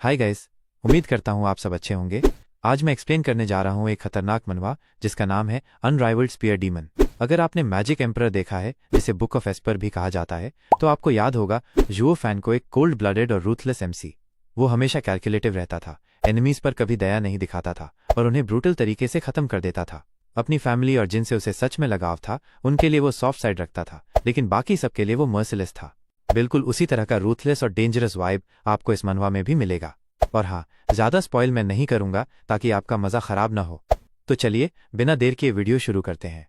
Hi guys, उम्मीद करता हूँ आप सब अच्छे होंगे। आज मैं एक्सप्लेन करने जा रहा हूँ एक खतरनाक मनवा जिसका नाम है अनराइवल्ड स्पीयर डीमन। अगर आपने मैजिक एम्परर देखा है, जिसे बुक ऑफ एस्पर भी कहा जाता है, तो आपको याद होगा जुओ फैन को एक कोल्ड ब्लडेड और रूथलेस एमसी। वो हमेशा कैलकुलेटिव रहता था, एनिमीज पर कभी दया नहीं दिखाता था और उन्हें ब्रूटल तरीके से खत्म कर देता था। अपनी फैमिली और जिनसे उसे सच में लगाव था, उनके लिए वो सॉफ्ट साइड रखता था, लेकिन बाकी सबके लिए वो मर्सिलेस था। बिल्कुल उसी तरह का रूथलेस और डेंजरस वाइब आपको इस मनवा में भी मिलेगा। और हाँ, ज्यादा स्पॉइल मैं नहीं करूंगा ताकि आपका मजा खराब ना हो। तो चलिए बिना देर किए वीडियो शुरू करते हैं।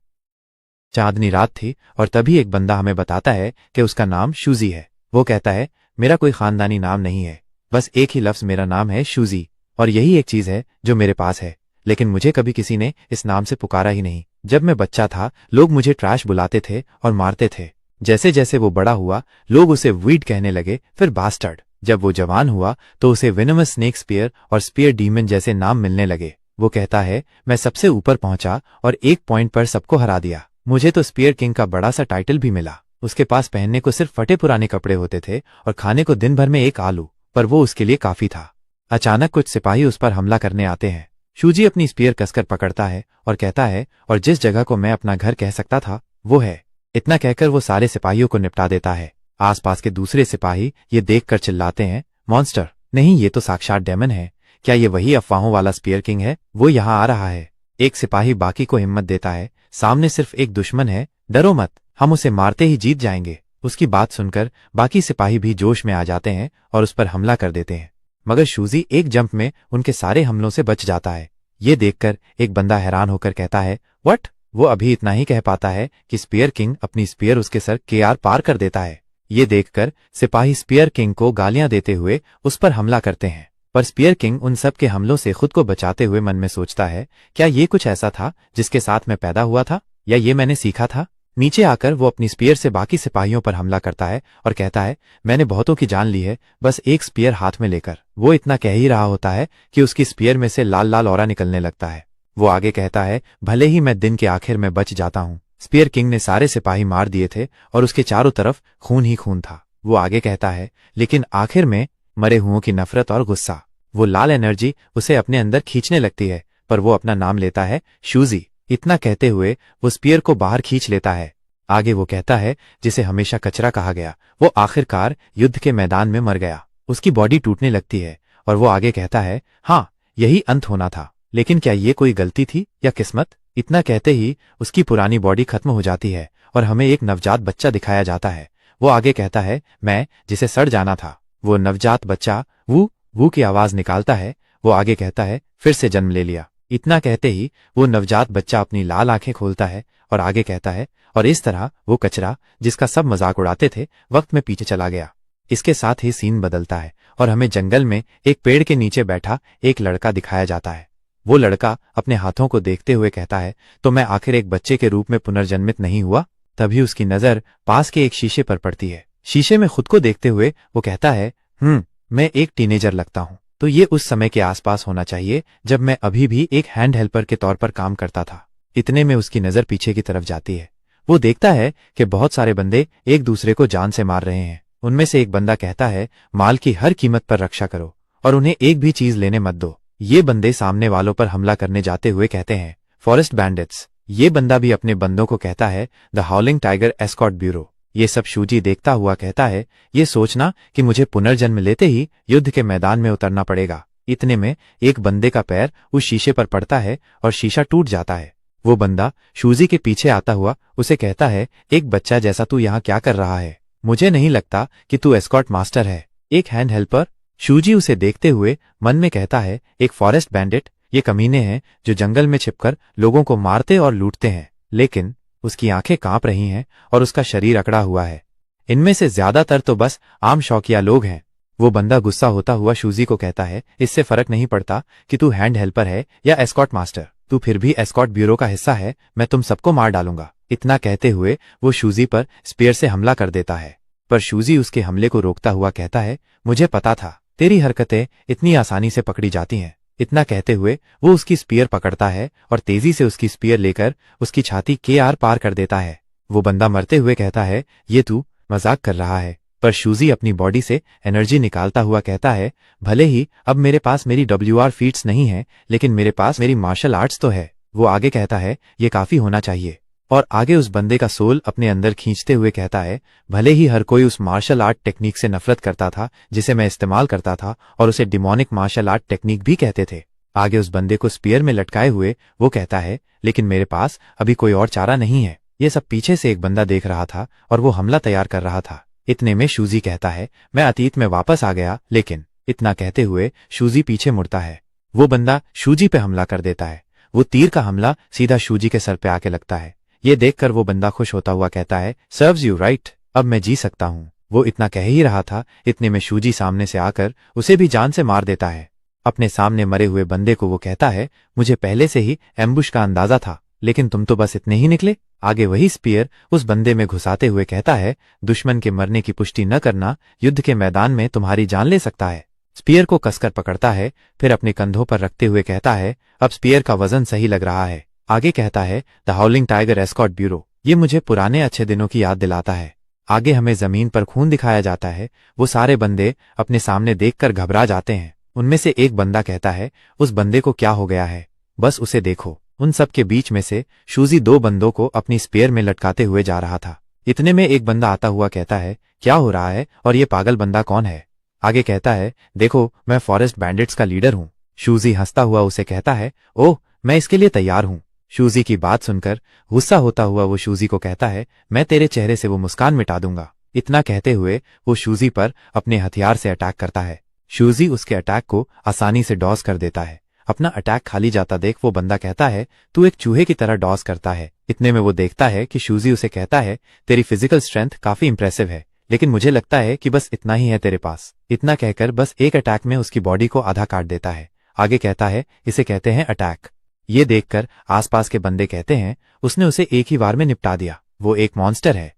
चांदनी रात थी और तभी एक बंदा हमें बताता है कि उसका नाम शूजी है। वो कहता है, मेरा कोई खानदानी नाम नहीं है, बस एक ही लफ्ज मेरा नाम है शूजी, और यही एक चीज है जो मेरे पास है, लेकिन मुझे कभी किसी ने इस नाम से पुकारा ही नहीं। जब मैं बच्चा था, लोग मुझे ट्रैश बुलाते थे और मारते थे। जैसे जैसे वो बड़ा हुआ, लोग उसे वीड कहने लगे, फिर बास्टर्ड। जब वो जवान हुआ तो उसे वेनमस स्नेक स्पीयर और स्पीयर डीमन जैसे नाम मिलने लगे। वो कहता है, मैं सबसे ऊपर पहुंचा और एक पॉइंट पर सबको हरा दिया। मुझे तो स्पीयर किंग का बड़ा सा टाइटल भी मिला। उसके पास पहनने को सिर्फ फटे पुराने कपड़े होते थे और खाने को दिन भर में एक आलू, पर वो उसके लिए काफी था। अचानक कुछ सिपाही उस पर हमला करने आते हैं। शूजी अपनी स्पीयर कसकर पकड़ता है और कहता है, और जिस जगह को मैं अपना घर कह सकता था वो है। इतना कहकर वो सारे सिपाहियों को निपटा देता है। आसपास के दूसरे सिपाही ये देखकर चिल्लाते हैं, मॉन्स्टर नहीं, ये तो साक्षात डेमन है। क्या ये वही अफवाहों वाला स्पीयर किंग है? वो यहाँ आ रहा है। एक सिपाही बाकी को हिम्मत देता है, सामने सिर्फ एक दुश्मन है, डरो मत, हम उसे मारते ही जीत जाएंगे। उसकी बात सुनकर बाकी सिपाही भी जोश में आ जाते हैं और उस पर हमला कर देते हैं, मगर शूजी एक जंप में उनके सारे हमलों से बच जाता है। ये देखकर एक बंदा हैरान होकर कहता है, व्हाट? वो अभी इतना ही कह पाता है कि स्पीयर किंग अपनी स्पीयर उसके सर के आर पार कर देता है। ये देखकर सिपाही स्पीयर किंग को गालियां देते हुए उस पर हमला करते हैं, पर स्पीयर किंग उन सब के हमलों से खुद को बचाते हुए मन में सोचता है, क्या ये कुछ ऐसा था जिसके साथ मैं पैदा हुआ था, या ये मैंने सीखा था? नीचे आकर वो अपनी स्पीयर से बाकी सिपाहियों पर हमला करता है और कहता है, मैंने बहुतों की जान ली है बस एक स्पीयर हाथ में लेकर। वो इतना कह ही रहा होता है कि उसकी स्पीयर में से लाल लाल ऑरा निकलने लगता है। वो आगे कहता है, भले ही मैं दिन के आखिर में बच जाता हूँ। स्पीयर किंग ने सारे सिपाही मार दिए थे और उसके चारों तरफ खून ही खून था। वो आगे कहता है, लेकिन आखिर में मरे हुओं की नफरत और गुस्सा, वो लाल एनर्जी उसे अपने अंदर खींचने लगती है, पर वो अपना नाम लेता है शूजी। इतना कहते हुए वो स्पीयर को बाहर खींच लेता है। आगे वो कहता है, जिसे हमेशा कचरा कहा गया, वो आखिरकार युद्ध के मैदान में मर गया। उसकी बॉडी टूटने लगती है और वो आगे कहता है, हाँ, यही अंत होना था, लेकिन क्या ये कोई गलती थी या किस्मत? इतना कहते ही उसकी पुरानी बॉडी खत्म हो जाती है और हमें एक नवजात बच्चा दिखाया जाता है। वो आगे कहता है, मैं जिसे सड़ जाना था। वो नवजात बच्चा वू वू की आवाज निकालता है। वो आगे कहता है, फिर से जन्म ले लिया। इतना कहते ही वो नवजात बच्चा अपनी लाल आंखें खोलता है और आगे कहता है, और इस तरह वो कचरा जिसका सब मजाक उड़ाते थे, वक्त में पीछे चला गया। इसके साथ ही सीन बदलता है और हमें जंगल में एक पेड़ के नीचे बैठा एक लड़का दिखाया जाता है। वो लड़का अपने हाथों को देखते हुए कहता है, तो मैं आखिर एक बच्चे के रूप में पुनर्जन्मित नहीं हुआ? तभी उसकी नजर पास के एक शीशे पर पड़ती है। शीशे में खुद को देखते हुए वो कहता है, मैं एक टीनेजर लगता हूँ। तो ये उस समय के आसपास होना चाहिए जब मैं अभी भी एक हैंड हेल्पर के तौर पर काम करता था। इतने में उसकी नजर पीछे की तरफ जाती है। वो देखता है कि बहुत सारे बंदे एक दूसरे को जान से मार रहे हैं। उनमें से एक बंदा कहता है, माल की हर कीमत पर रक्षा करो और उन्हें एक भी चीज लेने मत दो। ये बंदे सामने वालों पर हमला करने जाते हुए कहते हैं, फॉरेस्ट बैंडिट्स। ये बंदा भी अपने बंदों को कहता है, द हाउलिंग टाइगर एस्कॉर्ट ब्यूरो। ये सब शूजी देखता हुआ कहता है, ये सोचना कि मुझे पुनर्जन्म लेते ही युद्ध के मैदान में उतरना पड़ेगा। इतने में एक बंदे का पैर उस शीशे पर पड़ता है और शीशा टूट जाता है। वो बंदा शूजी के पीछे आता हुआ उसे कहता है, एक बच्चा जैसा तू यहाँ क्या कर रहा है? मुझे नहीं लगता कि तू एस्कॉर्ट मास्टर है, एक हैंड हेल्पर। शूजी उसे देखते हुए मन में कहता है, एक फॉरेस्ट बैंडिट, ये कमीने हैं जो जंगल में छिपकर लोगों को मारते और लूटते हैं। लेकिन उसकी आंखें कांप रही हैं और उसका शरीर अकड़ा हुआ है। इनमें से ज्यादातर तो बस आम शौकिया लोग हैं। वो बंदा गुस्सा होता हुआ शूजी को कहता है, इससे फर्क नहीं पड़ता कि तू हैंड हेल्पर है या एस्कॉर्ट मास्टर, तू फिर भी एस्कॉर्ट ब्यूरो का हिस्सा है। मैं तुम सबको मार डालूंगा। इतना कहते हुए वो शूजी पर स्पीयर से हमला कर देता है, पर शूजी उसके हमले को रोकता हुआ कहता है, मुझे पता था तेरी हरकतें इतनी आसानी से पकड़ी जाती हैं। इतना कहते हुए वो उसकी स्पीयर पकड़ता है और तेजी से उसकी स्पीयर लेकर उसकी छाती के आर पार कर देता है। वो बंदा मरते हुए कहता है, ये तू मजाक कर रहा है, पर शूजी अपनी बॉडी से एनर्जी निकालता हुआ कहता है, भले ही अब मेरे पास मेरी WR फीट्स नहीं है, लेकिन मेरे पास मेरी मार्शल आर्ट्स तो है। वो आगे कहता है, ये काफी होना चाहिए। और आगे उस बंदे का सोल अपने अंदर खींचते हुए कहता है, भले ही हर कोई उस मार्शल आर्ट टेक्निक से नफरत करता था जिसे मैं इस्तेमाल करता था, और उसे डिमोनिक मार्शल आर्ट टेक्निक भी कहते थे। आगे उस बंदे को स्पीयर में लटकाए हुए वो कहता है, लेकिन मेरे पास अभी कोई और चारा नहीं है। ये सब पीछे से एक बंदा देख रहा था और वो हमला तैयार कर रहा था। इतने में शूजी कहता है, मैं अतीत में वापस आ गया। लेकिन इतना कहते हुए शूजी पीछे मुड़ता है। वो बंदा शूजी पे हमला कर देता है। वो तीर का हमला सीधा शूजी के सर पे आके लगता है। ये देखकर वो बंदा खुश होता हुआ कहता है, सर्व्स यू राइट, अब मैं जी सकता हूँ। वो इतना कह ही रहा था, इतने में शूजी सामने से आकर उसे भी जान से मार देता है। अपने सामने मरे हुए बंदे को वो कहता है, मुझे पहले से ही एम्बुश का अंदाजा था, लेकिन तुम तो बस इतने ही निकले। आगे वही स्पीयर उस बंदे में घुसाते हुए कहता है, दुश्मन के मरने की पुष्टि न करना युद्ध के मैदान में तुम्हारी जान ले सकता है। स्पीयर को कसकर पकड़ता है, फिर अपने कंधों पर रखते हुए कहता है, अब स्पीयर का वजन सही लग रहा है। आगे कहता है, द हाउलिंग टाइगर एस्कॉर्ट ब्यूरो, ये मुझे पुराने अच्छे दिनों की याद दिलाता है। आगे हमें जमीन पर खून दिखाया जाता है। वो सारे बंदे अपने सामने देखकर घबरा जाते हैं। उनमें से एक बंदा कहता है, उस बंदे को क्या हो गया है, बस उसे देखो। उन सब के बीच में से शूजी दो बंदों को अपनी स्पेयर में लटकाते हुए जा रहा था। इतने में एक बंदा आता हुआ कहता है, क्या हो रहा है और ये पागल बंदा कौन है? आगे कहता है, देखो मैं फॉरेस्ट बैंडिट्स का लीडर हूँ। शूजी हंसता हुआ उसे कहता है, ओह मैं इसके लिए तैयार हूँ। शूजी की बात सुनकर गुस्सा होता हुआ वो शूजी को कहता है, मैं तेरे चेहरे से वो मुस्कान मिटा दूंगा। इतना कहते हुए वो शूजी पर अपने हथियार से अटैक करता है। शूजी उसके अटैक को आसानी से डॉस कर देता है। अपना अटैक खाली जाता देख वो बंदा कहता है, तू एक चूहे की तरह डॉस करता है। इतने में वो देखता है कि शूजी उसे कहता है, तेरी फिजिकल स्ट्रेंथ काफी इंप्रेसिव है, लेकिन मुझे लगता है कि बस इतना ही है तेरे पास। इतना कहकर बस एक अटैक में उसकी बॉडी को आधा काट देता है। आगे कहता है, इसे कहते हैं अटैक। ये देखकर आसपास के बंदे कहते हैं, उसने उसे एक ही बार में निपटा दिया, वो एक मॉन्स्टर है।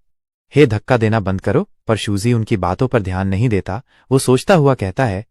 हे धक्का देना बंद करो। पर शूजी उनकी बातों पर ध्यान नहीं देता। वो सोचता हुआ कहता है,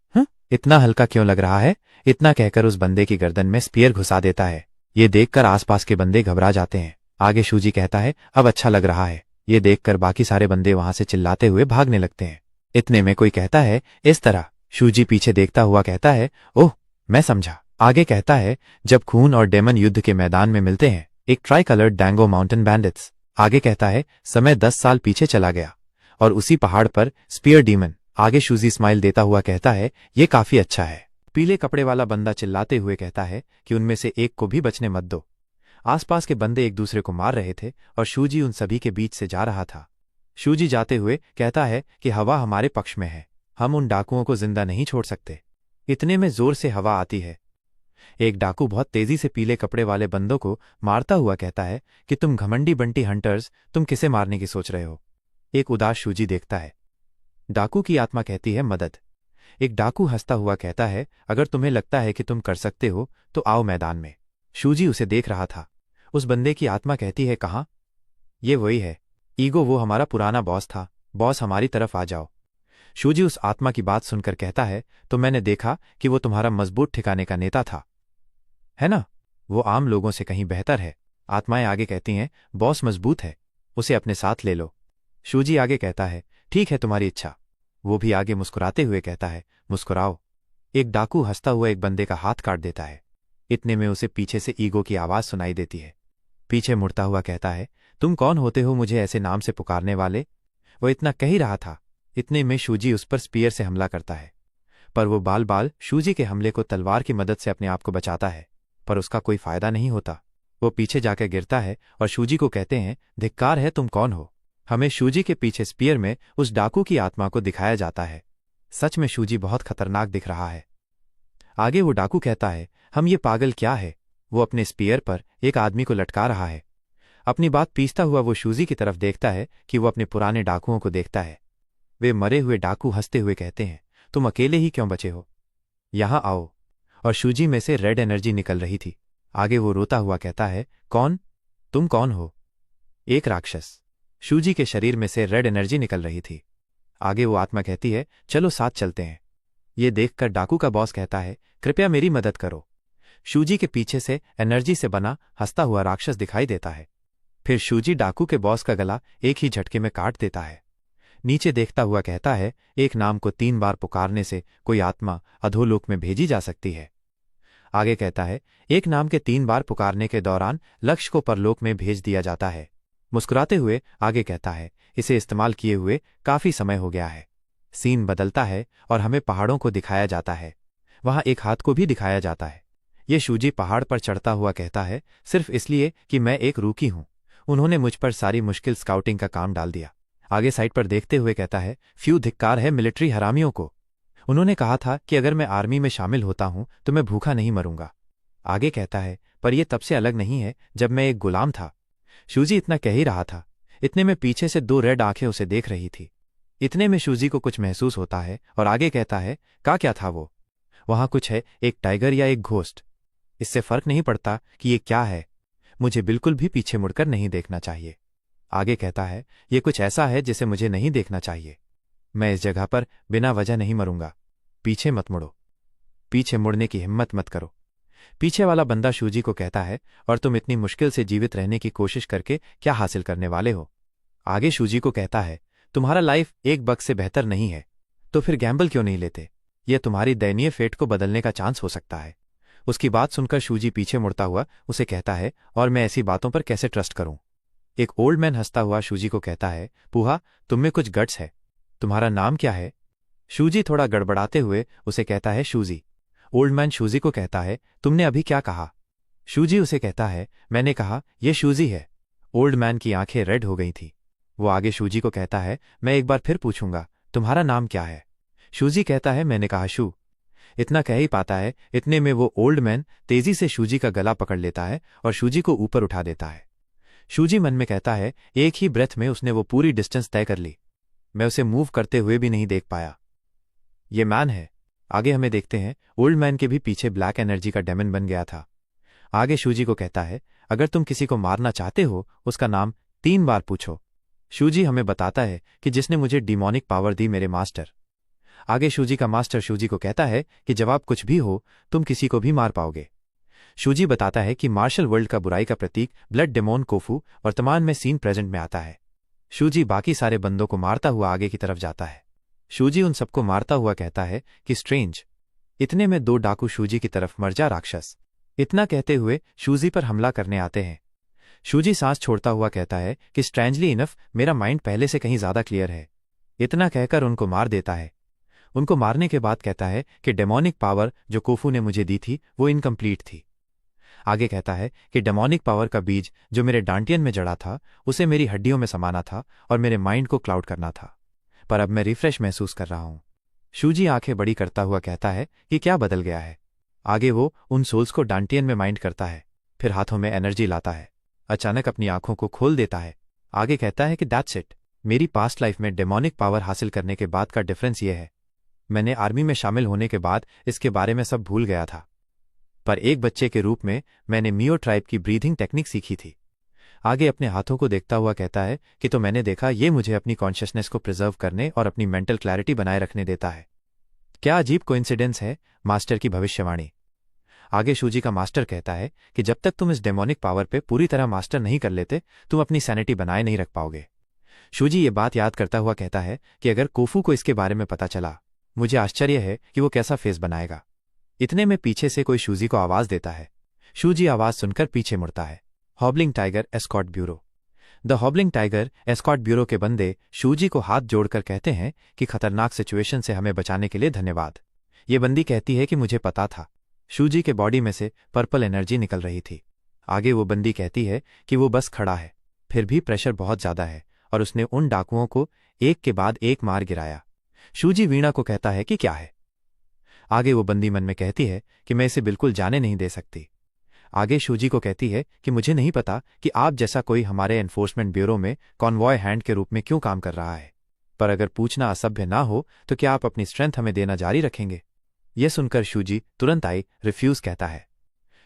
इतना हल्का क्यों लग रहा है? इतना कहकर उस बंदे की गर्दन में स्पीयर घुसा देता है। ये देखकर आसपास के बंदे घबरा जाते हैं। आगे शूजी कहता है, अब अच्छा लग रहा है। ये देखकर बाकी सारे बंदे वहां से चिल्लाते हुए भागने लगते हैं। इतने में कोई कहता है, इस तरह। शूजी पीछे देखता हुआ कहता है, ओह मैं समझा। आगे कहता है, जब खून और डेमन युद्ध के मैदान में मिलते हैं, एक ट्राई कलर्ड डैंगो माउंटेन बैंडिट्स। आगे कहता है, समय 10 साल पीछे चला गया और उसी पहाड़ पर स्पीयर डीमन। आगे शूजी स्माइल देता हुआ कहता है, ये काफी अच्छा है। पीले कपड़े वाला बंदा चिल्लाते हुए कहता है कि उनमें से एक को भी बचने मत दो। आसपास के बंदे एक दूसरे को मार रहे थे और शूजी उन सभी के बीच से जा रहा था। शूजी जाते हुए कहता है कि हवा हमारे पक्ष में है, हम उन डाकुओं को जिंदा नहीं छोड़ सकते। इतने में जोर से हवा आती है। एक डाकू बहुत तेजी से पीले कपड़े वाले बंदों को मारता हुआ कहता है कि तुम घमंडी बंटी हंटर्स, तुम किसे मारने की सोच रहे हो? एक उदास शूजी देखता है। डाकू की आत्मा कहती है, मदद। एक डाकू हंसता हुआ कहता है, अगर तुम्हें लगता है कि तुम कर सकते हो तो आओ मैदान में। शूजी उसे देख रहा था। उस बंदे की आत्मा कहती है, कहाँ? ये वही है, ईगो, वो हमारा पुराना बॉस था। बॉस हमारी तरफ आ जाओ। शूजी उस आत्मा की बात सुनकर कहता है, तो मैंने देखा कि वो तुम्हारा मजबूत ठिकाने का नेता था, है ना? वो आम लोगों से कहीं बेहतर है। आत्माएं आगे कहती हैं, बॉस मजबूत है, उसे अपने साथ ले लो। शूजी आगे कहता है, ठीक है तुम्हारी इच्छा। वो भी आगे मुस्कुराते हुए कहता है, मुस्कुराओ। एक डाकू हंसता हुआ एक बंदे का हाथ काट देता है। इतने में उसे पीछे से ईगो की आवाज सुनाई देती है। पीछे मुड़ता हुआ कहता है, तुम कौन होते हो मुझे ऐसे नाम से पुकारने वाले? वो इतना कह ही रहा था। इतने में शूजी उस पर स्पीयर से हमला करता है, पर वो बाल बाल शूजी के हमले को तलवार की मदद से अपने आप को बचाता है, पर उसका कोई फायदा नहीं होता। वो पीछे जाकर गिरता है और शूजी को कहते हैं, धिक्कार है, तुम कौन हो? हमें शूजी के पीछे स्पीयर में उस डाकू की आत्मा को दिखाया जाता है। सच में शूजी बहुत खतरनाक दिख रहा है। आगे वो डाकू कहता है, हम ये पागल क्या है? वो अपने स्पीयर पर एक आदमी को लटका रहा है। अपनी बात पीसता हुआ वो शूजी की तरफ देखता है कि वो अपने पुराने डाकुओं को देखता है। वे मरे हुए डाकू हंसते हुए कहते हैं, तुम अकेले ही क्यों बचे हो? यहां आओ। और शूजी में से रेड एनर्जी निकल रही थी। आगे वो रोता हुआ कहता है, कौन? तुम कौन हो? एक राक्षस। शूजी के शरीर में से रेड एनर्जी निकल रही थी। आगे वो आत्मा कहती है, चलो साथ चलते हैं। ये देखकर डाकू का बॉस कहता है, कृपया मेरी मदद करो। शूजी के पीछे से एनर्जी से बना हंसता हुआ राक्षस दिखाई देता है। फिर शूजी डाकू के बॉस का गला एक ही झटके में काट देता है। नीचे देखता हुआ कहता है, एक नाम को 3 बार पुकारने से कोई आत्मा अधोलोक में भेजी जा सकती है। आगे कहता है, एक नाम के 3 बार पुकारने के दौरान लक्ष्य को परलोक में भेज दिया जाता है। मुस्कुराते हुए आगे कहता है, इसे इस्तेमाल किए हुए काफी समय हो गया है। सीन बदलता है और हमें पहाड़ों को दिखाया जाता है। वहां एक हाथ को भी दिखाया जाता है। ये शूजी पहाड़ पर चढ़ता हुआ कहता है, सिर्फ इसलिए कि मैं एक रूकी हूं, उन्होंने मुझ पर सारी मुश्किल स्काउटिंग का काम डाल दिया। आगे साइड पर देखते हुए कहता है, फ्यू धिक्कार है मिलिट्री हरामियों को। उन्होंने कहा था कि अगर मैं आर्मी में शामिल होता हूं तो मैं भूखा नहीं मरूंगा। आगे कहता है, पर यह तब से अलग नहीं है जब मैं एक गुलाम था। शूजी इतना कह ही रहा था, इतने में पीछे से 2 रेड आंखें उसे देख रही थी। इतने में शूजी को कुछ महसूस होता है और आगे कहता है, क्या था वो? वहां कुछ है, एक टाइगर या एक घोस्ट। इससे फर्क नहीं पड़ता कि ये क्या है, मुझे बिल्कुल भी पीछे मुड़कर नहीं देखना चाहिए। आगे कहता है, ये कुछ ऐसा है जिसे मुझे नहीं देखना चाहिए। मैं इस जगह पर बिना वजह नहीं मरूंगा। पीछे मत मुड़ो, पीछे मुड़ने की हिम्मत मत करो। पीछे वाला बंदा शूजी को कहता है, और तुम इतनी मुश्किल से जीवित रहने की कोशिश करके क्या हासिल करने वाले हो? आगे शूजी को कहता है, तुम्हारा लाइफ एक बग से बेहतर नहीं है, तो फिर गैम्बल क्यों नहीं लेते? यह तुम्हारी दयनीय फेट को बदलने का चांस हो सकता है। उसकी बात सुनकर शूजी पीछे मुड़ता हुआ उसे कहता है, और मैं ऐसी बातों पर कैसे ट्रस्ट करूं? एक ओल्ड मैन हंसता हुआ शूजी को कहता है, पूहा, तुम में कुछ गट्स है। तुम्हारा नाम क्या है? शूजी थोड़ा गड़बड़ाते हुए उसे कहता है, शूजी। ओल्ड मैन शूजी को कहता है, तुमने अभी क्या कहा? शूजी उसे कहता है, मैंने कहा यह शूजी है। ओल्ड मैन की आंखें रेड हो गई थी। वो आगे शूजी को कहता है, मैं एक बार फिर पूछूंगा, तुम्हारा नाम क्या है? शूजी कहता है, मैंने कहा शू। इतना कह ही पाता है, इतने में वो ओल्ड मैन तेजी से शूजी का गला पकड़ लेता है और शूजी को ऊपर उठा देता है। शूजी मन में कहता है, एक ही ब्रेथ में उसने वो पूरी डिस्टेंस तय कर ली। मैं उसे मूव करते हुए भी नहीं देख पाया। ये मैन है। आगे हमें देखते हैं, ओल्ड मैन के भी पीछे ब्लैक एनर्जी का डेमन बन गया था। आगे शूजी को कहता है, अगर तुम किसी को मारना चाहते हो उसका नाम 3 बार पूछो। शूजी हमें बताता है कि जिसने मुझे डिमोनिक पावर दी, मेरे मास्टर। आगे शूजी का मास्टर शूजी को कहता है कि जवाब कुछ भी हो, तुम किसी को भी मार पाओगे। शूजी बताता है कि मार्शल वर्ल्ड का बुराई का प्रतीक ब्लड डेमोन कोफू वर्तमान में सीन प्रेजेंट में आता है। शूजी बाकी सारे बंदों को मारता हुआ आगे की तरफ जाता है। शूजी उन सबको मारता हुआ कहता है कि स्ट्रेंज। इतने में 2 डाकू शूजी की तरफ मर जा राक्षस। इतना कहते हुए शूजी पर हमला करने आते हैं। शूजी सांस छोड़ता हुआ कहता है कि स्ट्रेंजली इनफ, मेरा माइंड पहले से कहीं ज्यादा क्लियर है। इतना कहकर उनको मार देता है। उनको मारने के बाद कहता है कि डेमोनिक पावर जो कोफू ने मुझे दी थी वो इनकम्प्लीट थी। आगे कहता है कि डेमोनिक पावर का बीज जो मेरे डांटियन में जड़ा था उसे मेरी हड्डियों में समाना था और मेरे माइंड को क्लाउड करना था, पर अब मैं रिफ्रेश महसूस कर रहा हूं। शूजी आंखें बड़ी करता हुआ कहता है कि क्या बदल गया है। आगे वो उन सोल्स को डांटियन में माइंड करता है, फिर हाथों में एनर्जी लाता है, अचानक अपनी आंखों को खोल देता है। आगे कहता है कि दैट्स इट, मेरी पास्ट लाइफ में डेमोनिक पावर हासिल करने के बाद का डिफरेंस ये है, मैंने आर्मी में शामिल होने के बाद इसके बारे में सब भूल गया था, पर एक बच्चे के रूप में मैंने मियो ट्राइब की ब्रीथिंग टेक्निक सीखी थी। आगे अपने हाथों को देखता हुआ कहता है कि तो मैंने देखा ये मुझे अपनी कॉन्शियसनेस को प्रिजर्व करने और अपनी मेंटल क्लैरिटी बनाए रखने देता है। क्या अजीब कोइंसिडेंस है, मास्टर की भविष्यवाणी। आगे शूजी का मास्टर कहता है कि जब तक तुम इस डेमोनिक पावर पे पूरी तरह मास्टर नहीं कर लेते, तुम अपनी सैनिटी बनाए नहीं रख पाओगे। शूजी ये बात याद करता हुआ कहता है कि अगर कोफू को इसके बारे में पता चला, मुझे आश्चर्य है कि वो कैसा फेस बनाएगा। इतने में पीछे से कोई शूजी को आवाज देता है। शूजी आवाज सुनकर पीछे मुड़ता है। Hobbling tiger escort bureau. The hobbling tiger escort bureau के बंदे शूजी को हाथ जोड़कर कहते हैं कि खतरनाक सिचुएशन से हमें बचाने के लिए धन्यवाद। ये बंदी कहती है कि मुझे पता था। शूजी के बॉडी में से पर्पल एनर्जी निकल रही थी। आगे वो बंदी कहती है कि वो बस खड़ा है, फिर भी प्रेशर बहुत ज्यादा है और उसने उन डाकुओं को एक के बाद एक मार गिराया। शूजी वीणा को कहता है कि क्या है। आगे वो बंदी मन में कहती है कि मैं इसे बिल्कुल जाने नहीं दे सकती। आगे शूजी को कहती है कि मुझे नहीं पता कि आप जैसा कोई हमारे एनफोर्समेंट ब्यूरो में कॉन्वॉय हैंड के रूप में क्यों काम कर रहा है, पर अगर पूछना असभ्य ना हो तो क्या आप अपनी स्ट्रेंथ हमें देना जारी रखेंगे। यह सुनकर शूजी तुरंत आई रिफ्यूज कहता है।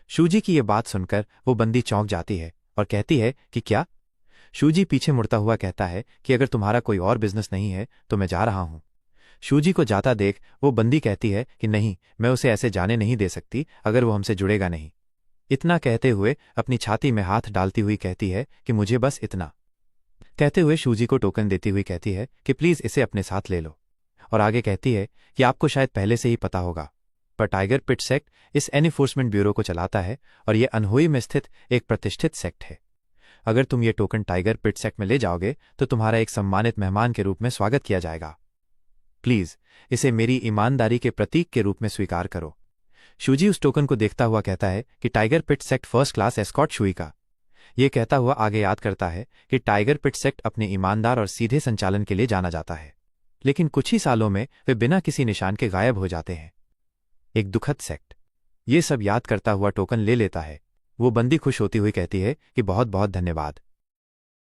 शूजी की यह बात सुनकर वो बंदी चौंक जाती है और कहती है कि क्या। शूजी पीछे मुड़ता हुआ कहता है कि अगर तुम्हारा कोई और बिजनेस नहीं है तो मैं जा रहा हूं। शूजी को जाता देख वो बंदी कहती है कि नहीं, मैं उसे ऐसे जाने नहीं दे सकती अगर वो हमसे जुड़ेगा नहीं। इतना कहते हुए अपनी छाती में हाथ डालती हुई कहती है कि मुझे बस इतना कहते हुए शूजी को टोकन देती हुई कहती है कि प्लीज इसे अपने साथ ले लो, और आगे कहती है कि आपको शायद पहले से ही पता होगा, पर टाइगर पिट सेक्ट इस एनफोर्समेंट ब्यूरो को चलाता है और यह अनहोई में स्थित एक प्रतिष्ठित सेक्ट है। अगर तुम ये टोकन टाइगर पिट सेक्ट में ले जाओगे तो तुम्हारा एक सम्मानित मेहमान के रूप में स्वागत किया जाएगा। प्लीज इसे मेरी ईमानदारी के प्रतीक के रूप में स्वीकार करो। शूजी उस टोकन को देखता हुआ कहता है कि टाइगर पिट सेक्ट फर्स्ट क्लास एस्कॉर्ट शुई का। यह कहता हुआ आगे याद करता है कि टाइगर पिट सेक्ट अपने ईमानदार और सीधे संचालन के लिए जाना जाता है, लेकिन कुछ ही सालों में वे बिना किसी निशान के गायब हो जाते हैं। एक दुखद सेक्ट। ये सब याद करता हुआ टोकन ले लेता है। वो बंदी खुश होती हुई कहती है कि बहुत बहुत धन्यवाद।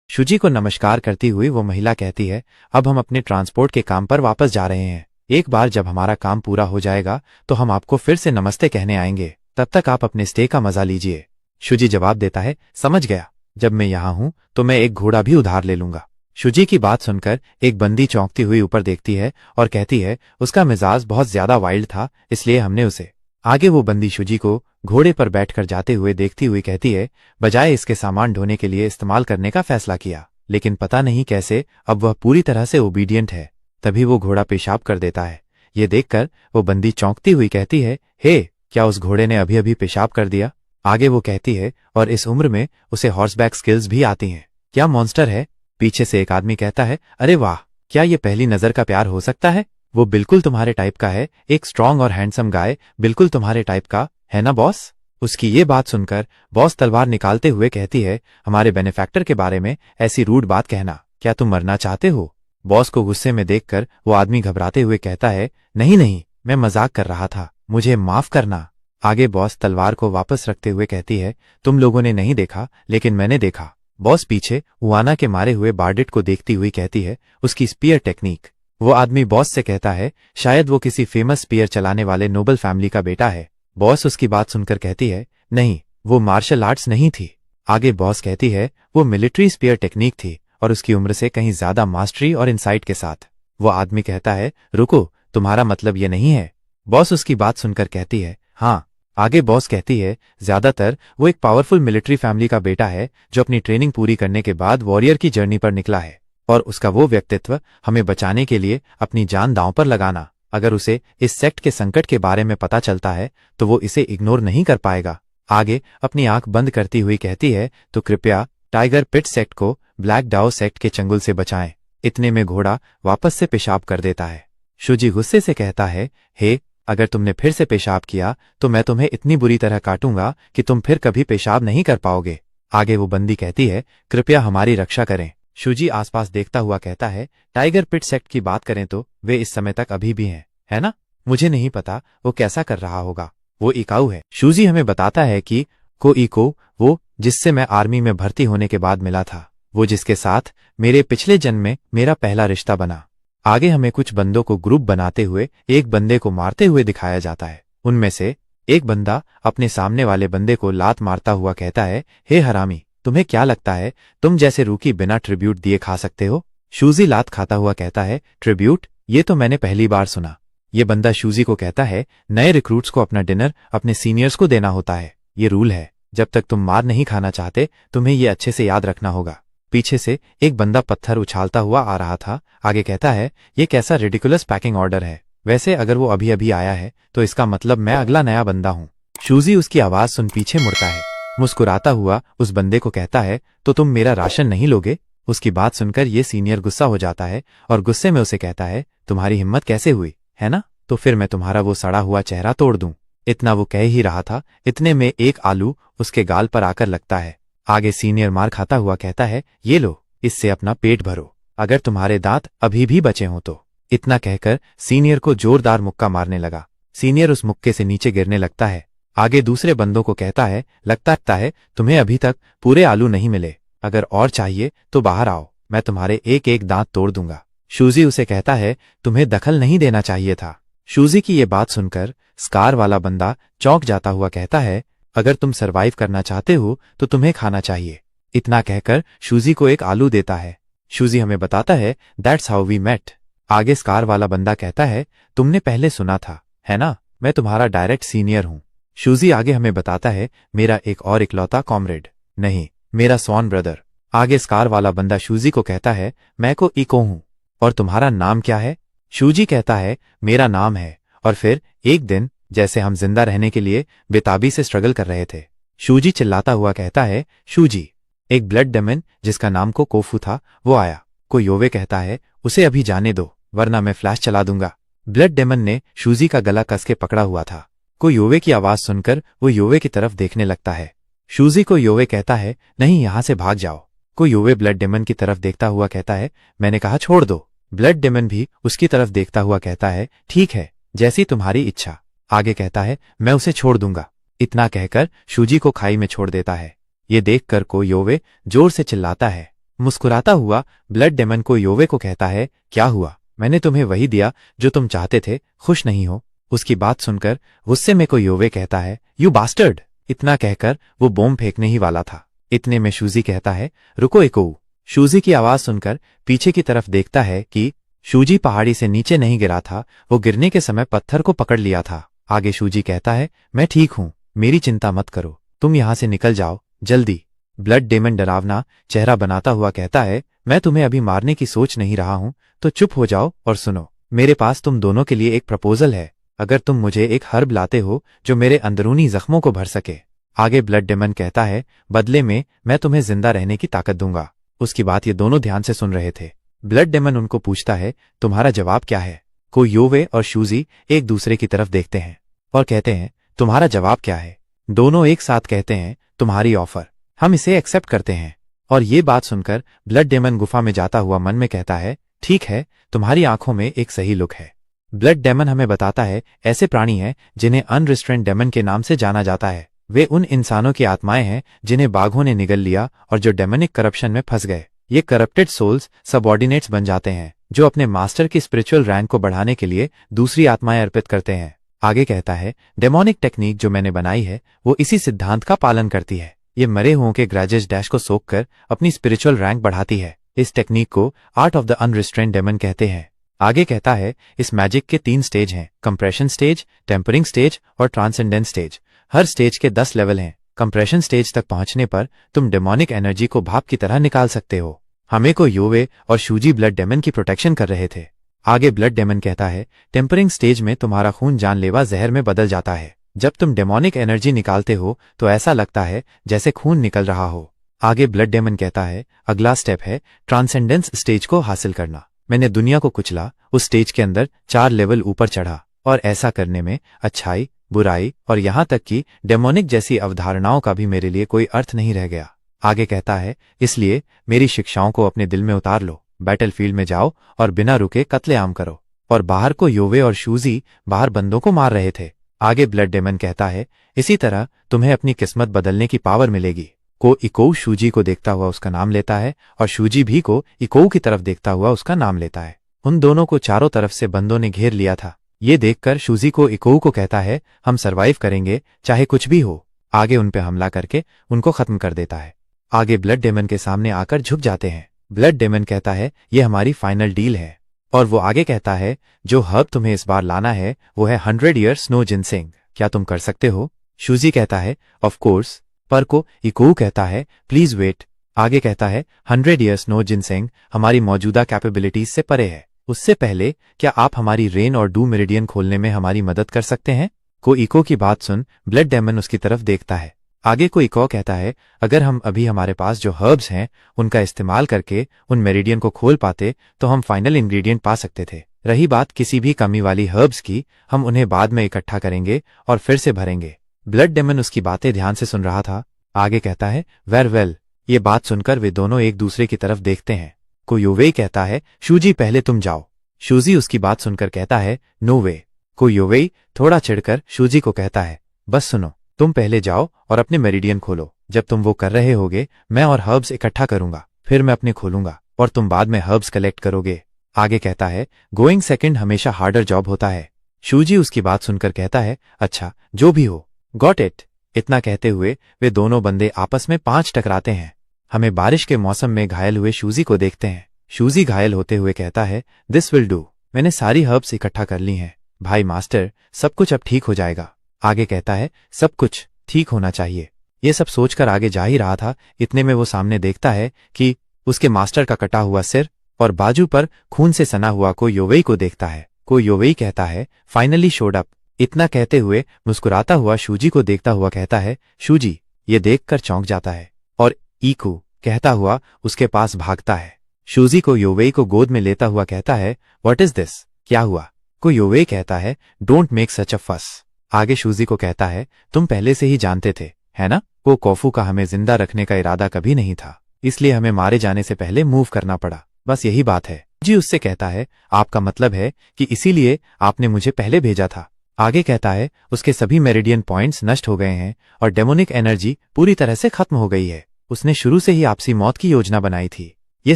शूजी को नमस्कार करती हुई वो महिला कहती है, अब हम अपने ट्रांसपोर्ट के काम पर वापस जा रहे हैं। एक बार जब हमारा काम पूरा हो जाएगा तो हम आपको फिर से नमस्ते कहने आएंगे, तब तक आप अपने स्टे का मजा लीजिए। शूजी जवाब देता है, समझ गया, जब मैं यहां हूं तो मैं एक घोड़ा भी उधार ले लूंगा। शूजी की बात सुनकर एक बंदी चौंकती हुई ऊपर देखती है और कहती है, उसका मिजाज बहुत ज्यादा वाइल्ड था, इसलिए हमने उसे। आगे वो बंदी शूजी को घोड़े पर बैठकर जाते हुए देखती हुई कहती है, बजाय इसके सामान ढोने के लिए इस्तेमाल करने का फैसला किया, लेकिन पता नहीं कैसे अब वह पूरी तरह से ओबीडियंट है। तभी वो घोड़ा पेशाब कर देता है। ये देखकर वो बंदी चौंकती हुई कहती है, हे, क्या उस घोड़े ने अभी अभी पेशाब कर दिया? आगे वो कहती है, और इस उम्र में उसे हॉर्सबैक स्किल्स भी आती हैं। क्या मॉन्स्टर है? पीछे से एक आदमी कहता है, अरे वाह, क्या ये पहली नजर का प्यार हो सकता है? वो बिल्कुल तुम्हारे टाइप का है, एक स्ट्रांग और हैंडसम गाय, बिल्कुल तुम्हारे टाइप का है ना बॉस? उसकी ये बात सुनकर बॉस तलवार निकालते हुए कहती है, हमारे बेनिफैक्टर के बारे में ऐसी रूड बात कहना, क्या तुम मरना चाहते हो? बॉस को गुस्से में देखकर वो आदमी घबराते हुए कहता है, नहीं नहीं, मैं मजाक कर रहा था, मुझे माफ करना। आगे बॉस तलवार को वापस रखते हुए कहती है, तुम लोगों ने नहीं देखा, लेकिन मैंने देखा। बॉस पीछे उआना के मारे हुए बार्डिट को देखती हुई कहती है, उसकी स्पीयर टेक्निक। वो आदमी बॉस से कहता है, शायद वो किसी फेमस स्पीयर चलाने वाले नोबल फैमिली का बेटा है। बॉस उसकी बात सुनकर कहती है, नहीं, वो मार्शल आर्ट्स नहीं थी। आगे बॉस कहती है, वो मिलिट्री स्पीयर टेक्निक थी और उसकी उम्र से कहीं ज्यादा मास्टरी और इंसाइट के साथ। वो आदमी कहता है, रुको, तुम्हारा मतलब ये नहीं है? बॉस उसकी बात सुनकर कहती है, हाँ। आगे बॉस कहती है, ज्यादातर वो एक पावरफुल मिलिट्री फैमिली का बेटा है जो अपनी ट्रेनिंग पूरी करने के बाद वॉरियर की जर्नी पर निकला है, और उसका वो व्यक्तित्व हमें बचाने के लिए अपनी जान दांव पर लगाना। अगर उसे इस सेक्ट के संकट के बारे में पता चलता है तो वो इसे इग्नोर नहीं कर पाएगा। आगे अपनी आंख बंद करती हुई कहती है, तो कृपया टाइगर पिट सेक्ट को ब्लैक डाओ सेक्ट के चंगुल से बचाएं। इतने में घोड़ा वापस से पेशाब कर देता है। शूजी गुस्से से कहता है, हे, अगर तुमने फिर से पेशाब किया तो मैं तुम्हें इतनी बुरी तरह काटूंगा कि तुम फिर कभी पेशाब नहीं कर पाओगे। आगे वो बंदी कहती है, कृपया हमारी रक्षा करें। शूजी आसपास देखता हुआ कहता है, टाइगर पिट सेक्ट की बात करें तो वे इस समय तक अभी भी हैं, है ना? मुझे नहीं पता वो कैसा कर रहा होगा, वो इकाऊ है। शूजी हमें बताता है कि को वो जिससे मैं आर्मी में भर्ती होने के बाद मिला था, वो जिसके साथ मेरे पिछले जन्म में मेरा पहला रिश्ता बना। आगे हमें कुछ बंदों को ग्रुप बनाते हुए एक बंदे को मारते हुए दिखाया जाता है। उनमें से एक बंदा अपने सामने वाले बंदे को लात मारता हुआ कहता है, हे हरामी, तुम्हें क्या लगता है तुम जैसे रूकी बिना ट्रिब्यूट दिए खा सकते हो? शूजी लात खाता हुआ कहता है, ट्रिब्यूट? ये तो मैंने पहली बार सुना। ये बंदा शूजी को कहता है, नए रिक्रूट्स को अपना डिनर अपने सीनियर्स को देना होता है, ये रूल है। जब तक तुम मार नहीं खाना चाहते तुम्हें ये अच्छे से याद रखना होगा। पीछे से एक बंदा पत्थर उछालता हुआ आ रहा था। आगे कहता है, ये कैसा रिडिकुलस पैकिंग ऑर्डर है। वैसे अगर वो अभी अभी आया है तो इसका मतलब मैं अगला नया बंदा हूँ। शूजी उसकी आवाज सुन पीछे मुड़ता है। मुस्कुराता हुआ उस बंदे को कहता है, तो तुम मेरा राशन नहीं लोगे? उसकी बात सुनकर ये सीनियर गुस्सा हो जाता है और गुस्से में उसे कहता है, तुम्हारी हिम्मत कैसे हुई, है ना? तो फिर मैं तुम्हारा वो सड़ा हुआ चेहरा तोड़ दूं। इतना वो कह ही रहा था, इतने में एक आलू उसके गाल पर आकर लगता है। आगे सीनियर मार खाता हुआ कहता है, ये लो, इससे अपना पेट भरो, अगर तुम्हारे दांत अभी भी बचे हों तो। इतना कहकर सीनियर को जोरदार मुक्का मारने लगा। सीनियर उस मुक्के से नीचे गिरने लगता है। आगे दूसरे बंदों को कहता है, लगता है तुम्हें अभी तक पूरे आलू नहीं मिले, अगर और चाहिए तो बाहर आओ, मैं तुम्हारे एक एक दांत तोड़ दूंगा। शूजी उसे कहता है, तुम्हें दखल नहीं देना चाहिए था। शूजी की ये बात सुनकर स्कार वाला बंदा चौंक जाता हुआ कहता है, अगर तुम सरवाइव करना चाहते हो तो तुम्हें खाना चाहिए। इतना कहकर शूजी को एक आलू देता है। शूजी हमें बताता है, दैट्स हाउ वी मेट। आगे स्कार वाला बंदा कहता है, तुमने पहले सुना था, है ना? मैं तुम्हारा डायरेक्ट सीनियर हूं। शूजी आगे हमें बताता है, मेरा एक और इकलौता कॉमरेड, नहीं, मेरा स्वॉन ब्रदर। आगे स्कार वाला बंदा शूजी को कहता है, मैं को इको हूं, और तुम्हारा नाम क्या है? शूजी कहता है, मेरा नाम है। और फिर एक दिन जैसे हम जिंदा रहने के लिए बेताबी से स्ट्रगल कर रहे थे, शूजी चिल्लाता हुआ कहता है, शूजी। एक ब्लड डेमन जिसका नाम को कोफू था वो आया। को योवे कहता है, उसे अभी जाने दो वरना मैं फ्लैश चला दूंगा। ब्लड डेमन ने शूजी का गला कस के पकड़ा हुआ था। को योवे की आवाज सुनकर वो योवे की तरफ देखने लगता है। शूजी को योवे कहता है, नहीं यहां से भाग जाओ। को योवे ब्लड डेमन की तरफ देखता हुआ कहता है, मैंने कहा छोड़ दो। ब्लड डेमन भी उसकी तरफ देखता हुआ कहता है, ठीक है, जैसी तुम्हारी इच्छा। आगे कहता है, मैं उसे छोड़ दूंगा। इतना कहकर शूजी को खाई में छोड़ देता है। ये देखकर को योवे जोर से चिल्लाता है। मुस्कुराता हुआ ब्लड डेमन को योवे को कहता है, क्या हुआ? मैंने तुम्हें वही दिया जो तुम चाहते थे, खुश नहीं हो? उसकी बात सुनकर गुस्से में को योवे कहता है, यू बास्टर्ड। इतना कहकर वो बॉम्ब फेंकने ही वाला था। इतने में शूजी कहता है, रुको इको। शूजी की आवाज सुनकर पीछे की तरफ देखता है कि शूजी पहाड़ी से नीचे नहीं गिरा था, वो गिरने के समय पत्थर को पकड़ लिया था। आगे शूजी कहता है, मैं ठीक हूं, मेरी चिंता मत करो, तुम यहां से निकल जाओ जल्दी। ब्लड डेमन डरावना चेहरा बनाता हुआ कहता है, मैं तुम्हें अभी मारने की सोच नहीं रहा हूं, तो चुप हो जाओ और सुनो। मेरे पास तुम दोनों के लिए एक प्रपोजल है। अगर तुम मुझे एक हर्ब लाते हो जो मेरे अंदरूनी जख्मों को भर सके। आगे ब्लड डेमन कहता है, बदले में मैं तुम्हें जिंदा रहने की ताकत दूंगा। उसकी बात ये दोनों ध्यान से सुन रहे थे। ब्लड डेमन उनको पूछता है, तुम्हारा जवाब क्या है? को योवे और शूजी एक दूसरे की तरफ देखते हैं और कहते हैं, तुम्हारा जवाब क्या है? दोनों एक साथ कहते हैं, तुम्हारी ऑफर, हम इसे एक्सेप्ट करते हैं। और ये बात सुनकर ब्लड डेमन गुफा में जाता हुआ मन में कहता है, ठीक है, तुम्हारी आंखों में एक सही लुक है। ब्लड डेमन हमें बताता है ऐसे प्राणी हैं जिन्हें अनरिस्ट्रेंड डेमन के नाम से जाना जाता है। वे उन इंसानों की आत्माएं हैं जिन्हें बाघों ने निगल लिया और जो डेमोनिक करप्शन में फंस गए। ये करप्टेड सोल्स सबऑर्डिनेट्स बन जाते हैं जो अपने मास्टर की स्पिरिचुअल रैंक को बढ़ाने के लिए दूसरी आत्माएं अर्पित करते हैं। आगे कहता है, डेमोनिक टेक्निक जो मैंने बनाई है वो इसी सिद्धांत का पालन करती है। ये मरे हुओं के ग्रेजेस डैश को सोखकर अपनी स्पिरिचुअल रैंक बढ़ाती है। इस टेक्निक को आर्ट ऑफ द अनरिस्ट्रेंड डेमन कहते हैं। आगे कहता है, इस मैजिक के 3 स्टेज हैं, कंप्रेशन स्टेज, टेम्परिंग स्टेज और ट्रांसेंडेंस स्टेज। हर स्टेज के 10 लेवल हैं। कंप्रेशन स्टेज तक पहुंचने पर तुम डेमोनिक एनर्जी को भाप की तरह निकाल सकते हो। हमें को योवे और शूजी ब्लड डेमन की प्रोटेक्शन कर रहे थे। आगे ब्लड डेमन कहता है, टेम्परिंग स्टेज में तुम्हारा खून जानलेवा जहर में बदल जाता है। जब तुम डेमोनिक एनर्जी निकालते हो तो ऐसा लगता है जैसे खून निकल रहा हो। आगे ब्लड डेमन कहता है, अगला स्टेप है ट्रांसेंडेंस स्टेज को हासिल करना। मैंने दुनिया को कुचला, उस स्टेज के अंदर 4 लेवल ऊपर चढ़ा और ऐसा करने में अच्छाई, बुराई और यहां तक कि डेमोनिक जैसी अवधारणाओं का भी मेरे लिए कोई अर्थ नहीं रह गया। आगे कहता है, इसलिए मेरी शिक्षाओं को अपने दिल में उतार लो, बैटलफील्ड में जाओ और बिना रुके कत्लेआम करो। और बाहर को योवे और शूजी बाहर बंदों को मार रहे थे। आगे ब्लड डेमन कहता है, इसी तरह तुम्हें अपनी किस्मत बदलने की पावर मिलेगी। को इको शूजी को देखता हुआ उसका नाम लेता है और शूजी भी को इको की तरफ देखता हुआ उसका नाम लेता है। उन दोनों को चारों तरफ से बंदों ने घेर लिया था। ये देखकर शूजी को इको को कहता है, हम सरवाइव करेंगे चाहे कुछ भी हो। आगे उन पे हमला करके उनको खत्म कर देता है। आगे ब्लड डेमन के सामने आकर झुक जाते हैं। ब्लड डेमन कहता है, ये हमारी फाइनल डील है। और वो आगे कहता है, जो हर्ब तुम्हें इस बार लाना है वो है 100 ईयर स्नो जिनसिंग। क्या तुम कर सकते हो? शूजी कहता है, ऑफ कोर्स। पर को इको कहता है, प्लीज वेट। आगे कहता है, 100 ईयर स्नो जिनसिंग हमारी मौजूदा कैपेबिलिटीज से परे है। उससे पहले क्या आप हमारी रेन और डू मेरिडियन खोलने में हमारी मदद कर सकते हैं? को इको की बात सुन ब्लड डेमन उसकी तरफ देखता है। आगे को इको कहता है, अगर हम अभी हमारे पास जो हर्ब्स हैं उनका इस्तेमाल करके उन मेरिडियन को खोल पाते तो हम फाइनल इंग्रेडिएंट पा सकते थे। रही बात किसी भी कमी वाली हर्ब्स की, हम उन्हें बाद में इकट्ठा करेंगे और फिर से भरेंगे। ब्लड डेमन उसकी बातें ध्यान से सुन रहा था। आगे कहता है, वेर वेल। ये बात सुनकर वे दोनों एक दूसरे की तरफ देखते हैं। को योवे कहता है, शूजी पहले तुम जाओ। शूजी उसकी बात सुनकर कहता है, नो वे। को योवे थोड़ा चिढ़कर शूजी को कहता है, बस सुनो, तुम पहले जाओ और अपने मेरिडियन खोलो। जब तुम वो कर रहे होगे मैं और हर्ब्स इकट्ठा करूंगा, फिर मैं अपने खोलूंगा और तुम बाद में हर्ब्स कलेक्ट करोगे। आगे कहता है, गोइंग सेकंड हमेशा हार्डर जॉब होता है। शूजी उसकी बात सुनकर कहता है, अच्छा जो भी हो, गॉट इट। इतना कहते हुए वे दोनों बंदे आपस में 5 टकराते हैं। हमें बारिश के मौसम में घायल हुए शूजी को देखते हैं। शूजी घायल होते हुए कहता है, दिस विल डू। मैंने सारी हर्ब्स इकट्ठा कर ली हैं। भाई मास्टर, सब कुछ अब ठीक हो जाएगा। आगे कहता है, सब कुछ ठीक होना चाहिए। ये सब सोचकर आगे जा ही रहा था, इतने में वो सामने देखता है कि उसके मास्टर का कटा हुआ सिर और बाजू पर खून से सना हुआ को योवेई को देखता है। को योवेई कहता है, फाइनली शोड अप। इतना कहते हुए मुस्कुराता हुआ शूजी को देखता हुआ कहता है, शूजी। ये देखकर चौंक जाता है और ईकू कहता हुआ उसके पास भागता है। शूजी को योवेई को गोद में लेता हुआ कहता है, व्हाट इज दिस? क्या हुआ? को योवेई कहता है, डोंट मेक सच अ फस। आगे शूजी को कहता है, तुम पहले से ही जानते थे, है ना? को कोफू का हमें जिंदा रखने का इरादा कभी नहीं था, इसलिए हमें मारे जाने से पहले मूव करना पड़ा, बस यही बात है। जी उससे कहता है, आपका मतलब है कि इसीलिए आपने मुझे पहले भेजा था। आगे कहता है, उसके सभी मेरिडियन पॉइंट्स नष्ट हो गए हैं और डेमोनिक एनर्जी पूरी तरह से खत्म हो गई है। उसने शुरू से ही आपसी मौत की योजना बनाई थी। ये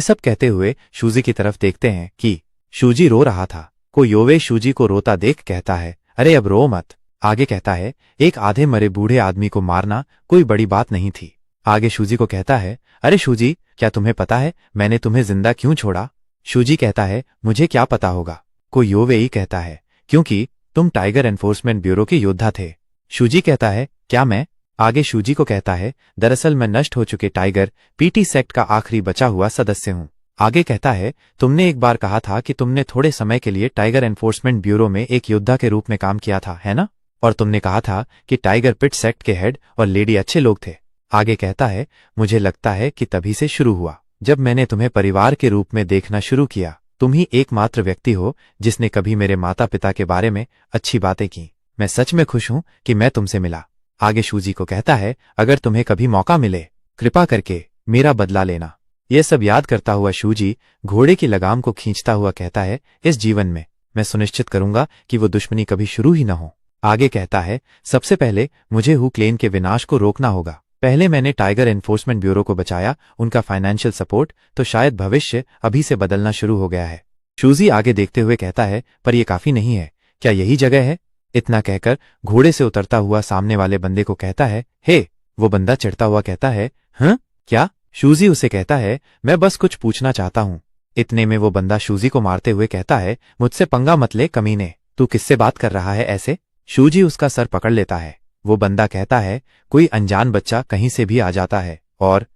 सब कहते हुए शूजी की तरफ देखते हैं कि शूजी रो रहा था। को योवेई शूजी को रोता देख कहता है, अरे अब रो मत। आगे कहता है, एक आधे मरे बूढ़े आदमी को मारना कोई बड़ी बात नहीं थी। आगे शूजी को कहता है, अरे शूजी, क्या तुम्हें पता है मैंने तुम्हें जिंदा क्यों छोड़ा? शूजी कहता है, मुझे क्या पता होगा? को योवेई कहता है, क्योंकि तुम टाइगर एनफोर्समेंट ब्यूरो के योद्धा थे। शूजी कहता है, क्या मैं? आगे शूजी को कहता है, दरअसल मैं नष्ट हो चुके टाइगर पीटी सेक्ट का आखिरी बचा हुआ सदस्य हूं। आगे कहता है, तुमने एक बार कहा था कि तुमने थोड़े समय के लिए टाइगर एनफोर्समेंट ब्यूरो में एक योद्धा के रूप में काम किया था, है ना? और तुमने कहा था कि टाइगर पिट सेक्ट के हेड और लेडी अच्छे लोग थे। आगे कहता है, मुझे लगता है कि तभी से शुरू हुआ जब मैंने तुम्हें परिवार के रूप में देखना शुरू किया। तुम ही एकमात्र व्यक्ति हो जिसने कभी मेरे माता पिता के बारे में अच्छी बातें की। मैं सच में खुश हूं कि मैं तुमसे मिला। आगे शूजी को कहता है, अगर तुम्हें कभी मौका मिले कृपा करके मेरा बदला लेना। यह सब याद करता हुआ शूजी घोड़े की लगाम को खींचता हुआ कहता है, इस जीवन में मैं सुनिश्चित करूंगा कि वो दुश्मनी कभी शुरू ही न हो। आगे कहता है, सबसे पहले मुझे हु क्लेन के विनाश को रोकना होगा। पहले मैंने टाइगर एनफोर्समेंट ब्यूरो को बचाया, उनका फाइनेंशियल सपोर्ट, तो शायद भविष्य अभी से बदलना शुरू हो गया है। शूजी आगे देखते हुए कहता है, पर यह काफी नहीं है, क्या यही जगह है? इतना कहकर घोड़े से उतरता हुआ सामने वाले बंदे को कहता है, हे। वो बंदा चिढ़ता हुआ कहता है, हाँ क्या? शूजी उसे कहता है, मैं बस कुछ पूछना चाहता हूं। इतने में वो बंदा शूजी को मारते हुए कहता है, मुझसे पंगा मत ले कमीने, तू किससे बात कर रहा है ऐसे? शूजी उसका सर पकड़ लेता है। वो बंदा कहता है, कोई अनजान बच्चा कहीं से भी आ जाता है और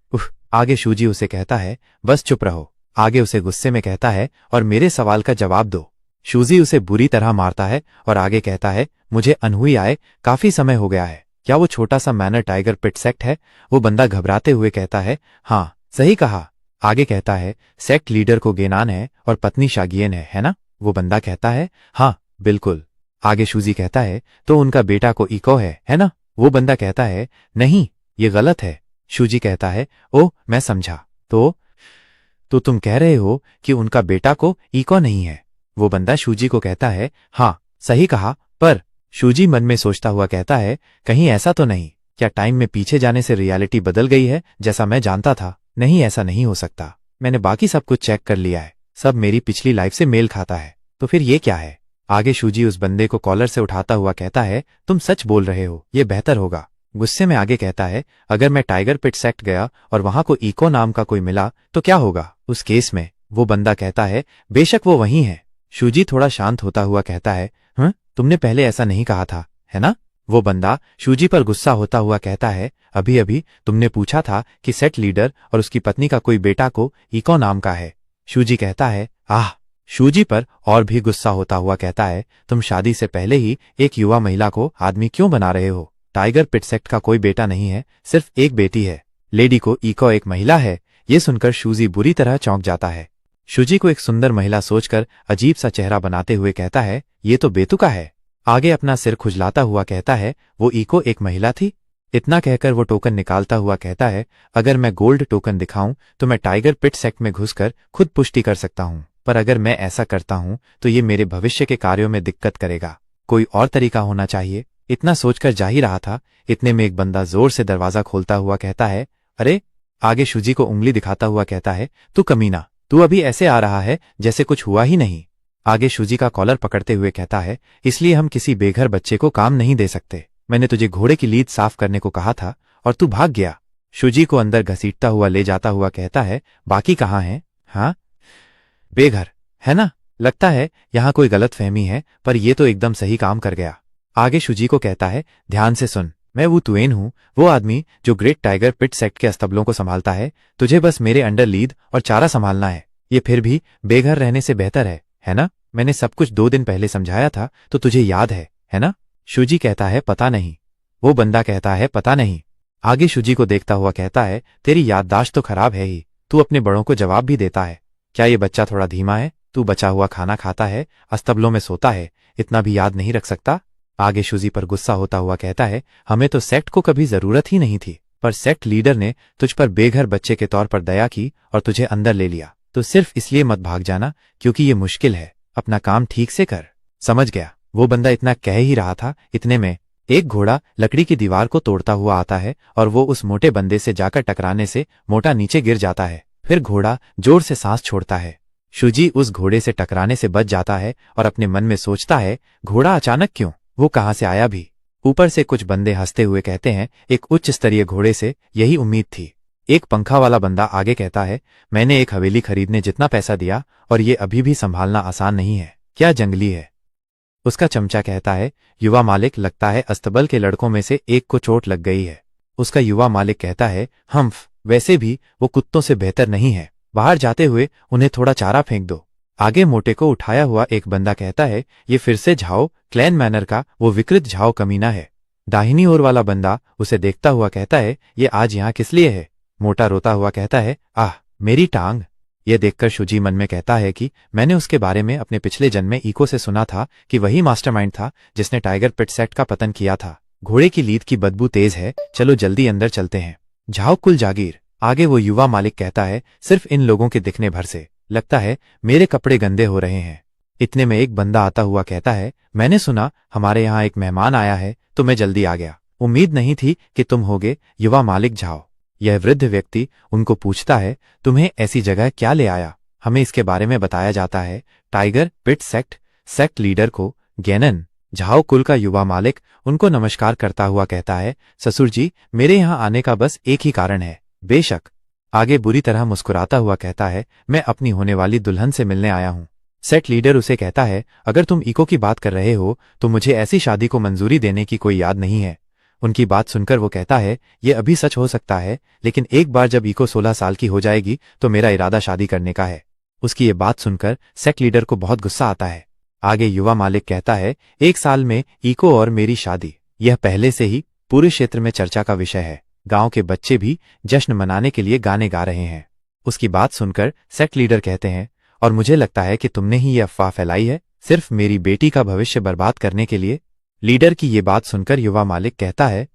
आगे शूजी उसे कहता है, बस चुप रहो। आगे उसे गुस्से में कहता है, और मेरे सवाल का जवाब दो। शूजी उसे बुरी तरह मारता है और आगे कहता है, मुझे अनहुई आए काफी समय हो गया है। क्या वो छोटा सा मैनर टाइगर पिट सेक्ट है? वो बंदा घबराते हुए कहता है, हाँ सही कहा। आगे कहता है, सेक्ट लीडर को गेनान है और पत्नी शागियन है ना? वो बंदा कहता है, हाँ बिल्कुल। आगे शूजी कहता है, तो उनका बेटा को इको है ना? वो बंदा कहता है, नहीं ये गलत है। शूजी कहता है, ओह मैं समझा, तो तुम कह रहे हो कि उनका बेटा को इको नहीं है? वो बंदा शूजी को कहता है, हाँ सही कहा, पर शूजी मन में सोचता हुआ कहता है, कहीं ऐसा तो नहीं? क्या टाइम में पीछे जाने से रियलिटी बदल गई है जैसा मैं जानता था? नहीं ऐसा नहीं हो सकता, मैंने बाकी सब कुछ चेक कर लिया है, सब मेरी पिछली लाइफ से मेल खाता है, तो फिर ये क्या है? आगे शूजी उस बंदे को कॉलर से उठाता हुआ कहता है, तुम सच बोल रहे हो, ये बेहतर होगा। गुस्से में आगे कहता है, अगर मैं टाइगर पिट सेक्ट गया और वहां को इको नाम का कोई मिला तो क्या होगा उस केस में? वो बंदा कहता है, बेशक वो वही है। शूजी थोड़ा शांत होता हुआ कहता है, तुमने पहले ऐसा नहीं कहा था, है ना? वो बंदा शूजी पर गुस्सा होता हुआ कहता है, अभी अभी तुमने पूछा था कि सेट लीडर और उसकी पत्नी का कोई बेटा को इको नाम का है। शूजी कहता है, आह। शूजी पर और भी गुस्सा होता हुआ कहता है, तुम शादी से पहले ही एक युवा महिला को आदमी क्यों बना रहे हो? टाइगर पिट सेक्ट का कोई बेटा नहीं है, सिर्फ एक बेटी है। लेडी को इको एक महिला है। ये सुनकर शूजी बुरी तरह चौंक जाता है। शूजी को एक सुंदर महिला सोचकर अजीब सा चेहरा बनाते हुए कहता है, ये तो बेतुका है। आगे अपना सिर खुजलाता हुआ कहता है, वो इको एक महिला थी? इतना कहकर वो टोकन निकालता हुआ कहता है, अगर मैं गोल्ड टोकन दिखाऊं तो मैं टाइगर पिट सेक्ट में घुसकर खुद पुष्टि कर सकता हूं, पर अगर मैं ऐसा करता हूं तो ये मेरे भविष्य के कार्यों में दिक्कत करेगा। कोई और तरीका होना चाहिए। इतना सोचकर जा ही रहा था, इतने में एक बंदा जोर से दरवाजा खोलता हुआ कहता है, अरे। आगे शूजी को उंगली दिखाता हुआ कहता है, तू कमीना, तू अभी ऐसे आ रहा है जैसे कुछ हुआ ही नहीं। आगे शूजी का कॉलर पकड़ते हुए कहता है, इसलिए हम किसी बेघर बच्चे को काम नहीं दे सकते। मैंने तुझे घोड़े की लीद साफ करने को कहा था और तू भाग गया। शूजी को अंदर घसीटता हुआ ले जाता हुआ कहता है, बाकी कहाँ हैं? हाँ बेघर, है ना? लगता है यहां कोई गलतफहमी है, पर यह तो एकदम सही काम कर गया। आगे शूजी को कहता है, ध्यान से सुन, मैं वू तुएन हूँ, वो आदमी जो ग्रेट टाइगर पिट सेक्ट के अस्तबलों को संभालता है। तुझे बस मेरे अंडर लीड और चारा संभालना है। ये फिर भी बेघर रहने से बेहतर है ना? मैंने सब कुछ 2 दिन पहले समझाया था तो तुझे याद है ना? शुजी कहता है पता नहीं। वो बंदा कहता है पता नहीं। आगे शुजी को देखता हुआ कहता है तेरी याददाश्त तो खराब है ही, तू अपने बड़ों को जवाब भी देता है। क्या ये बच्चा थोड़ा धीमा है? तू बचा हुआ खाना खाता है, अस्तबलों में सोता है, इतना भी याद नहीं रख सकता? आगे शुजी पर गुस्सा होता हुआ कहता है हमें तो सेक्ट को कभी जरूरत ही नहीं थी, पर सेक्ट लीडर ने तुझ पर बेघर बच्चे के तौर पर दया की और तुझे अंदर ले लिया। तो सिर्फ इसलिए मत भाग जाना क्योंकि ये मुश्किल है। अपना काम ठीक से कर। समझ गया। वो बंदा इतना कह ही रहा था, इतने में एक घोड़ा लकड़ी की दीवार को तोड़ता हुआ आता है और वो उस मोटे बंदे से जाकर टकराने से मोटा नीचे गिर जाता है। फिर घोड़ा जोर से सांस छोड़ता है। शुजी उस घोड़े से टकराने से बच जाता है और अपने मन में सोचता है घोड़ा अचानक क्यों, वो कहाँ से आया भी? ऊपर से कुछ बंदे हंसते हुए कहते हैं एक उच्च स्तरीय घोड़े से यही उम्मीद थी। एक पंखा वाला बंदा आगे कहता है मैंने एक हवेली खरीदने जितना पैसा दिया और ये अभी भी संभालना आसान नहीं है। क्या जंगली है? उसका चमचा कहता है युवा मालिक, लगता है अस्तबल के लड़कों में से एक को चोट लग गई है। उसका युवा मालिक कहता है हम्फ, वैसे भी वो कुत्तों से बेहतर नहीं है, बाहर जाते हुए उन्हें थोड़ा चारा फेंक दो। आगे मोटे को उठाया हुआ एक बंदा कहता है ये फिर से झाओ क्लैन मैनर का वो विकृत झाओ कमीना है। दाहिनी ओर वाला बंदा उसे देखता हुआ कहता है ये आज यहाँ किस लिए है? मोटा रोता हुआ कहता है आह मेरी टांग। यह देखकर शुजी मन में कहता है कि मैंने उसके बारे में अपने पिछले जन्म में इको से सुना था कि वही मास्टरमाइंड था जिसने टाइगर पिट सेक्ट का पतन किया था। घोड़े की लीद की बदबू तेज है, चलो जल्दी अंदर चलते हैं। झाओ कुल जागीर। आगे वो युवा मालिक कहता है सिर्फ इन लोगों के दिखने भर से लगता है मेरे कपड़े गंदे हो रहे हैं। इतने में एक बंदा आता हुआ कहता है मैंने सुना हमारे यहाँ एक मेहमान आया है तो मैं जल्दी आ गया। उम्मीद नहीं थी कि तुम होगे युवा मालिक झाओ। यह वृद्ध व्यक्ति उनको पूछता है तुम्हें ऐसी जगह क्या ले आया? हमें इसके बारे में बताया जाता है। टाइगर पिट सेक्ट लीडर को गैनन झाओ कुल का युवा मालिक उनको नमस्कार करता हुआ कहता है ससुर जी, मेरे यहाँ आने का बस एक ही कारण है। बेशक। आगे बुरी तरह मुस्कुराता हुआ कहता है मैं अपनी होने वाली दुल्हन से मिलने आया हूँ। सेट लीडर उसे कहता है अगर तुम इको की बात कर रहे हो तो मुझे ऐसी शादी को मंजूरी देने की कोई याद नहीं है। उनकी बात सुनकर वो कहता है ये अभी सच हो सकता है, लेकिन एक बार जब इको 16 साल की हो जाएगी तो मेरा इरादा शादी करने का है। उसकी ये बात सुनकर सेक्ट लीडर को बहुत गुस्सा आता है। आगे युवा मालिक कहता है 1 साल में इको और मेरी शादी, यह पहले से ही पूरे क्षेत्र में चर्चा का विषय है। गांव के बच्चे भी जश्न मनाने के लिए गाने गा रहे हैं। उसकी बात सुनकर सेक्ट लीडर कहते हैं और मुझे लगता है कि तुमने ही ये अफवाह फैलाई है सिर्फ मेरी बेटी का भविष्य बर्बाद करने के लिए। लीडर की ये बात सुनकर युवा मालिक कहता है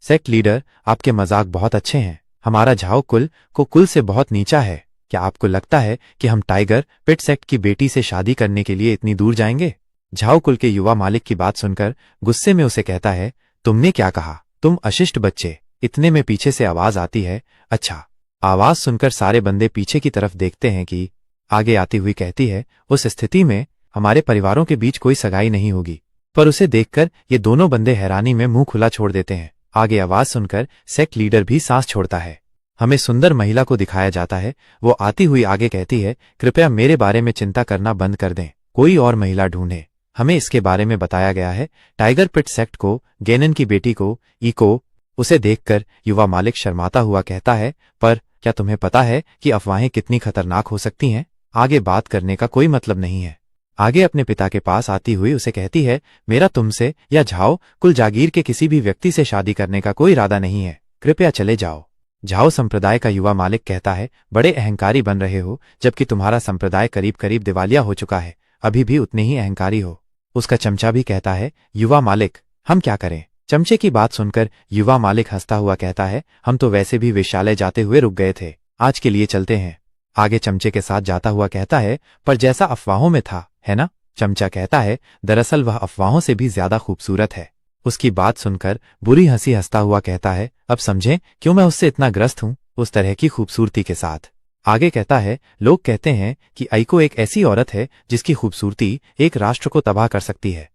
सेक्ट लीडर, आपके मजाक बहुत अच्छे हैं। हमारा झाओ कुल को कुल से बहुत नीचा है। क्या आपको लगता है कि हम टाइगर पिट सेक्ट की बेटी से शादी करने के लिए इतनी दूर जाएंगे? झाओ कुल के युवा मालिक की बात सुनकर गुस्से में उसे कहता है तुमने क्या कहा? तुम अशिष्ट बच्चे। इतने में पीछे से आवाज आती है। अच्छा। आवाज सुनकर सारे बंदे पीछे की तरफ देखते हैं कि आगे आती हुई कहती है उस स्थिति में हमारे परिवारों के बीच कोई सगाई नहीं होगी। पर उसे देखकर ये दोनों बंदे हैरानी में मुंह खुला छोड़ देते हैं। आगे आवाज सुनकर सेक्ट लीडर भी सांस छोड़ता है। हमें सुंदर महिला को दिखाया जाता है। वो आती हुई आगे कहती है कृपया मेरे बारे में चिंता करना बंद कर दें, कोई और महिला ढूंढें। हमें इसके बारे में बताया गया है टाइगर पिट सेक्ट को गैनन की बेटी को इको। उसे देखकर युवा मालिक शर्माता हुआ कहता है पर क्या तुम्हें पता है कि अफवाहें कितनी खतरनाक हो सकती हैं? आगे बात करने का कोई मतलब नहीं है। आगे अपने पिता के पास आती हुई उसे कहती है मेरा तुमसे या झाओ कुल जागीर के किसी भी व्यक्ति से शादी करने का कोई इरादा नहीं है, कृपया चले जाओ। झाओ संप्रदाय का युवा मालिक कहता है बड़े अहंकारी बन रहे हो, जबकि तुम्हारा संप्रदाय करीब करीब दिवालिया हो चुका है, अभी भी उतने ही अहंकारी हो। उसका चमचा भी कहता है युवा मालिक, हम क्या करें? चमचे की बात सुनकर युवा मालिक हंसता हुआ कहता है हम तो वैसे भी वेश्यालय जाते हुए रुक गए थे, आज के लिए चलते हैं। आगे चमचे के साथ जाता हुआ कहता है पर जैसा अफवाहों में था, है ना? चमचा कहता है दरअसल वह अफवाहों से भी ज्यादा खूबसूरत है। उसकी बात सुनकर बुरी हंसी हंसता हुआ कहता है अब समझें क्यों मैं उससे इतना ग्रस्त हूं, उस तरह की खूबसूरती के साथ। आगे कहता है लोग कहते हैं कि आइको एक ऐसी औरत है जिसकी खूबसूरती एक राष्ट्र को तबाह कर सकती है।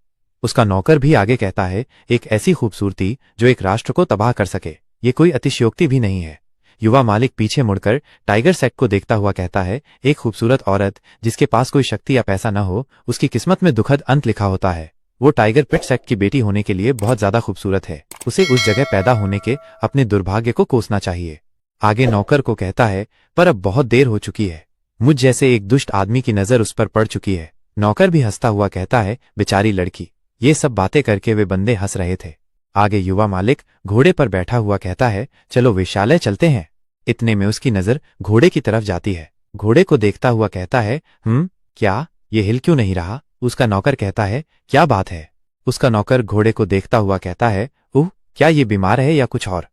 उसका नौकर भी आगे कहता है एक ऐसी खूबसूरती जो एक राष्ट्र को तबाह कर सके, ये कोई अतिशयोक्ति भी नहीं है। युवा मालिक पीछे मुड़कर टाइगर सेक्ट को देखता हुआ कहता है एक खूबसूरत औरत जिसके पास कोई शक्ति या पैसा न हो, उसकी किस्मत में दुखद अंत लिखा होता है। वो टाइगर पिट सेक्ट की बेटी होने के लिए बहुत ज्यादा खूबसूरत है। उसे उस जगह पैदा होने के अपने दुर्भाग्य को कोसना चाहिए। आगे नौकर को कहता है, पर अब बहुत देर हो चुकी है, मुझ जैसे एक दुष्ट आदमी की नजर उस पर पड़ चुकी है। नौकर भी हंसता हुआ कहता है, बेचारी लड़की। ये सब बातें करके वे बंदे हंस रहे थे। आगे युवा मालिक घोड़े पर बैठा हुआ कहता है, चलो वेश्यालय चलते हैं। इतने में उसकी नजर घोड़े की तरफ जाती है। घोड़े को देखता हुआ कहता है, क्या ये हिल क्यों नहीं रहा? उसका नौकर कहता है, क्या बात है? उसका नौकर घोड़े को देखता हुआ कहता है, क्या ये बीमार है या कुछ और?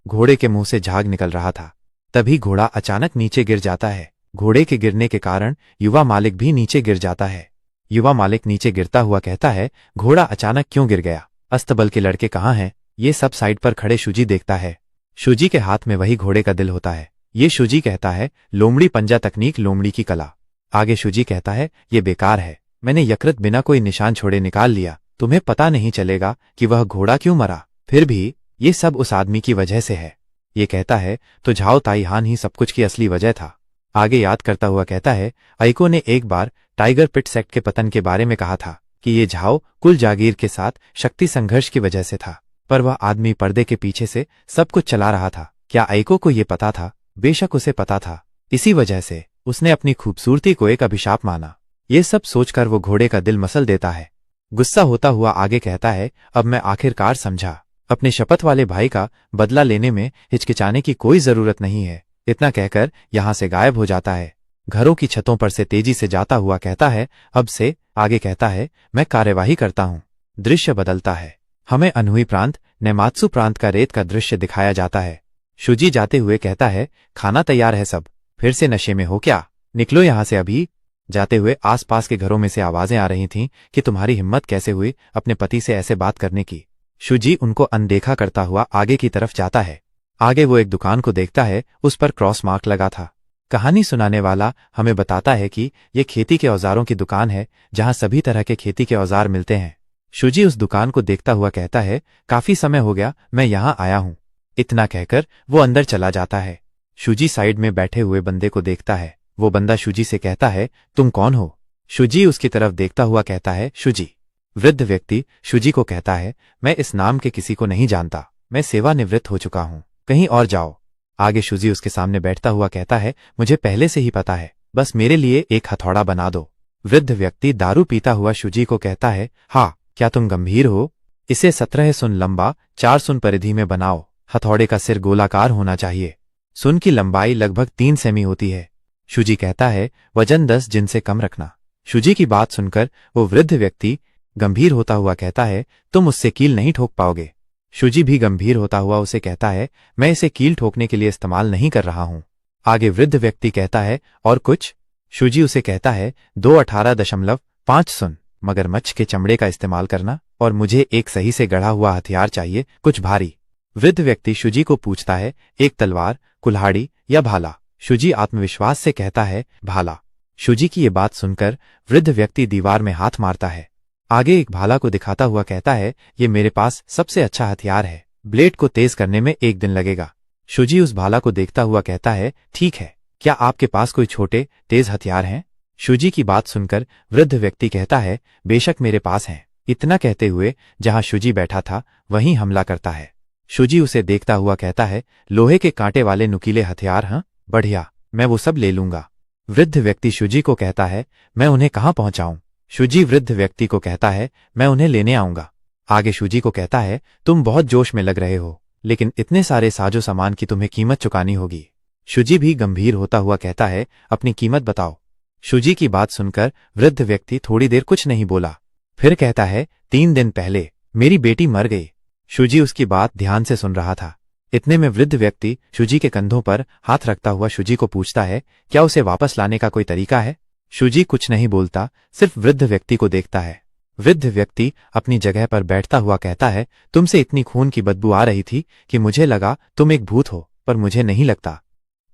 घोड़े के मुंह से झाग निकल रहा था। तभी घोड़ा अचानक नीचे गिर जाता है। घोड़े के गिरने के कारण युवा मालिक भी नीचे गिर जाता है। युवा मालिक नीचे गिरता हुआ कहता है, घोड़ा अचानक क्यों गिर गया? अस्तबल के लड़के कहाँ हैं? ये सब साइड पर खड़े शुजी देखता है। शुजी के हाथ में वही घोड़े का दिल होता है। ये शुजी कहता है, लोमड़ी पंजा तकनीक, लोमड़ी की कला। आगे शुजी कहता है, ये बेकार है, मैंने यकृत बिना कोई निशान छोड़े निकाल लिया, तुम्हें पता नहीं चलेगा कि वह घोड़ा क्यों मरा। फिर भी ये सब उस आदमी की वजह से है। ये कहता है, तो झाओ ताई हान ही सब कुछ की असली वजह था। आगे याद करता हुआ कहता है, अइको ने एक बार टाइगर पिट सेक्ट के पतन के बारे में कहा था कि ये झाओ कुल जागीर के साथ शक्ति संघर्ष की वजह से था, पर वह आदमी पर्दे के पीछे से सब कुछ चला रहा था। क्या अइको को ये पता था? बेशक उसे पता था। इसी वजह से उसने अपनी खूबसूरती को एक अभिशाप माना। ये सब सोचकर वो घोड़े का दिल मसल देता है। गुस्सा होता हुआ आगे कहता है, अब मैं आखिरकार समझा, अपने शपथ वाले भाई का बदला लेने में हिचकिचाने की कोई जरूरत नहीं है। इतना कहकर यहां से गायब हो जाता है। घरों की छतों पर से तेजी से जाता हुआ कहता है, अब से आगे कहता है, मैं कार्यवाही करता हूं। दृश्य बदलता है। हमें अनहुई प्रांत, नेमात्सु प्रांत का रेत का दृश्य दिखाया जाता है। शुजी जाते हुए कहता है, खाना तैयार है सब, फिर से नशे में हो क्या? निकलो यहां से अभी। जाते हुए आसपास के घरों में से आवाजें आ रही थीं कि तुम्हारी हिम्मत कैसे हुई अपने पति से ऐसे बात करने की। शुजी उनको अनदेखा करता हुआ आगे की तरफ जाता है। आगे वो एक दुकान को देखता है, उस पर क्रॉस मार्क लगा था। कहानी सुनाने वाला हमें बताता है कि ये खेती के औजारों की दुकान है, जहां सभी तरह के खेती के औजार मिलते हैं। शुजी उस दुकान को देखता हुआ कहता है, काफी समय हो गया मैं यहां आया हूं। इतना कहकर वो अंदर चला जाता है। शुजी साइड में बैठे हुए बंदे को देखता है। वो बंदा शुजी से कहता है, तुम कौन हो? शुजी उसकी तरफ देखता हुआ कहता है, शुजी। वृद्ध व्यक्ति शुजी को कहता है, मैं इस नाम के किसी को नहीं जानता, मैं सेवानिवृत्त हो चुका हूं, कहीं और जाओ। आगे शुजी उसके सामने बैठता हुआ कहता है, मुझे पहले से ही पता है, बस मेरे लिए एक हथौड़ा बना दो। वृद्ध व्यक्ति दारू पीता हुआ शुजी को कहता है, हाँ, क्या तुम गंभीर हो? इसे 17 सुन लंबा 4 सुन परिधि में बनाओ। हथौड़े का सिर गोलाकार होना चाहिए। सुन की लंबाई लगभग 3 सेमी होती है। शुजी कहता है, वजन 10 जिन से कम रखना। शुजी की बात सुनकर वो वृद्ध व्यक्ति गंभीर होता हुआ कहता है, तुम उससे कील नहीं ठोक पाओगे। शुजी भी गंभीर होता हुआ उसे कहता है, मैं इसे कील ठोकने के लिए इस्तेमाल नहीं कर रहा हूं। आगे वृद्ध व्यक्ति कहता है, और कुछ? शुजी उसे कहता है, 218.5 सुन मगरमच्छ के चमड़े का इस्तेमाल करना, और मुझे एक सही से गढ़ा हुआ हथियार चाहिए, कुछ भारी। वृद्ध व्यक्ति शुजी को पूछता है, एक तलवार, कुल्हाड़ी या भाला? शुजी आत्मविश्वास से कहता है, भाला। शुजी की ये बात सुनकर वृद्ध व्यक्ति दीवार में हाथ मारता है। आगे एक भाला को दिखाता हुआ कहता है, ये मेरे पास सबसे अच्छा हथियार है, ब्लेड को तेज करने में 1 दिन लगेगा। शुजी उस भाला को देखता हुआ कहता है, ठीक है, क्या आपके पास कोई छोटे तेज हथियार हैं? शुजी की बात सुनकर वृद्ध व्यक्ति कहता है, बेशक मेरे पास हैं। इतना कहते हुए जहां शुजी बैठा था वहीं हमला करता है। शुजी उसे देखता हुआ कहता है, लोहे के कांटे वाले नुकीले हथियार? हाँ, बढ़िया, मैं वो सब ले लूंगा। वृद्ध व्यक्ति शुजी को कहता है, मैं उन्हें कहाँ पहुंचाऊं? शुजी वृद्ध व्यक्ति को कहता है, मैं उन्हें लेने आऊंगा। आगे शुजी को कहता है, तुम बहुत जोश में लग रहे हो, लेकिन इतने सारे साजो सामान की तुम्हें कीमत चुकानी होगी। शुजी भी गंभीर होता हुआ कहता है, अपनी कीमत बताओ। शुजी की बात सुनकर वृद्ध व्यक्ति थोड़ी देर कुछ नहीं बोला, फिर कहता है, 3 दिन पहले मेरी बेटी मर गई। शुजी उसकी बात ध्यान से सुन रहा था। इतने में वृद्ध व्यक्ति शुजी के कंधों पर हाथ रखता हुआ शुजी को पूछता है, क्या उसे वापस लाने का कोई तरीका है? शुजी कुछ नहीं बोलता, सिर्फ वृद्ध व्यक्ति को देखता है। वृद्ध व्यक्ति अपनी जगह पर बैठता हुआ कहता है, तुमसे इतनी खून की बदबू आ रही थी कि मुझे लगा तुम एक भूत हो, पर मुझे नहीं लगता।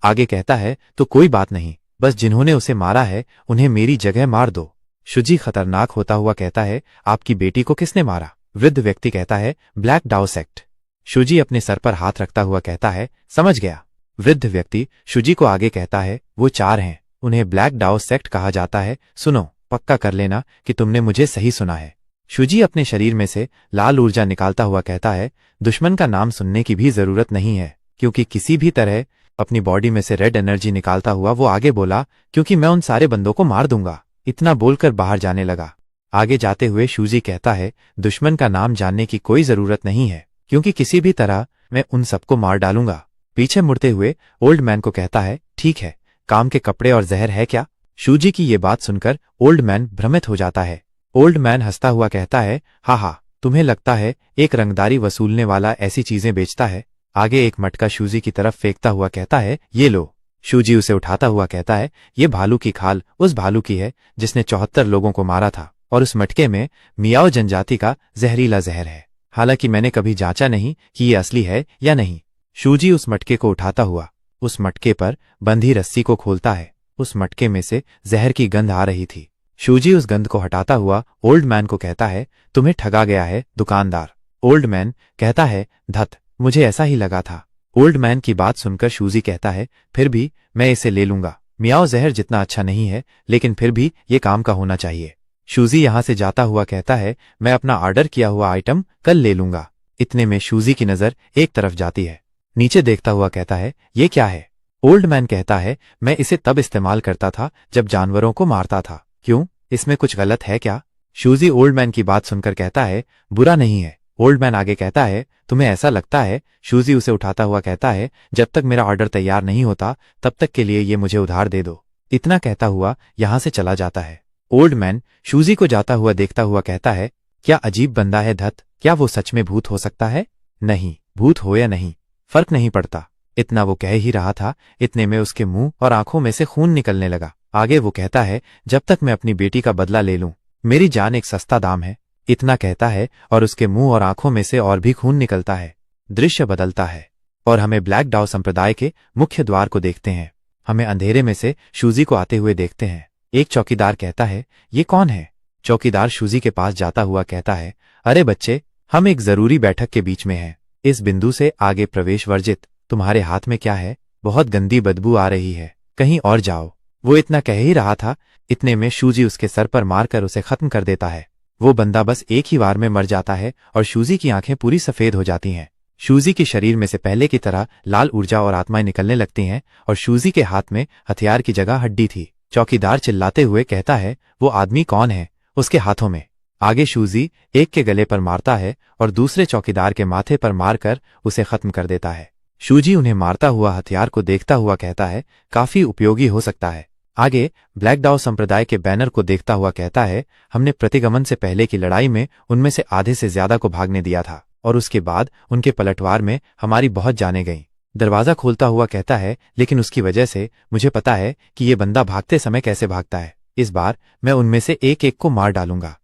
आगे कहता है, तो कोई बात नहीं, बस जिन्होंने उसे मारा है उन्हें मेरी जगह मार दो। शुजी खतरनाक होता हुआ कहता है, आपकी बेटी को किसने मारा? वृद्ध व्यक्ति कहता है, ब्लैक डाउ सेक्ट। शुजी अपने सर पर हाथ रखता हुआ कहता है, समझ गया। वृद्ध व्यक्ति शुजी को आगे कहता है, वो 4 हैं, उन्हें ब्लैक डाउ सेक्ट कहा जाता है। सुनो, पक्का कर लेना कि तुमने मुझे सही सुना है। शूजी अपने शरीर में से लाल ऊर्जा निकालता हुआ कहता है, दुश्मन का नाम सुनने की भी जरूरत नहीं है, क्योंकि किसी भी तरह अपनी बॉडी में से रेड एनर्जी निकालता हुआ वो आगे बोला, क्योंकि मैं उन सारे बंदों को मार दूंगा। इतना बोलकर बाहर जाने लगा। आगे जाते हुए शूजी कहता है, दुश्मन का नाम जानने की कोई जरूरत नहीं है, क्योंकि किसी भी तरह मैं उन सबको मार डालूंगा। पीछे मुड़ते हुए ओल्ड मैन को कहता है, ठीक है, काम के कपड़े और जहर है क्या? शूजी की ये बात सुनकर ओल्ड मैन भ्रमित हो जाता है। ओल्ड मैन हंसता हुआ कहता है, हा, तुम्हें लगता है एक रंगदारी वसूलने वाला ऐसी चीजें बेचता है? आगे एक मटका शूजी की तरफ फेंकता हुआ कहता है, ये लो। शूजी उसे उठाता हुआ कहता है, ये भालू की खाल उस भालू की है जिसने 74 लोगों को मारा था, और उस मटके में मियाओ जनजाति का जहरीला जहर है। हालांकि मैंने कभी जांचा नहीं कि ये असली है या नहीं। शूजी उस मटके को उठाता हुआ उस मटके पर बंधी रस्सी को खोलता है। उस मटके में से जहर की गंध आ रही थी। शूजी उस गंध को हटाता हुआ ओल्ड मैन को कहता है, तुम्हें ठगा गया है दुकानदार। ओल्ड मैन कहता है, धत, मुझे ऐसा ही लगा था। ओल्ड मैन की बात सुनकर शूजी कहता है, फिर भी मैं इसे ले लूंगा। मियाओ जहर जितना अच्छा नहीं है, लेकिन फिर भी ये काम का होना चाहिए। शूजी यहां से जाता हुआ कहता है, मैं अपना ऑर्डर किया हुआ आइटम कल ले लूंगा। इतने में शूजी की नजर एक तरफ जाती है। नीचे देखता हुआ कहता है, ये क्या है? ओल्ड मैन कहता है, मैं इसे तब इस्तेमाल करता था जब जानवरों को मारता था। क्यों, इसमें कुछ गलत है क्या? शूजी ओल्ड मैन की बात सुनकर कहता है, बुरा नहीं है। ओल्ड मैन आगे कहता है, तुम्हें ऐसा लगता है? शूजी उसे उठाता हुआ कहता है, जब तक मेरा ऑर्डर तैयार नहीं होता तब तक के लिए ये मुझे उधार दे दो। इतना कहता हुआ यहां से चला जाता है। ओल्ड मैन शूजी को जाता हुआ देखता हुआ कहता है, क्या अजीब बंदा है धत, क्या वो सच में भूत हो सकता है? नहीं, भूत हो या नहीं फर्क नहीं पड़ता। इतना वो कह ही रहा था, इतने में उसके मुंह और आंखों में से खून निकलने लगा। आगे वो कहता है, जब तक मैं अपनी बेटी का बदला ले लूं, मेरी जान एक सस्ता दाम है। इतना कहता है और उसके मुंह और आंखों में से और भी खून निकलता है। दृश्य बदलता है और हमें ब्लैक डाउ संप्रदाय के मुख्य द्वार को देखते हैं। हमें अंधेरे में से शूजी को आते हुए देखते हैं। एक चौकीदार कहता है, ये कौन है? चौकीदार शूजी के पास जाता हुआ कहता है, अरे बच्चे, हम एक जरूरी बैठक के बीच में हैं। इस बिंदु से आगे प्रवेश वर्जित। तुम्हारे हाथ में क्या है? बहुत गंदी बदबू आ रही है, कहीं और जाओ। वो इतना कह ही रहा था, इतने में शूजी उसके सर पर मारकर उसे खत्म कर देता है। वो बंदा बस एक ही वार में मर जाता है और शूजी की आंखें पूरी सफेद हो जाती हैं। शूजी के शरीर में से पहले की तरह लाल ऊर्जा और आत्माएं निकलने लगती हैं और शूजी के हाथ में हथियार की जगह हड्डी थी। चौकीदार चिल्लाते हुए कहता है, वो आदमी कौन है उसके हाथों में? आगे शूजी एक के गले पर मारता है और दूसरे चौकीदार के माथे पर मारकर उसे खत्म कर देता है। शूजी उन्हें मारता हुआ हथियार को देखता हुआ कहता है, काफी उपयोगी हो सकता है। आगे ब्लैक डाउ संप्रदाय के बैनर को देखता हुआ कहता है, हमने प्रतिगमन से पहले की लड़ाई में उनमें से आधे से ज्यादा को भागने दिया था और उसके बाद उनके पलटवार में हमारी बहुत जानें गईं। दरवाजा खोलता हुआ कहता है, लेकिन उसकी वजह से मुझे पता है कि ये बंदा भागते समय कैसे भागता है। इस बार मैं उनमें से एक एक को मार डालूंगा।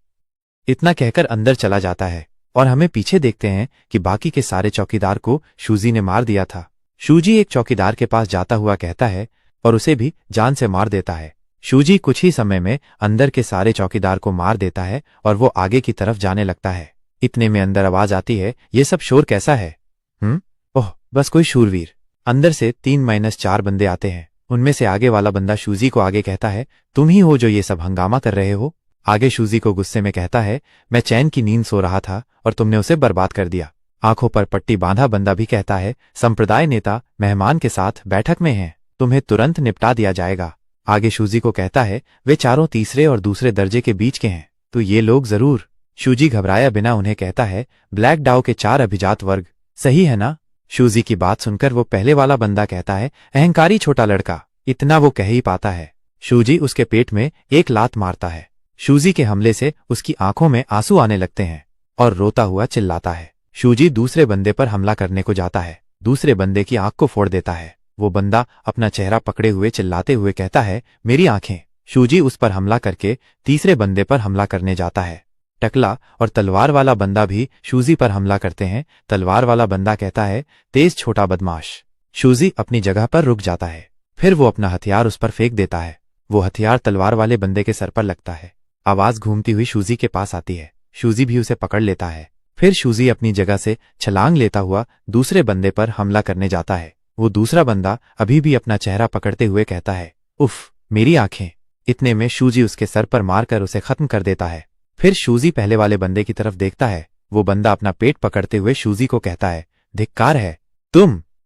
इतना कहकर अंदर चला जाता है और हमें पीछे देखते हैं कि बाकी के सारे चौकीदार को शूजी ने मार दिया था। शूजी एक चौकीदार के पास जाता हुआ कहता है और उसे भी जान से मार देता है। शूजी कुछ ही समय में अंदर के सारे चौकीदार को मार देता है और वो आगे की तरफ जाने लगता है। इतने में अंदर आवाज आती है, ये सब शोर कैसा है? ओह, बस कोई शूरवीर। अंदर से 3-4 बंदे आते हैं। उनमें से आगे वाला बंदा शूजी को आगे कहता है, तुम ही हो जो ये सब हंगामा कर रहे हो? आगे शूजी को गुस्से में कहता है, मैं चैन की नींद सो रहा था और तुमने उसे बर्बाद कर दिया। आंखों पर पट्टी बांधा बंदा भी कहता है, संप्रदाय नेता मेहमान के साथ बैठक में हैं, तुम्हें तुरंत निपटा दिया जाएगा। आगे शूजी को कहता है, वे चारों तीसरे और दूसरे दर्जे के बीच के हैं, तो ये लोग जरूर। शूजी घबराया बिना उन्हें कहता है, ब्लैक डाउ के 4 अभिजात वर्ग, सही है ना? शूजी की बात सुनकर वो पहले वाला बंदा कहता है, अहंकारी छोटा लड़का। इतना वो कह ही पाता है। शूजी उसके पेट में एक लात मारता है। शूजी के हमले से उसकी आंखों में आंसू आने लगते हैं और रोता हुआ चिल्लाता है। शूजी दूसरे बंदे पर हमला करने को जाता है, दूसरे बंदे की आंख को फोड़ देता है। वो बंदा अपना चेहरा पकड़े हुए चिल्लाते हुए कहता है, मेरी आंखें। शूजी उस पर हमला करके तीसरे बंदे पर हमला करने जाता है। टकला और तलवार वाला बंदा भी शूजी पर हमला करते हैं। तलवार वाला बंदा कहता है, तेज छोटा बदमाश। शूजी अपनी जगह पर रुक जाता है। फिर वो अपना हथियार उस पर फेंक देता है। वो हथियार तलवार वाले बंदे के सर पर लगता है। आवाज घूमती हुई शूजी के पास आती है। शूजी भी उसे पकड़ लेता है। फिर शूजी अपनी जगह से छलांग लेता हुआ दूसरे बंदे पर हमला करने जाता है। वो दूसरा बंदा अभी भी अपना चेहरा पकड़ते हुए कहता है, उफ, मेरी आंखें। इतने में शूजी उसके सर पर मारकर उसे खत्म कर देता है। फिर शूजी पहले वाले बंदे की तरफ देखता है। वो बंदा अपना पेट पकड़ते हुए शूजी को कहता है, धिक्कार है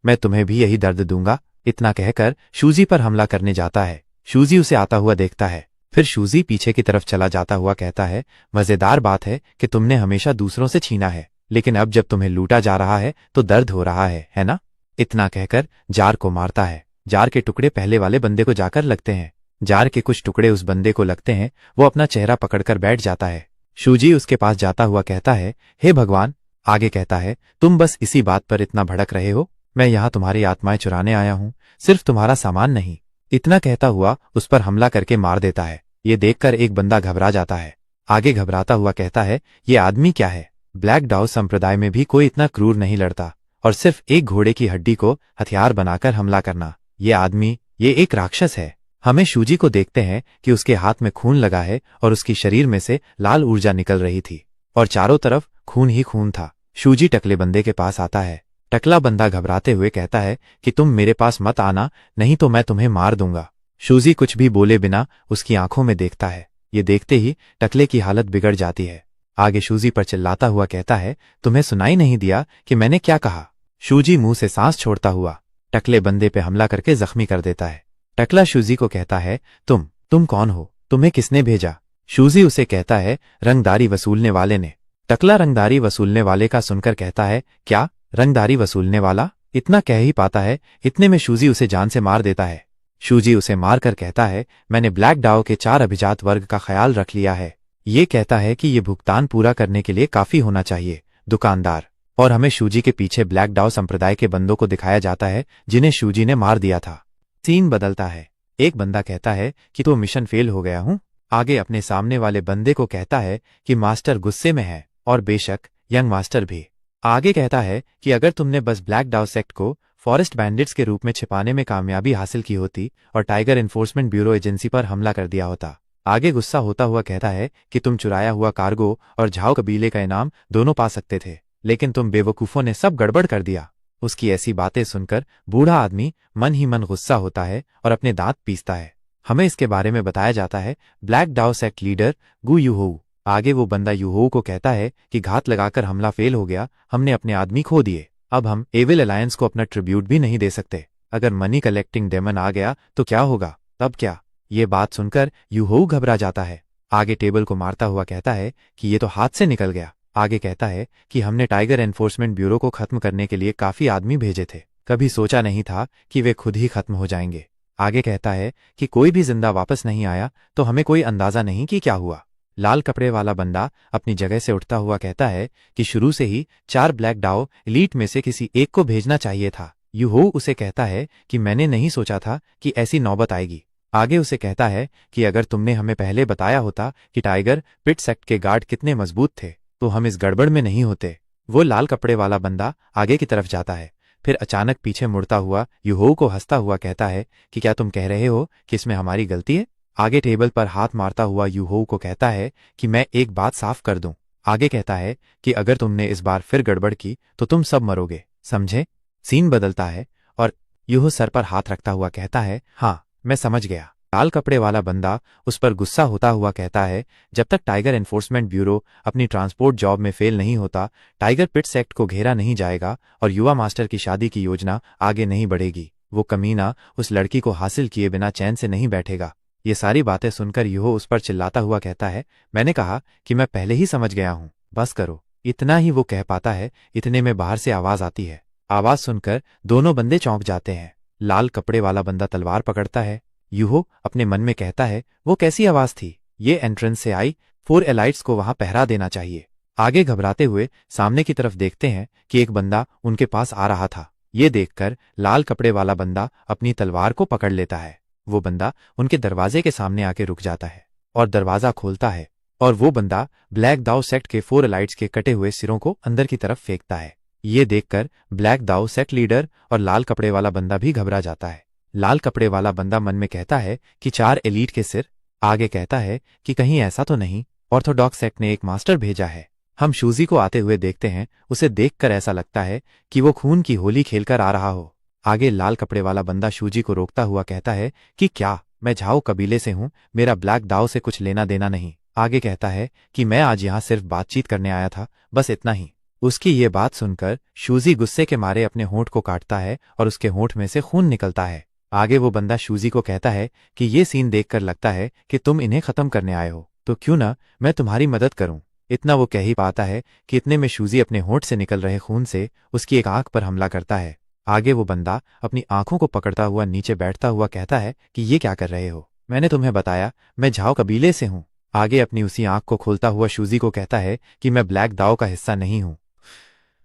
मैं तुम्हें भी यही दर्द दूंगा। इतना कहकर शूजी पर हमला करने जाता है। शूजी उसे आता हुआ देखता है। फिर शूजी पीछे की तरफ चला जाता हुआ कहता है, मजेदार बात है कि तुमने हमेशा दूसरों से छीना है, लेकिन अब जब तुम्हें लूटा जा रहा है तो दर्द हो रहा है ना? इतना कहकर जार को मारता है। जार के टुकड़े पहले वाले बंदे को जाकर लगते हैं। जार के कुछ टुकड़े उस बंदे को लगते हैं। वो अपना चेहरा पकड़कर बैठ जाता है। शूजी उसके पास जाता हुआ कहता है, हे भगवान। आगे कहता है, तुम बस इसी बात पर इतना भड़क रहे हो? मैं यहाँ तुम्हारी आत्माएं चुराने आया हूँ, सिर्फ तुम्हारा सामान नहीं। इतना कहता हुआ उस पर हमला करके मार देता है। ये देखकर एक बंदा घबरा जाता है। आगे घबराता हुआ कहता है, ये आदमी क्या है? ब्लैक डाउ संप्रदाय में भी कोई इतना क्रूर नहीं लड़ता, और सिर्फ एक घोड़े की हड्डी को हथियार बनाकर हमला करना। ये आदमी, ये एक राक्षस है। हमें शूजी को देखते हैं कि उसके हाथ में खून लगा है और उसकी शरीर में से लाल ऊर्जा निकल रही थी और चारों तरफ खून ही खून था। शूजी टकले बंदे के पास आता है। टकला बंदा घबराते हुए कहता है कि तुम मेरे पास मत आना, नहीं तो मैं तुम्हें मार दूंगा। शूजी कुछ भी बोले बिना उसकी आंखों में देखता है। ये देखते ही टकले की हालत बिगड़ जाती है। आगे शूजी पर चिल्लाता हुआ कहता है, तुम्हें सुनाई नहीं दिया कि मैंने क्या कहा? शूजी मुंह से सांस छोड़ता हुआ टकले बंदे पे हमला करके जख्मी कर देता है। टकला शूजी को कहता है, तुम कौन हो? तुम्हें किसने भेजा? शूजी उसे कहता है, रंगदारी वसूलने वाले ने। टकला रंगदारी वसूलने वाले का सुनकर कहता है, क्या रंगदारी वसूलने वाला? इतना कह ही पाता है, इतने में शूजी उसे जान से मार देता है। शूजी उसे मारकर कहता है, मैंने ब्लैक डाओ के 4 अभिजात वर्ग का ख्याल रख लिया है। ये कहता है कि ये भुगतान पूरा करने के लिए काफी होना चाहिए, दुकानदार। और हमें शूजी के पीछे ब्लैक डाओ संप्रदाय के बंदों को दिखाया जाता है जिन्हें शूजी ने मार दिया था। सीन बदलता है। एक बंदा कहता है कि तो मिशन फेल हो गया हूं। आगे अपने सामने वाले बंदे को कहता है कि मास्टर गुस्से में है, और बेशक यंग मास्टर भी। आगे कहता है कि अगर तुमने बस ब्लैक डाउ सेक्ट को फॉरेस्ट बैंडिट्स के रूप में छिपाने में कामयाबी हासिल की होती और टाइगर एनफोर्समेंट ब्यूरो एजेंसी पर हमला कर दिया होता। आगे गुस्सा होता हुआ कहता है कि तुम चुराया हुआ कार्गो और झाओ कबीले का इनाम दोनों पा सकते थे, लेकिन तुम बेवकूफों ने सब गड़बड़ कर दिया। उसकी ऐसी बातें सुनकर बूढ़ा आदमी मन ही मन गुस्सा होता है और अपने दांत पीसता है। हमें इसके बारे में बताया जाता है ब्लैक डाउ सेक्ट लीडर गु यूहोऊ। आगे वो बंदा यूहोऊ को कहता है कि घात लगाकर हमला फेल हो गया, हमने अपने आदमी खो दिए। अब हम एविल अलायंस को अपना ट्रिब्यूट भी नहीं दे सकते। अगर मनी कलेक्टिंग डेमन आ गया तो क्या होगा? तब क्या? ये बात सुनकर यूहोऊ घबरा जाता है। आगे टेबल को मारता हुआ कहता है कि ये तो हाथ से निकल गया। आगे कहता है कि हमने टाइगर एनफोर्समेंट ब्यूरो को खत्म करने के लिए काफी आदमी भेजे थे, कभी सोचा नहीं था कि वे खुद ही खत्म हो जाएंगे। आगे कहता है कि कोई भी जिंदा वापस नहीं आया तो हमें कोई अंदाजा नहीं कि क्या हुआ। लाल कपड़े वाला बंदा अपनी जगह से उठता हुआ कहता है कि शुरू से ही 4 ब्लैक डाओ एलीट में से किसी एक को भेजना चाहिए था। यूहोऊ उसे कहता है कि मैंने नहीं सोचा था कि ऐसी नौबत आएगी। आगे उसे कहता है कि अगर तुमने हमें पहले बताया होता कि टाइगर पिट सेक्ट के गार्ड कितने मजबूत थे तो हम इस गड़बड़ में नहीं होते। वो लाल कपड़े वाला बंदा आगे की तरफ जाता है, फिर अचानक पीछे मुड़ता हुआ यूहोऊ को हंसता हुआ कहता है कि क्या तुम कह रहे हो कि इसमें हमारी गलती है? आगे टेबल पर हाथ मारता हुआ यूहोऊ को कहता है कि मैं एक बात साफ कर दूं। आगे कहता है कि अगर तुमने इस बार फिर गड़बड़ की तो तुम सब मरोगे, समझे? सीन बदलता है और यूहोऊ सर पर हाथ रखता हुआ कहता है, हाँ मैं समझ गया। लाल कपड़े वाला बंदा उस पर गुस्सा होता हुआ कहता है, जब तक टाइगर एनफोर्समेंट ब्यूरो अपनी ट्रांसपोर्ट जॉब में फेल नहीं होता, टाइगर पिट सेक्ट को घेरा नहीं जाएगा और युवा मास्टर की शादी की योजना आगे नहीं बढ़ेगी। वो कमीना उस लड़की को हासिल किए बिना चैन से नहीं बैठेगा। ये सारी बातें सुनकर यूहो उस पर चिल्लाता हुआ कहता है, मैंने कहा कि मैं पहले ही समझ गया हूं, बस करो। इतना ही वो कह पाता है, इतने में बाहर से आवाज आती है। आवाज सुनकर दोनों बंदे चौंक जाते हैं। लाल कपड़े वाला बंदा तलवार पकड़ता है। यूहो अपने मन में कहता है, वो कैसी आवाज थी? ये एंट्रेंस से आई 4 एलाइट्स को वहां पहरा देना चाहिए। आगे घबराते हुए सामने की तरफ देखते हैं कि एक बंदा उनके पास आ रहा था। ये देखकर लाल कपड़े वाला बंदा अपनी तलवार को पकड़ लेता है। वो बंदा उनके दरवाजे के सामने आके रुक जाता है और दरवाजा खोलता है, और वो बंदा ब्लैक दाउ सेक्ट के 4 एलाइट्स के कटे हुए सिरों को अंदर की तरफ फेंकता है। ये देखकर ब्लैक दाउ सेक्ट लीडर और लाल कपड़े वाला बंदा भी घबरा जाता है। लाल कपड़े वाला बंदा मन में कहता है कि 4 एलीट के सिर। आगे कहता है कि कहीं ऐसा तो नहीं ऑर्थोडॉक्स सेक्ट ने एक मास्टर भेजा है। हम शूजी को आते हुए देखते हैं। उसे देखकर ऐसा लगता है कि वो खून की होली खेलकर आ रहा हो। आगे लाल कपड़े वाला बंदा शूजी को रोकता हुआ कहता है कि क्या, मैं झाओ कबीले से हूं, मेरा ब्लैक दाओ से कुछ लेना देना नहीं। आगे कहता है कि मैं आज यहाँ सिर्फ बातचीत करने आया था, बस इतना ही। उसकी ये बात सुनकर शूजी गुस्से के मारे अपने होंठ को काटता है और उसके होंठ में से खून निकलता है। आगे वो बंदा शूजी को कहता है कि ये सीन देखकर लगता है कि तुम इन्हें खत्म करने आए हो, तो क्यों ना मैं तुम्हारी मदद करूं। इतना वो कह ही पाता है कि इतने में शूजी अपने होंठ से निकल रहे खून से उसकी एक आंख पर हमला करता है। आगे वो बंदा अपनी आंखों को पकड़ता हुआ नीचे बैठता हुआ कहता है कि ये क्या कर रहे हो, मैंने तुम्हें बताया मैं झाओ कबीले से हूं। आगे अपनी उसी आंख को खोलता हुआ शूजी को कहता है कि मैं ब्लैक दाओ का हिस्सा नहीं हूं।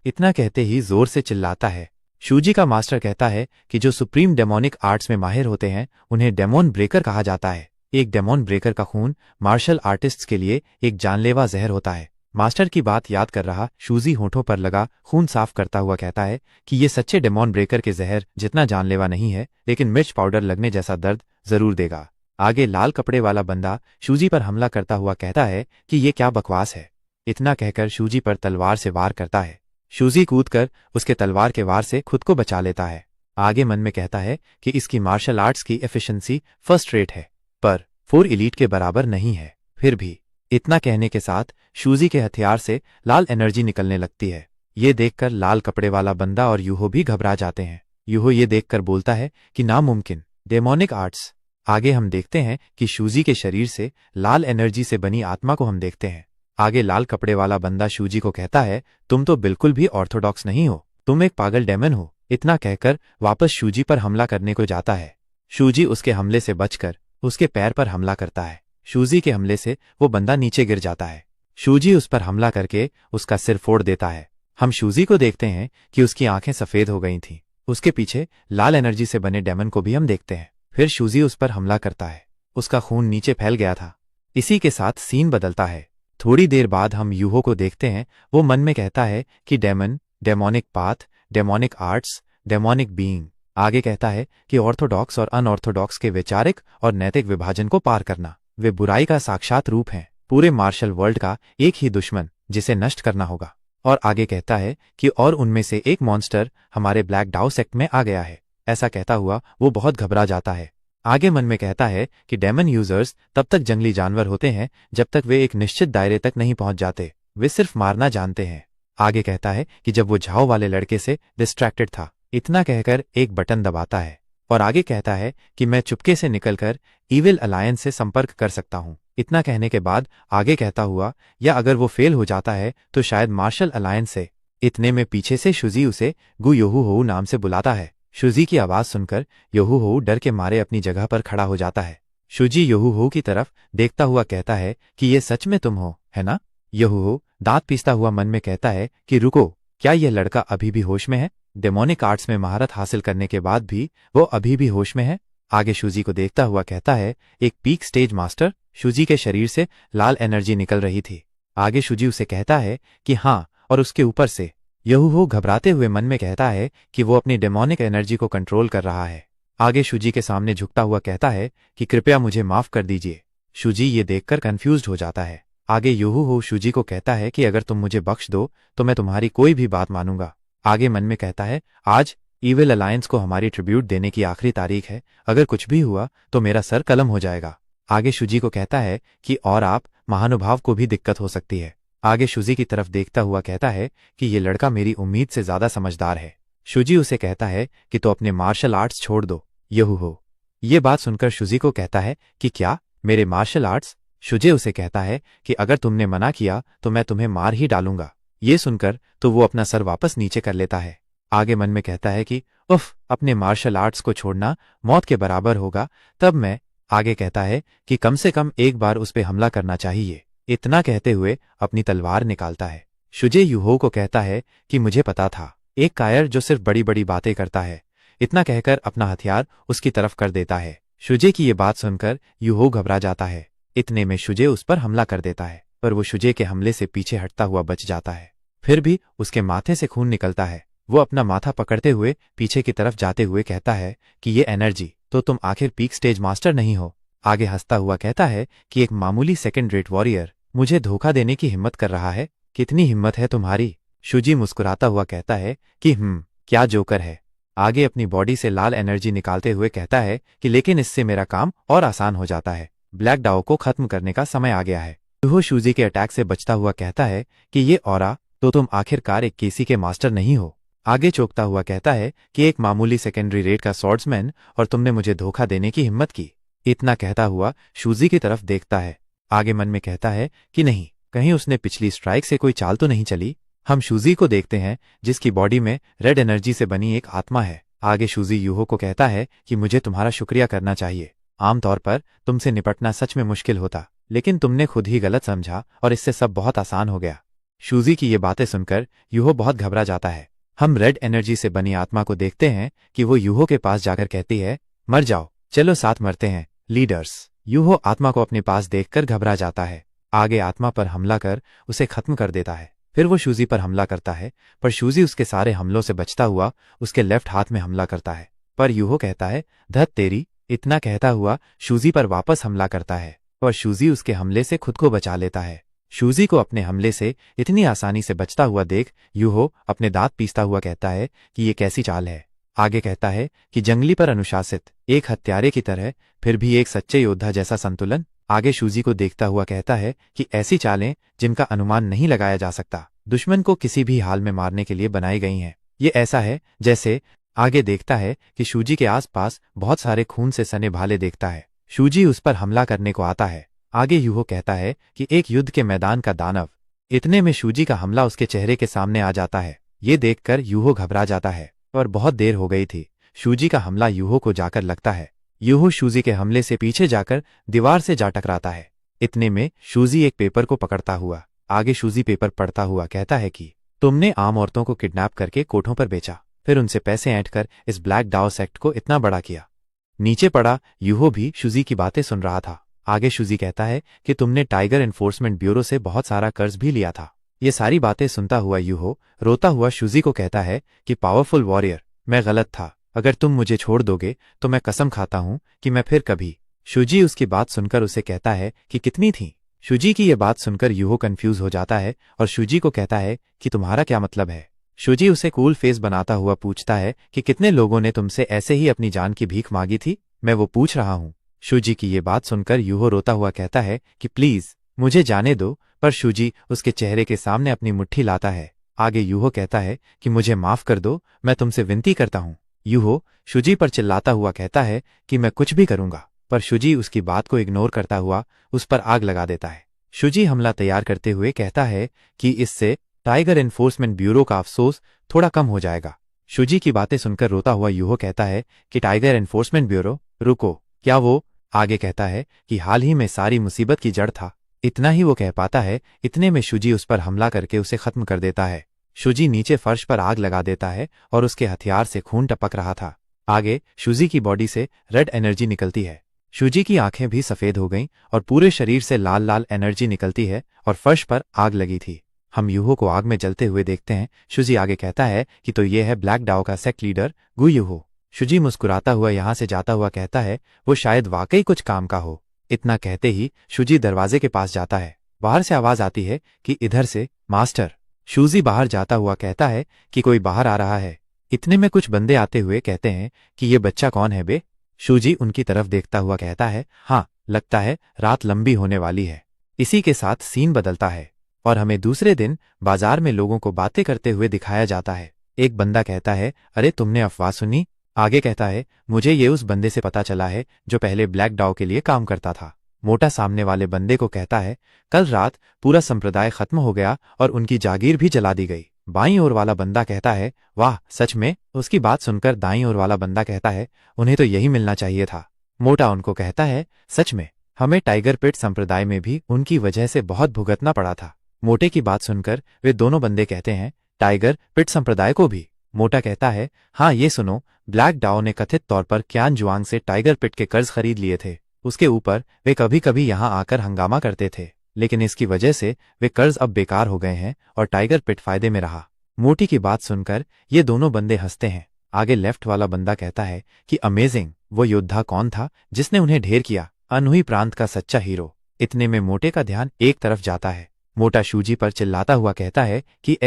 इतना कहते ही जोर से चिल्लाता है। शूजी का मास्टर कहता है कि जो सुप्रीम डेमोनिक आर्ट्स में माहिर होते हैं उन्हें डेमोन ब्रेकर कहा जाता है। एक डेमोन ब्रेकर का खून मार्शल आर्टिस्ट्स के लिए एक जानलेवा जहर होता है। मास्टर की बात याद कर रहा शूजी होठों पर लगा खून साफ करता हुआ कहता है कि ये सच्चे डेमोन ब्रेकर के जहर जितना जानलेवा नहीं है, लेकिन मिर्च पाउडर लगने जैसा दर्द जरूर देगा। आगे लाल कपड़े वाला बंदा शूजी पर हमला करता हुआ कहता है कि ये क्या बकवास है। इतना कहकर शूजी पर तलवार से वार करता है। शूजी कूदकर उसके तलवार के वार से खुद को बचा लेता है। आगे मन में कहता है कि इसकी मार्शल आर्ट्स की एफिशिएंसी फर्स्ट रेट है, पर 4 एलीट के बराबर नहीं है। फिर भी इतना कहने के साथ शूजी के हथियार से लाल एनर्जी निकलने लगती है। ये देखकर लाल कपड़े वाला बंदा और यूहो भी घबरा जाते हैं। यूहो ये देखकर बोलता है कि नामुमकिन, डेमोनिक आर्ट्स। आगे हम देखते हैं कि शूजी के शरीर से लाल एनर्जी से बनी आत्मा को हम देखते हैं। आगे लाल कपड़े वाला बंदा शूजी को कहता है तुम तो बिल्कुल भी ऑर्थोडॉक्स नहीं हो, तुम एक पागल डेमन हो। इतना कहकर वापस शूजी पर हमला करने को जाता है। शूजी उसके हमले से बचकर उसके पैर पर हमला करता है। शूजी के हमले से वो बंदा नीचे गिर जाता है। शूजी उस पर हमला करके उसका सिर फोड़ देता है। हम शूजी को देखते हैं कि उसकी आंखें सफेद हो गई थीं। उसके पीछे लाल एनर्जी से बने डेमन को भी हम देखते हैं। फिर शूजी उस पर हमला करता है। उसका खून नीचे फैल गया था। इसी के साथ सीन बदलता है। थोड़ी देर बाद हम यूहो को देखते हैं। वो मन में कहता है कि demon, demonic path, demonic arts, demonic being. आगे कहता है कि ऑर्थोडॉक्स और अनऑर्थोडॉक्स के वैचारिक और नैतिक विभाजन को पार करना, वे बुराई का साक्षात रूप हैं, पूरे मार्शल वर्ल्ड का एक ही दुश्मन जिसे नष्ट करना होगा। और आगे कहता है कि और उनमें से एक मॉन्स्टर हमारे ब्लैक डाउ सेक्ट में आ गया है। ऐसा कहता हुआ वो बहुत घबरा जाता है। आगे मन में कहता है कि डेमन यूजर्स तब तक जंगली जानवर होते हैं जब तक वे एक निश्चित दायरे तक नहीं पहुंच जाते, वे सिर्फ मारना जानते हैं। आगे कहता है कि जब वो झाओ वाले लड़के से डिस्ट्रैक्टेड था। इतना कहकर एक बटन दबाता है और आगे कहता है कि मैं चुपके से निकलकर ईविल अलायंस से संपर्क कर सकता हूं। इतना कहने के बाद आगे कहता हुआ या अगर वो फेल हो जाता है तो शायद मार्शल अलायंस से। इतने में पीछे से शूजी उसे गु योहू हो नाम से बुलाता है। शूजी की आवाज सुनकर योहू हो डर के मारे अपनी जगह पर खड़ा हो जाता है। शूजी योहू हो की तरफ देखता हुआ कहता है कि ये सच में तुम हो, है ना? योहू हो दांत पीसता हुआ मन में कहता है कि रुको, क्या यह लड़का अभी भी होश में है? डेमोनिक आर्ट्स में महारत हासिल करने के बाद भी वो अभी भी होश में है। आगे शूजी को देखता हुआ कहता है एक पीक स्टेज मास्टर। शूजी के शरीर से लाल एनर्जी निकल रही थी। आगे शूजी उसे कहता है कि हाँ, और उसके ऊपर से। योहू हो घबराते हुए मन में कहता है कि वो अपनी डेमोनिक एनर्जी को कंट्रोल कर रहा है। आगे शूजी के सामने झुकता हुआ कहता है कि कृपया मुझे माफ कर दीजिए। शूजी ये देखकर कंफ्यूज्ड हो जाता है। आगे योहू हो शूजी को कहता है कि अगर तुम मुझे बख्श दो तो मैं तुम्हारी कोई भी बात मानूंगा। आगे मन में कहता है आज ईविल अलायंस को हमारी ट्रिब्यूट देने की आखिरी तारीख है, अगर कुछ भी हुआ तो मेरा सर कलम हो जाएगा। आगे शूजी को कहता है कि और आप महानुभाव को भी दिक्कत हो सकती है। आगे शूजी की तरफ देखता हुआ कहता है कि ये लड़का मेरी उम्मीद से ज्यादा समझदार है। शूजी उसे कहता है कि तो अपने मार्शल आर्ट्स छोड़ दो। योहू हो ये बात सुनकर शूजी को कहता है कि क्या मेरे मार्शल आर्ट्स? शूजी उसे कहता है कि अगर तुमने मना किया तो मैं तुम्हें मार ही डालूंगा। ये सुनकर तो वो अपना सर वापस नीचे कर लेता है। आगे मन में कहता है कि उफ, अपने मार्शल आर्ट्स को छोड़ना मौत के बराबर होगा, तब मैं। आगे कहता है कि कम से कम एक बार उस पर हमला करना चाहिए। इतना कहते हुए अपनी तलवार निकालता है। शूजी यूहो को कहता है कि मुझे पता था, एक कायर जो सिर्फ बड़ी बड़ी बातें करता है। इतना कहकर अपना हथियार उसकी तरफ कर देता है। शूजी की ये बात सुनकर यूहो घबरा जाता है। इतने में शूजी उस पर हमला कर देता है, पर वो शूजी के हमले से पीछे हटता हुआ बच जाता है। फिर भी उसके माथे से खून निकलता है। वो अपना माथा पकड़ते हुए पीछे की तरफ जाते हुए कहता है कि ये एनर्जी, तो तुम आखिर पीक स्टेज मास्टर नहीं हो। आगे हंसता हुआ कहता है कि एक मामूली सेकंड रेट वॉरियर मुझे धोखा देने की हिम्मत कर रहा है, कितनी हिम्मत है तुम्हारी? शूजी मुस्कुराता हुआ कहता है कि क्या जोकर है। आगे अपनी बॉडी से लाल एनर्जी निकालते हुए कहता है कि लेकिन इससे मेरा काम और आसान हो जाता है। ब्लैक डाओ को खत्म करने का समय आ गया है। यूहो शूजी के अटैक से बचता हुआ कहता है कि ये औरा तो तुम आखिरकार एक केसी के मास्टर नहीं हो। आगे चौंकता हुआ कहता है कि एक मामूली सेकेंडरी रेट का स्वॉर्ड्समैन और तुमने मुझे धोखा देने की हिम्मत की। इतना कहता हुआ शूजी की तरफ देखता है। आगे मन में कहता है कि नहीं, कहीं उसने पिछली स्ट्राइक से कोई चाल तो नहीं चली। हम शूजी को देखते हैं जिसकी बॉडी में रेड एनर्जी से बनी एक आत्मा है। आगे शूजी यूहो को कहता है कि मुझे तुम्हारा शुक्रिया करना चाहिए। आमतौर पर तुमसे निपटना सच में मुश्किल होता, लेकिन तुमने खुद ही गलत समझा और इससे सब बहुत आसान हो गया। शूजी की ये बातें सुनकर यूहो बहुत घबरा जाता है। हम रेड एनर्जी से बनी आत्मा को देखते हैं कि वो यूहो के पास जाकर कहती है, मर जाओ, चलो साथ मरते हैं लीडर्स। यूहो आत्मा को अपने पास देखकर घबरा जाता है। आगे आत्मा पर हमला कर उसे खत्म कर देता है। फिर वो शूजी पर हमला करता है, पर शूजी उसके सारे हमलों से बचता हुआ उसके लेफ्ट हाथ में हमला करता है। पर यूहो कहता है, धत तेरी। इतना कहता हुआ शूजी पर वापस हमला करता है और शूजी उसके हमले से खुद को बचा लेता है। शूजी को अपने हमले से इतनी आसानी से बचता हुआ देख यूहो अपने दांत पीसता हुआ कहता है कि ये कैसी चाल है। आगे कहता है कि जंगली पर अनुशासित, एक हत्यारे की तरह फिर भी एक सच्चे योद्धा जैसा संतुलन। आगे शूजी को देखता हुआ कहता है कि ऐसी चालें जिनका अनुमान नहीं लगाया जा सकता, दुश्मन को किसी भी हाल में मारने के लिए बनाई गई हैं। ये ऐसा है जैसे। आगे देखता है कि शूजी के आसपास बहुत सारे खून से सने भाले देखता है। शूजी उस पर हमला करने को आता है। आगे यूहो कहता है कि एक युद्ध के मैदान का दानव। इतने में शूजी का हमला उसके चेहरे के सामने आ जाता है। ये देखकर यूहो घबरा जाता है और बहुत देर हो गई थी। शूजी का हमला यूहो को जाकर लगता है। यूहो शूजी के हमले से पीछे जाकर दीवार से जा टकराता है। इतने में शूजी एक पेपर को पकड़ता हुआ आगे शूजी पेपर पढ़ता हुआ कहता है कि तुमने आम औरतों को किडनैप करके कोठों पर बेचा, फिर उनसे पैसे ऐंठ कर इस ब्लैक डाओ सेक्ट को इतना बड़ा किया। नीचे पड़ा यूहो भी शूजी की बातें सुन रहा था। आगे शूजी कहता है कि तुमने टाइगर एनफोर्समेंट ब्यूरो से बहुत सारा कर्ज भी लिया था। ये सारी बातें सुनता हुआ यूहो रोता हुआ शूजी को कहता है कि पावरफुल वॉरियर, मैं गलत था। अगर तुम मुझे छोड़ दोगे तो मैं कसम खाता हूं कि मैं फिर कभी। शूजी उसकी बात सुनकर उसे कहता है कि कितनी थी। शूजी की यह बात सुनकर यूहो कंफ्यूज हो जाता है और शूजी को कहता है कि तुम्हारा क्या मतलब है। शूजी उसे कूल फेस बनाता हुआ पूछता है कि कितने लोगों ने तुमसे ऐसे ही अपनी जान की भीख मांगी थी। मैं वो पूछ रहा हूं। शूजी की ये बात सुनकर यूहो रोता हुआ कहता है कि प्लीज मुझे जाने दो, पर शूजी उसके चेहरे के सामने अपनी मुट्ठी लाता है। आगे यूहो कहता है कि मुझे माफ कर दो, मैं तुमसे विनती करता हूं। यूहो शूजी पर चिल्लाता हुआ कहता है कि मैं कुछ भी करूंगा, पर शूजी उसकी बात को इग्नोर करता हुआ उस पर आग लगा देता है। शूजी हमला तैयार करते हुए कहता है कि इससे टाइगर एनफोर्समेंट ब्यूरो का अफसोस थोड़ा कम हो जाएगा। शूजी की बातें सुनकर रोता हुआ यूहो कहता है कि टाइगर एनफोर्समेंट ब्यूरो, रुको, क्या वो? आगे कहता है कि हाल ही में सारी मुसीबत की जड़ था। इतना ही वो कह पाता है। इतने में शूजी उस पर हमला करके उसे खत्म कर देता है। शूजी नीचे फर्श पर आग लगा देता है और उसके हथियार से खून टपक रहा था। आगे शूजी की बॉडी से रेड एनर्जी निकलती है। शूजी की आंखें भी सफेद हो गईं और पूरे शरीर से लाल लाल एनर्जी निकलती है और फर्श पर आग लगी थी। हम यूहो को आग में जलते हुए देखते हैं। शूजी आगे कहता है कि तो ये है ब्लैक डाओ का सेक्ट लीडर गु यूहो। शूजी मुस्कुराता हुआ यहां से जाता हुआ कहता है वो शायद वाकई कुछ काम का हो। इतना कहते ही शूजी दरवाजे के पास जाता है। बाहर से आवाज आती है कि इधर से मास्टर। शूजी बाहर जाता हुआ कहता है कि कोई बाहर आ रहा है। इतने में कुछ बंदे आते हुए कहते हैं कि ये बच्चा कौन है बे? शूजी उनकी तरफ देखता हुआ कहता है, हाँ, लगता है रात लंबी होने वाली है। इसी के साथ सीन बदलता है और हमें दूसरे दिन बाजार में लोगों को बातें करते हुए दिखाया जाता है। एक बंदा कहता है, अरे तुमने अफवाह सुनी? आगे कहता है, मुझे ये उस बंदे से पता चला है जो पहले ब्लैक डाओ के लिए काम करता था। मोटा सामने वाले बंदे को कहता है, कल रात पूरा संप्रदाय खत्म हो गया और उनकी जागीर भी जला दी गई। बाईं ओर वाला बंदा कहता है, वाह सच में? उसकी बात सुनकर दाईं ओर वाला बंदा कहता है, उन्हें तो यही मिलना चाहिए था। मोटा उनको कहता है, सच में हमें टाइगर पिट संप्रदाय में भी उनकी वजह से बहुत भुगतना पड़ा था। मोटे की बात सुनकर वे दोनों बंदे कहते हैं, टाइगर पिट संप्रदाय को भी? मोटा कहता है, हाँ, ये सुनो, ब्लैक डाओ ने कथित तौर पर क्यान जुआंग से टाइगर पिट के कर्ज खरीद लिए थे। उसके ऊपर वे कभी कभी यहाँ आकर हंगामा करते थे, लेकिन इसकी वजह से वे कर्ज अब बेकार हो गए हैं और टाइगर पिट फायदे में रहा। मोटी की बात सुनकर ये दोनों बंदे हंसते हैं। आगे लेफ्ट वाला बंदा कहता है कि अमेजिंग, वो योद्धा कौन था जिसने उन्हें ढेर किया? अनहुई प्रांत का सच्चा हीरो। इतने में मोटे का ध्यान एक तरफ जाता है। मोटा शूजी पर चिल्लाता हुआ कहता है कि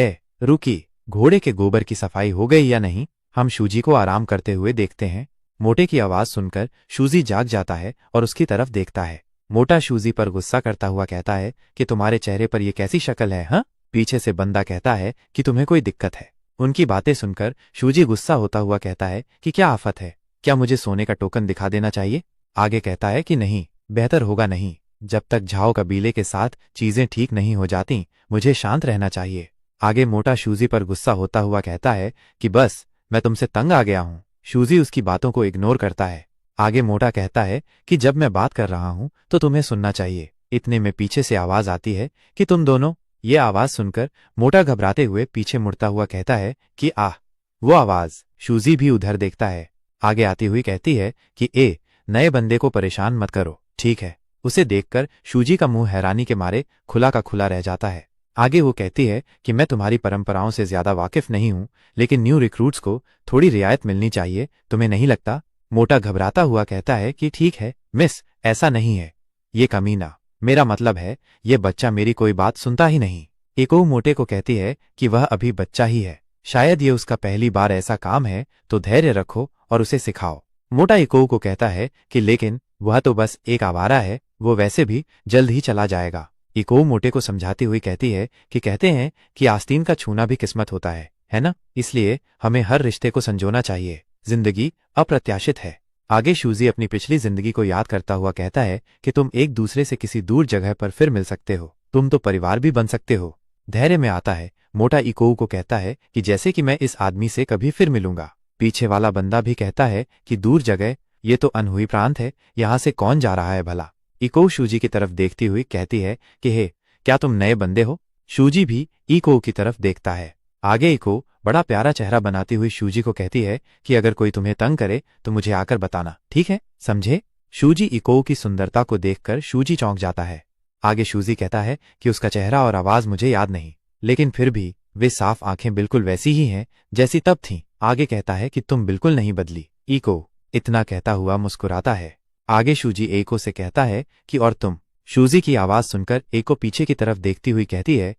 रुकी, घोड़े के गोबर की सफाई हो गई या नहीं? हम शूजी को आराम करते हुए देखते हैं। मोटे की आवाज सुनकर शूजी जाग जाता है और उसकी तरफ देखता है। मोटा शूजी पर गुस्सा करता हुआ कहता है कि तुम्हारे चेहरे पर ये कैसी शक्ल है, हाँ? पीछे से बंदा कहता है कि तुम्हें कोई दिक्कत है। उनकी बातें सुनकर शूजी गुस्सा होता हुआ कहता है कि क्या आफत है, क्या मुझे सोने का टोकन दिखा देना चाहिए? आगे कहता है कि नहीं, बेहतर होगा नहीं। जब तक झाओ कबीले के साथ चीजें ठीक नहीं हो जाती, मुझे शांत रहना चाहिए। आगे मोटा शूजी पर गुस्सा होता हुआ कहता है कि बस, मैं तुमसे तंग आ गया हूं। शूजी उसकी बातों को इग्नोर करता है। आगे मोटा कहता है कि जब मैं बात कर रहा हूं तो तुम्हें सुनना चाहिए। इतने में पीछे से आवाज आती है कि तुम दोनों। ये आवाज सुनकर मोटा घबराते हुए पीछे मुड़ता हुआ कहता है कि आह, वो आवाज। शूजी भी उधर देखता है। आगे आती हुई कहती है कि नए बंदे को परेशान मत करो, ठीक है? उसे देखकर शूजी का मुंह हैरानी के मारे खुला का खुला रह जाता है। आगे वो कहती है कि मैं तुम्हारी परंपराओं से ज्यादा वाकिफ नहीं हूं, लेकिन न्यू रिक्रूट्स को थोड़ी रियायत मिलनी चाहिए, तुम्हें नहीं लगता? मोटा घबराता हुआ कहता है कि ठीक है मिस, ऐसा नहीं है। ये कमीना, मेरा मतलब है ये बच्चा मेरी कोई बात सुनता ही नहीं। इको मोटे को कहती है कि वह अभी बच्चा ही है, शायद ये उसका पहली बार ऐसा काम है, तो धैर्य रखो और उसे सिखाओ। मोटा इको को कहता है कि लेकिन वह तो बस एक आवारा है, वो वैसे भी जल्द ही चला जाएगा। इको मोटे को समझाती हुई कहती है कि कहते हैं कि आस्तीन का छूना भी किस्मत होता है ना? इसलिए हमें हर रिश्ते को संजोना चाहिए। जिंदगी अप्रत्याशित है। आगे शूजी अपनी पिछली जिंदगी को याद करता हुआ कहता है कि तुम एक दूसरे से किसी दूर जगह पर फिर मिल सकते हो, तुम तो परिवार भी बन सकते हो। धैर्य में आता है। मोटा इको को कहता है कि जैसे कि मैं इस आदमी से कभी फिर मिलूंगा। पीछे वाला बंदा भी कहता है कि दूर जगह, ये तो अनहुई प्रांत है, यहां से कौन जा रहा है भला? इको शूजी की तरफ देखती हुई कहती है कि हे, क्या तुम नए बंदे हो? शूजी भी इको की तरफ देखता है। आगे इको बड़ा प्यारा चेहरा बनाती हुई शूजी को कहती है कि अगर कोई तुम्हें तंग करे तो मुझे आकर बताना, ठीक है? समझे? शूजी इको की सुंदरता को देखकर शूजी चौंक जाता है। आगे शूजी कहता है कि उसका चेहरा और आवाज मुझे याद नहीं, लेकिन फिर भी वे साफ आंखें बिल्कुल वैसी ही हैं जैसी तब थीं। आगे कहता है कि तुम बिल्कुल नहीं बदली। इको इतना कहता हुआ मुस्कुराता है। आगे शूजी एको से कहता है कि और तुम? शूजी की आवाज सुनकर एको पीछे की तरफ देखती हुई कहती है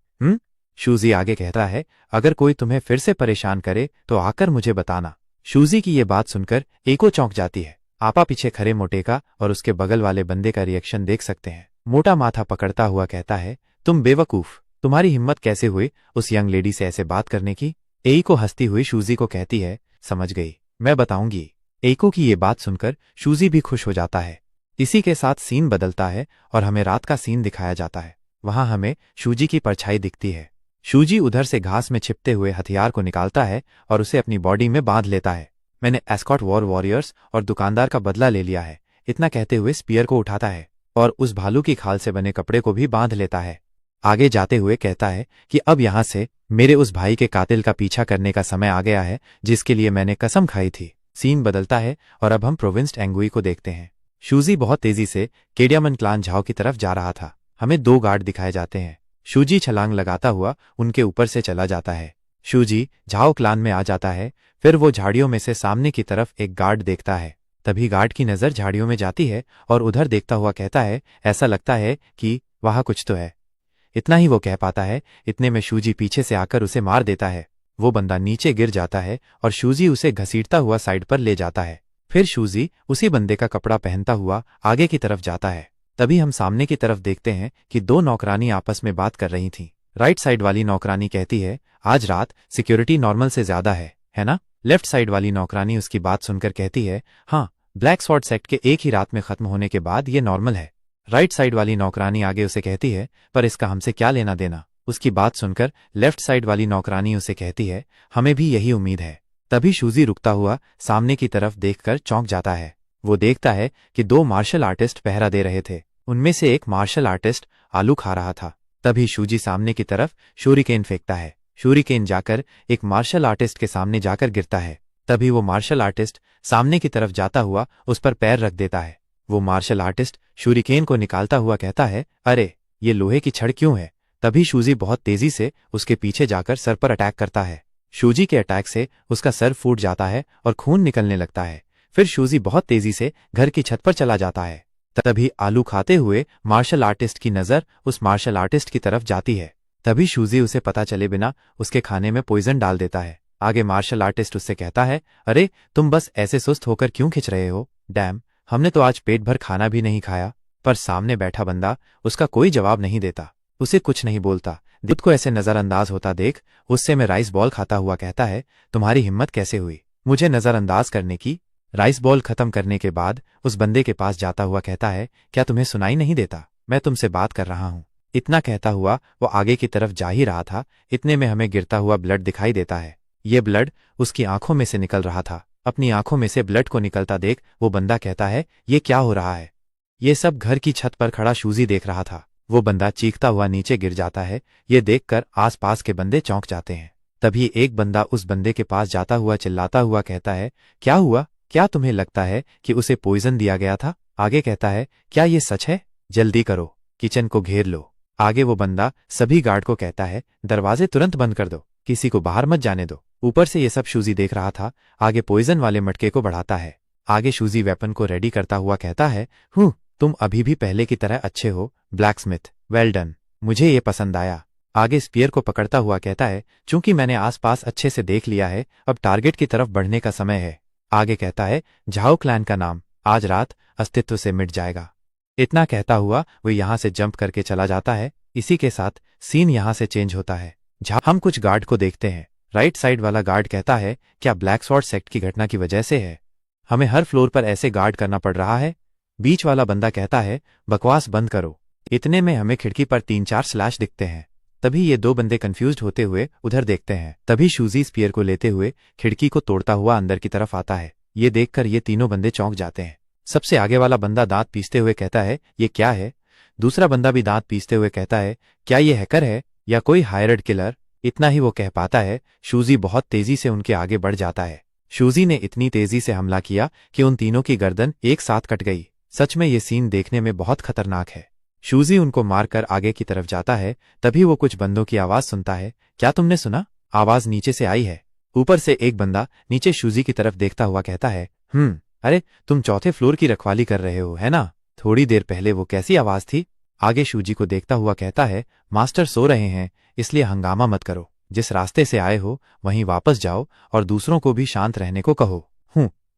शूजी आगे कहता है अगर कोई तुम्हें फिर से परेशान करे तो आकर मुझे बताना। शूजी की ये बात सुनकर एको चौंक जाती है। आपा पीछे खड़े मोटे का और उसके बगल वाले बंदे का रिएक्शन देख सकते हैं। मोटा माथा पकड़ता हुआ कहता है तुम बेवकूफ, तुम्हारी हिम्मत कैसे हुई उस यंग लेडी से ऐसे बात करने की? एको हंसती हुई शूजी को कहती है समझ गई, मैं बताऊंगी। एको की ये बात सुनकर शूजी भी खुश हो जाता है। इसी के साथ सीन बदलता है और हमें रात का सीन दिखाया जाता है। वहां हमें शूजी की परछाई दिखती है। शूजी उधर से घास में छिपते हुए हथियार को निकालता है और उसे अपनी बॉडी में बांध लेता है। मैंने एस्कॉट वॉरियर्स और दुकानदार का बदला ले लिया है, इतना कहते हुए स्पीयर को उठाता है और उस भालू की खाल से बने कपड़े को भी बांध लेता है। आगे जाते हुए कहता है कि अब यहां से मेरे उस भाई के कातिल का पीछा करने का समय आ गया है जिसके लिए मैंने कसम खाई थी। सीन बदलता है और अब हम प्रोविंस एंगुई को देखते हैं। शूजी बहुत तेजी से केडियामन क्लान झाओ की तरफ जा रहा था। हमें 2 गार्ड दिखाए जाते हैं। शूजी छलांग लगाता हुआ उनके ऊपर से चला जाता है। शूजी झाओ क्लान में आ जाता है। फिर वो झाड़ियों में से सामने की तरफ एक गार्ड देखता है। तभी गार्ड की नजर झाड़ियों में जाती है और उधर देखता हुआ कहता है ऐसा लगता है कि वहां कुछ तो है। इतना ही वो कह पाता है। इतने में शूजी पीछे से आकर उसे मार देता है। वो बंदा नीचे गिर जाता है और शूजी उसे घसीटता हुआ साइड पर ले जाता है। फिर शूजी उसी बंदे का कपड़ा पहनता हुआ आगे की तरफ जाता है। तभी हम सामने की तरफ देखते हैं कि 2 नौकरानी आपस में बात कर रही थीं। राइट साइड वाली नौकरानी कहती है आज रात सिक्योरिटी नॉर्मल से ज्यादा है ना? लेफ्ट साइड वाली नौकरानी उसकी बात सुनकर कहती है हाँ, ब्लैक स्वॉर्ड सेक्ट के एक ही रात में खत्म होने के बाद ये नॉर्मल है। राइट साइड वाली नौकरानी आगे उसे कहती है पर इसका हमसे क्या लेना देना? उसकी बात सुनकर लेफ्ट साइड वाली नौकरानी उसे कहती है हमें भी यही उम्मीद है। तभी शूजी रुकता हुआ सामने की तरफ देखकर चौंक जाता है। वो देखता है कि 2 मार्शल आर्टिस्ट पहरा दे रहे थे। उनमें से एक मार्शल आर्टिस्ट आलू खा रहा था। तभी शूजी सामने की तरफ शूरिकेन फेंकता है। शूरिकेन जाकर एक मार्शल आर्टिस्ट के सामने जाकर गिरता है। तभी वो मार्शल आर्टिस्ट सामने की तरफ जाता हुआ उस पर पैर रख देता है। वो मार्शल आर्टिस्ट शूरिकेन को निकालता हुआ कहता है अरे, ये लोहे की छड़ क्यों है? तभी शूजी बहुत तेजी से उसके पीछे जाकर सर पर अटैक करता है। शूजी के अटैक से उसका सर फूट जाता है और खून निकलने लगता है। फिर शूजी बहुत तेजी से घर की छत पर चला जाता है। तभी आलू खाते हुए मार्शल आर्टिस्ट की नजर उस मार्शल आर्टिस्ट की तरफ जाती है। तभी शूजी उसे पता चले बिना उसके खाने में पॉइजन डाल देता है। आगे मार्शल आर्टिस्ट उससे कहता है अरे, तुम बस ऐसे सुस्त होकर क्यों खिंच रहे हो? डैम, हमने तो आज पेट भर खाना भी नहीं खाया। पर सामने बैठा बंदा उसका कोई जवाब नहीं देता, उसे कुछ नहीं बोलता। खुद को ऐसे नजरअंदाज होता देख उससे में राइस बॉल खाता हुआ कहता है, तुम्हारी हिम्मत कैसे हुई मुझे नजरअंदाज करने की। राइस बॉल खत्म करने के बाद उस बंदे के पास जाता हुआ कहता है, क्या तुम्हें सुनाई नहीं देता, मैं तुमसे बात कर रहा हूं। इतना कहता हुआ वो आगे की तरफ जा ही रहा था, इतने में हमें गिरता हुआ ब्लड दिखाई देता है। ये ब्लड उसकी आंखों में से निकल रहा था। अपनी आंखों में से ब्लड को निकलता देख वो बंदा कहता है, ये क्या हो रहा है। ये सब घर की छत पर खड़ा शूजी देख रहा था। वो बंदा चीखता हुआ नीचे गिर जाता है। ये देखकर आसपास के बंदे चौंक जाते हैं। तभी एक बंदा उस बंदे के पास जाता हुआ चिल्लाता हुआ कहता है, क्या हुआ, क्या तुम्हें लगता है कि उसे पॉइजन दिया गया था। आगे कहता है, क्या ये सच है, जल्दी करो, किचन को घेर लो। आगे वो बंदा सभी गार्ड को कहता है, दरवाजे तुरंत बंद कर दो, किसी को बाहर मत जाने दो। ऊपर से ये सब शूजी देख रहा था। आगे पॉइजन वाले मटके को बढ़ाता है। आगे शूजी वेपन को रेडी करता हुआ कहता है, तुम अभी भी पहले की तरह अच्छे हो ब्लैकस्मिथ, वेल डन, मुझे ये पसंद आया। आगे स्पीयर को पकड़ता हुआ कहता है, चूंकि मैंने आसपास अच्छे से देख लिया है, अब टारगेट की तरफ बढ़ने का समय है। आगे कहता है, झाओ क्लैन का नाम आज रात अस्तित्व से मिट जाएगा। इतना कहता हुआ वो यहां से जंप करके चला जाता है। इसी के साथ सीन यहां से चेंज होता है। हम कुछ गार्ड को देखते हैं। राइट साइड वाला गार्ड कहता है, क्या ब्लैक स्वॉर्ड सेक्ट की घटना की वजह से है, हमें हर फ्लोर पर ऐसे गार्ड करना पड़ रहा है। बीच वाला बंदा कहता है, बकवास बंद करो। इतने में हमें खिड़की पर 3-4 स्लैश दिखते हैं। तभी ये दो बंदे कंफ्यूज्ड होते हुए उधर देखते हैं। तभी शूजी स्पीयर को लेते हुए खिड़की को तोड़ता हुआ अंदर की तरफ आता है। ये देखकर ये तीनों बंदे चौंक जाते हैं। सबसे आगे वाला बंदा दांत पीसते हुए कहता है, ये क्या है। दूसरा बंदा भी दांत पीसते हुए कहता है, क्या ये हैकर है या कोई हायर्ड किलर। इतना ही वो कह पाता है। शूजी बहुत तेजी से उनके आगे बढ़ जाता है। शूजी ने इतनी तेजी से हमला किया कि उन तीनों की गर्दन एक साथ कट गई। सच में ये सीन देखने में बहुत खतरनाक है। शूजी उनको मारकर आगे की तरफ जाता है। तभी वो कुछ बंदों की आवाज सुनता है। क्या तुमने सुना, आवाज नीचे से आई है। ऊपर से एक बंदा नीचे शूजी की तरफ देखता हुआ कहता है, अरे तुम चौथे फ्लोर की रखवाली कर रहे हो है ना, थोड़ी देर पहले वो कैसी आवाज थी। आगे शूजी को देखता हुआ कहता है, मास्टर सो रहे हैं इसलिए हंगामा मत करो, जिस रास्ते से आए हो वहीं वापस जाओ और दूसरों को भी शांत रहने को कहो।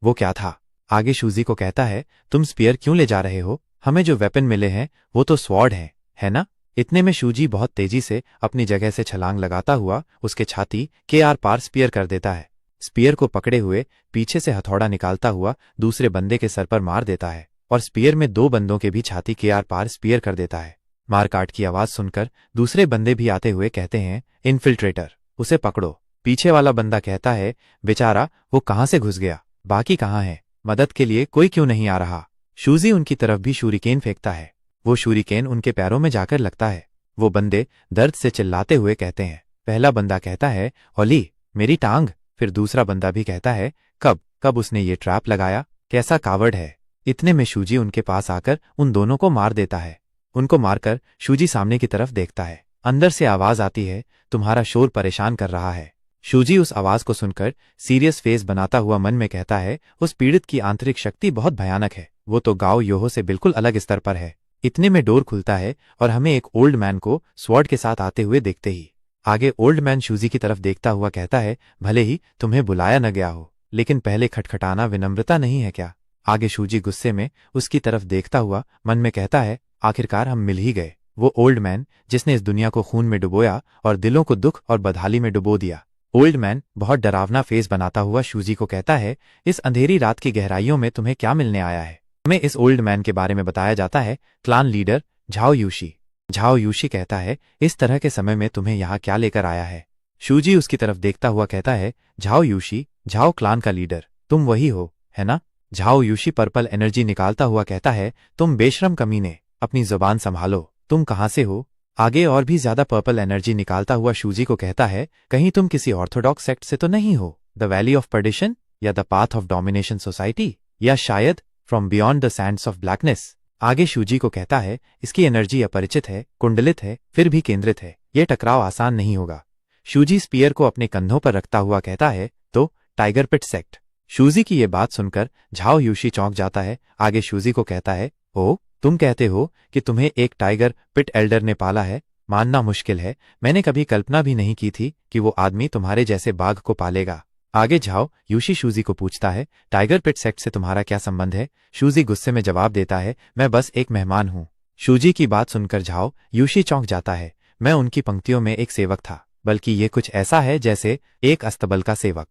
वो क्या था। आगे शूजी को कहता है, तुम स्पीयर क्यों ले जा रहे हो, हमें जो वेपन मिले हैं वो तो स्वॉर्ड हैं, है ना। इतने में शूजी बहुत तेजी से अपनी जगह से छलांग लगाता हुआ उसके छाती के आर पार स्पीयर कर देता है। स्पीयर को पकड़े हुए पीछे से हथौड़ा निकालता हुआ दूसरे बंदे के सर पर मार देता है और स्पीयर में दो बंदों के भी छाती के आर पार स्पीयर कर देता है। मारकाट की आवाज सुनकर दूसरे बंदे भी आते हुए कहते हैं, इन्फिल्ट्रेटर, उसे पकड़ो। पीछे वाला बंदा कहता है, बेचारा वो कहां से घुस गया, बाकी कहां है, मदद के लिए कोई क्यों नहीं आ रहा। शूजी उनकी तरफ भी शूरिकेन फेंकता है। वो शूरिकेन उनके पैरों में जाकर लगता है। वो बंदे दर्द से चिल्लाते हुए कहते हैं। पहला बंदा कहता है, ओली मेरी टांग। फिर दूसरा बंदा भी कहता है, कब उसने ये ट्रैप लगाया, कैसा कावर्ड है। इतने में शूजी उनके पास आकर उन दोनों को मार देता है। उनको मारकर शूजी सामने की तरफ देखता है। अंदर से आवाज आती है, तुम्हारा शोर परेशान कर रहा है। शूजी उस आवाज को सुनकर सीरियस फेस बनाता हुआ मन में कहता है, उस पीड़ित की आंतरिक शक्ति बहुत भयानक है, वो तो गाओ योहो से बिल्कुल अलग स्तर पर है। इतने में डोर खुलता है और हमें एक ओल्ड मैन को स्वॉर्ड के साथ आते हुए देखते ही आगे ओल्ड मैन शूजी की तरफ देखता हुआ कहता है, भले ही तुम्हें बुलाया न गया हो, लेकिन पहले खटखटाना विनम्रता नहीं है क्या। आगे शूजी गुस्से में उसकी तरफ देखता हुआ मन में कहता है, आखिरकार हम मिल ही गए। वो ओल्ड मैन जिसने इस दुनिया को खून में डुबोया और दिलों को दुख और बदहाली में डुबो दिया। ओल्ड मैन बहुत डरावना फेस बनाता हुआ शूजी को कहता है, इस अंधेरी रात की गहराइयों में तुम्हें क्या मिलने आया है। हमें इस ओल्ड मैन के बारे में बताया जाता है, क्लान लीडर झाओ यूशी। झाओ यूशी कहता है, इस तरह के समय में तुम्हें यहाँ क्या लेकर आया है। शूजी उसकी तरफ देखता हुआ कहता है, झाओ यूशी, झाओ क्लान का लीडर, तुम वही हो, है ना। झाओ यूशी पर्पल एनर्जी निकालता हुआ कहता है, तुम बेशरम कमीने, अपनी जुबान संभालो, तुम कहाँ से हो। आगे और भी ज्यादा पर्पल एनर्जी निकालता हुआ शूजी को कहता है, कहीं तुम किसी ऑर्थोडॉक्स सेक्ट से तो नहीं हो, द वैली ऑफ पर्डिशन या the path of domination society, या शायद from beyond the Sands of blackness. आगे शूजी को कहता है, इसकी एनर्जी अपरिचित है, कुंडलित है, फिर भी केंद्रित है, ये टकराव आसान नहीं होगा। शूजी स्पीयर को अपने कंधों पर रखता हुआ कहता है, तो टाइगर पिट सेक्ट। शूजी की ये बात सुनकर झाओ यूशी चौंक जाता है। आगे शूजी को कहता है, ओ तुम कहते हो कि तुम्हें एक टाइगर पिट एल्डर ने पाला है, मानना मुश्किल है, मैंने कभी कल्पना भी नहीं की थी कि वो आदमी तुम्हारे जैसे बाघ को पालेगा। आगे झाओ यूशी शूजी को पूछता है, टाइगर पिट सेक्ट से तुम्हारा क्या संबंध है? शूजी गुस्से में जवाब देता है, मैं बस एक मेहमान हूँ। शूजी की बात सुनकर झाओ यूशी चौंक जाता है, मैं उनकी पंक्तियों में एक सेवक था, बल्कि ये कुछ ऐसा है जैसे एक अस्तबल का सेवक।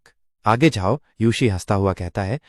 आगे झाओ यूशी हंसता हुआ कहता है,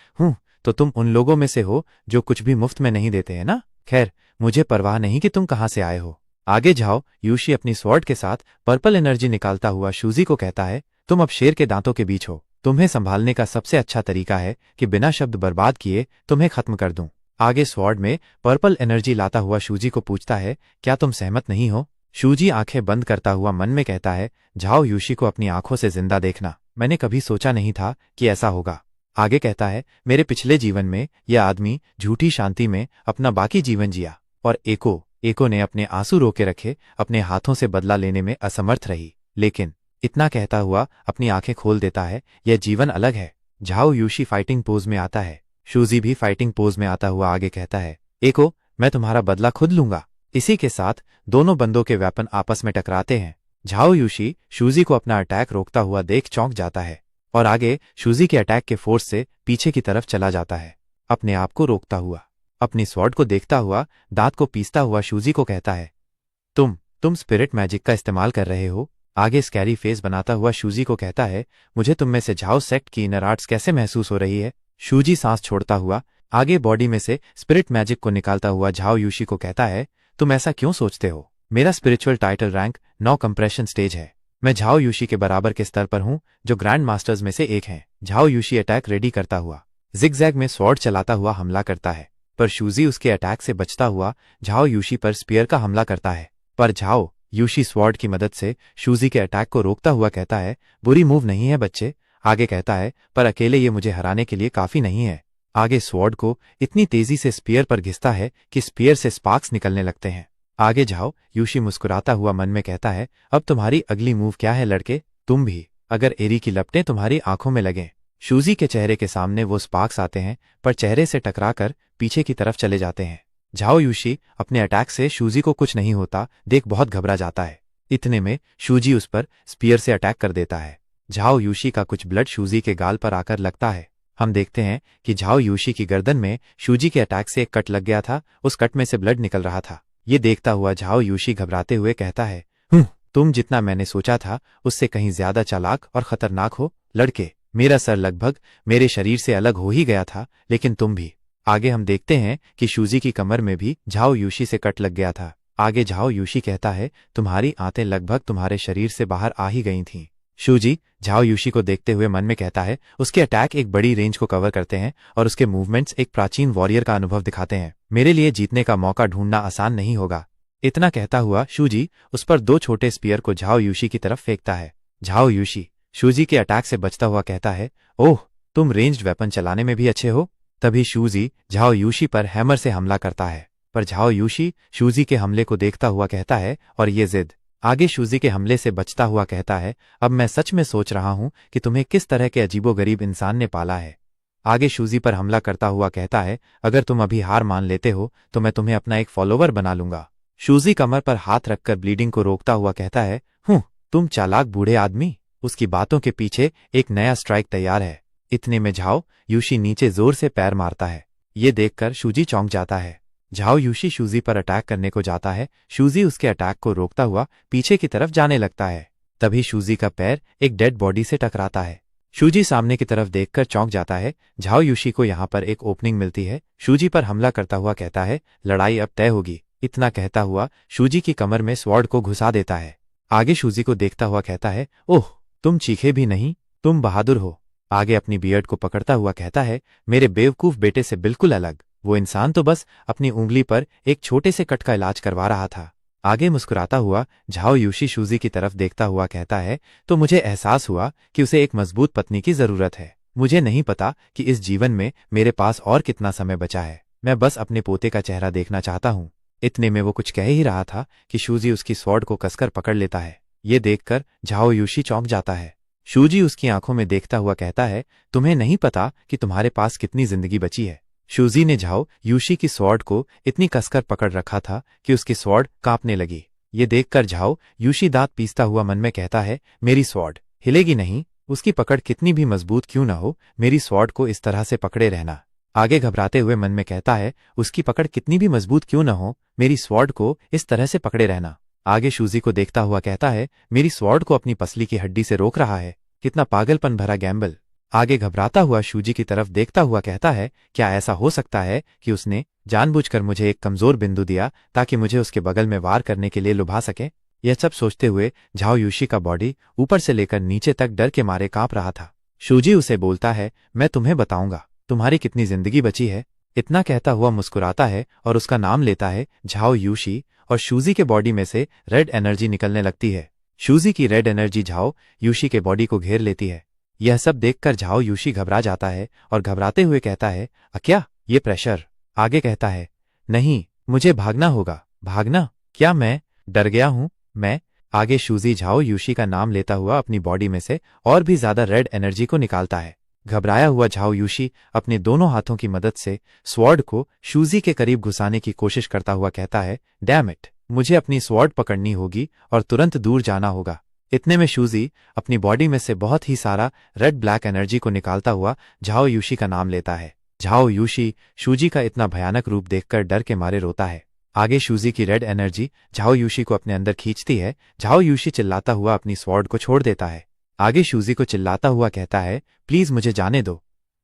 तो तुम उन लोगों में से हो जो कुछ भी मुफ्त में नहीं देते हैं ना? खैर, मुझे परवाह नहीं कि तुम कहाँ से आए हो। आगे झाओ यूशी अपनी स्वॉर्ड के साथ पर्पल एनर्जी निकालता हुआ शूजी को कहता है, तुम अब शेर के दांतों के बीच हो, तुम्हें संभालने का सबसे अच्छा तरीका है कि बिना शब्द बर्बाद किए तुम्हें खत्म कर दूं। आगे स्वॉर्ड में पर्पल एनर्जी लाता हुआ शूजी को पूछता है, क्या तुम सहमत नहीं हो? शूजी आंखें बंद करता हुआ मन में कहता है, झाओ यूशी को अपनी आंखों से जिंदा देखना, मैंने कभी सोचा नहीं था कि ऐसा होगा। आगे कहता है, मेरे पिछले जीवन में यह आदमी झूठी शांति में अपना बाकी जीवन जिया और एको ने अपने आंसू रोके रखे, अपने हाथों से बदला लेने में असमर्थ रही, लेकिन इतना कहता हुआ अपनी आंखें खोल देता है, यह जीवन अलग है। झाओ यूशी फाइटिंग पोज में आता है, शूजी भी फाइटिंग पोज में आता हुआ आगे कहता है, एको, मैं तुम्हारा बदला खुद लूंगा। इसी के साथ दोनों बंदों के वेपन आपस में टकराते हैं। झाओ यूशी शूजी को अपना अटैक रोकता हुआ देख चौंक जाता है और आगे शूजी के अटैक के फोर्स से पीछे की तरफ चला जाता है। अपने आप को रोकता हुआ, अपनी स्वॉर्ड को देखता हुआ, दांत को पीसता हुआ शूजी को कहता है, तुम स्पिरिट मैजिक का इस्तेमाल कर रहे हो? आगे स्कैरी फेस बनाता हुआ शूजी को कहता है, मुझे तुम में से झाओ सेक्ट की इनर आर्ट्स कैसे महसूस हो रही है? शूजी सांस छोड़ता हुआ आगे बॉडी में से स्पिरिट मैजिक को निकालता हुआ झाओ यूशी को कहता है, तुम ऐसा क्यों सोचते हो? मेरा spiritual title rank 9 compression stage है। मैं झाओ यूशी के बराबर के स्तर पर हूं, जो ग्रैंड मास्टर्स में से एक हैं। झाओ यूशी अटैक रेडी करता हुआ जिगजैग में स्वॉर्ड चलाता हुआ हमला करता है, पर शूजी उसके अटैक से बचता हुआ झाओ यूशी पर स्पीयर का हमला करता है। पर झाओ यूशी स्वॉर्ड की मदद से शूजी के अटैक को रोकता हुआ कहता है, बुरी मूव नहीं है बच्चे। आगे कहता है, पर अकेले ये मुझे हराने के लिए काफी नहीं है। आगे स्वॉर्ड को इतनी तेजी से स्पीयर पर घिसता है कि स्पीयर से स्पार्क्स निकलने लगते हैं। आगे झाओ यूशी मुस्कुराता हुआ मन में कहता है, अब तुम्हारी अगली मूव क्या है लड़के? तुम भी, अगर एरी की लपटें तुम्हारी आंखों में लगें। शूजी के चेहरे के सामने वो स्पार्क्स आते हैं, पर चेहरे से टकराकर पीछे की तरफ चले जाते हैं। झाओ यूशी अपने अटैक से शूजी को कुछ नहीं होता देख बहुत घबरा जाता है। इतने में शूजी उस पर स्पीयर से अटैक कर देता है। झाओ यूशी का कुछ ब्लड शूजी के गाल पर आकर लगता है। हम देखते हैं कि झाओ यूशी की गर्दन में शूजी के अटैक से एक कट लग गया था, उस कट में से ब्लड निकल रहा था। ये देखता हुआ झाओ यूशी घबराते हुए कहता है, तुम जितना मैंने सोचा था उससे कहीं ज्यादा चालाक और खतरनाक हो लड़के। मेरा सर लगभग मेरे शरीर से अलग हो ही गया था, लेकिन तुम भी। आगे हम देखते हैं कि शूजी की कमर में भी झाओ यूशी से कट लग गया था। आगे झाओ यूशी कहता है, तुम्हारी आंतें लगभग तुम्हारे शरीर से बाहर आ ही गई थीं। शूजी झाओ यूशी को देखते हुए मन में कहता है, उसके अटैक एक बड़ी रेंज को कवर करते हैं और उसके मूवमेंट्स एक प्राचीन वॉरियर का अनुभव दिखाते हैं। मेरे लिए जीतने का मौका ढूंढना आसान नहीं होगा। इतना कहता हुआ शूजी उस पर 2 छोटे स्पीयर को झाओ यूशी की तरफ फेंकता है। झाओ यूशी शूजी के अटैक से बचता हुआ कहता है, ओह, तुम रेंज्ड वेपन चलाने में भी अच्छे हो। तभी शूजी झाओ यूशी पर हैमर से हमला करता है, पर झाओ यूशी शूजी के हमले को देखता हुआ कहता है, और ये जिद। आगे शूजी के हमले से बचता हुआ कहता है, अब मैं सच में सोच रहा हूं कि तुम्हें किस तरह के अजीबोगरीब इंसान ने पाला है। आगे शूजी पर हमला करता हुआ कहता है, अगर तुम अभी हार मान लेते हो तो मैं तुम्हें अपना एक फॉलोवर बना लूंगा। शूजी कमर पर हाथ रखकर ब्लीडिंग को रोकता हुआ कहता है, तुम चालाक बूढ़े आदमी। उसकी बातों के पीछे एक नया स्ट्राइक तैयार है। इतने में झाओ यूशी नीचे जोर से पैर मारता है। ये देखकर शूजी चौंक जाता है। झाओ यूशी शूजी पर अटैक करने को जाता है। शूजी उसके अटैक को रोकता हुआ पीछे की तरफ जाने लगता है। तभी शूजी का पैर एक डेड बॉडी से टकराता है। शूजी सामने की तरफ देखकर चौंक जाता है। झाओ यूशी को यहाँ पर एक ओपनिंग मिलती है। शूजी पर हमला करता हुआ कहता है, लड़ाई अब तय होगी। इतना कहता हुआ शूजी की कमर में स्वॉर्ड को घुसा देता है। आगे शूजी को देखता हुआ कहता है, ओह, तुम चीखे भी नहीं, तुम बहादुर हो। आगे अपनी बियर्ड को पकड़ता हुआ कहता है, मेरे बेवकूफ बेटे से बिल्कुल अलग। वो इंसान तो बस अपनी उंगली पर एक छोटे से कट का इलाज करवा रहा था। आगे मुस्कुराता हुआ झाओ यूशी शूजी की तरफ देखता हुआ कहता है, तो मुझे एहसास हुआ कि उसे एक मजबूत पत्नी की जरूरत है। मुझे नहीं पता कि इस जीवन में मेरे पास और कितना समय बचा है। मैं बस अपने पोते का चेहरा देखना चाहता हूँ। इतने में वो कुछ कह ही रहा था कि शूजी उसकी स्वॉर्ड को कसकर पकड़ लेता है। ये देखकर झाओ यूशी चौंक जाता है। शूजी उसकी आंखों में देखता हुआ कहता है, तुम्हें नहीं पता कि तुम्हारे पास कितनी जिंदगी बची है। शूजी ने झाओ यूशी की स्वॉर्ड को इतनी कसकर पकड़ रखा था कि उसकी स्वॉर्ड कांपने लगी। ये देखकर झाओ यूशी दांत पीसता हुआ मन में कहता है, मेरी स्वॉर्ड हिलेगी नहीं। उसकी पकड़ कितनी भी मजबूत क्यों ना हो, मेरी स्वॉर्ड को इस तरह से पकड़े रहना। आगे घबराते हुए मन में कहता है, उसकी पकड़ कितनी भी मजबूत क्यों ना हो, मेरी स्वॉर्ड को इस तरह से पकड़े रहना। आगे शूजी को देखता हुआ कहता है, मेरी स्वॉर्ड को अपनी पसली की हड्डी से रोक रहा है। कितना पागलपन भरा गैम्बल। आगे घबराता हुआ शूजी की तरफ देखता हुआ कहता है, क्या ऐसा हो सकता है कि उसने जानबूझकर मुझे एक कमजोर बिंदु दिया ताकि मुझे उसके बगल में वार करने के लिए लुभा सके। यह सब सोचते हुए झाओ यूशी का बॉडी ऊपर से लेकर नीचे तक डर के मारे कांप रहा था। शूजी उसे बोलता है, मैं तुम्हें बताऊंगा तुम्हारी कितनी जिंदगी बची है। इतना कहता हुआ मुस्कुराता है और उसका नाम लेता है झाओ यूशी, और शूजी के बॉडी में से रेड एनर्जी निकलने लगती है। शूजी की रेड एनर्जी झाओ यूशी के बॉडी को घेर लेती है। यह सब देखकर झाओ यूशी घबरा जाता है और घबराते हुए कहता है, क्या ये प्रेशर। आगे कहता है, नहीं, मुझे भागना होगा। भागना? क्या मैं डर गया हूं? मैं आगे शूजी झाओ यूशी का नाम लेता हुआ अपनी बॉडी में से और भी ज्यादा रेड एनर्जी को निकालता है। घबराया हुआ झाओ यूशी अपने दोनों हाथों की मदद से स्वॉर्ड को शूजी के करीब घुसाने की कोशिश करता हुआ कहता है, डैम इट, मुझे अपनी स्वॉर्ड पकड़नी होगी और तुरंत दूर जाना होगा। इतने में शूजी अपनी बॉडी में से बहुत ही सारा रेड ब्लैक एनर्जी को निकालता हुआ झाओ यूशी का नाम लेता है। झाओ यूशी शूजी का इतना भयानक रूप देखकर डर के मारे रोता है। आगे शूजी की रेड एनर्जी झाओ यूशी को अपने अंदर खींचती है। झाओ यूशी चिल्लाता हुआ अपनी स्वॉर्ड को छोड़ देता है। आगे शूजी को चिल्लाता हुआ कहता है, प्लीज मुझे जाने दो।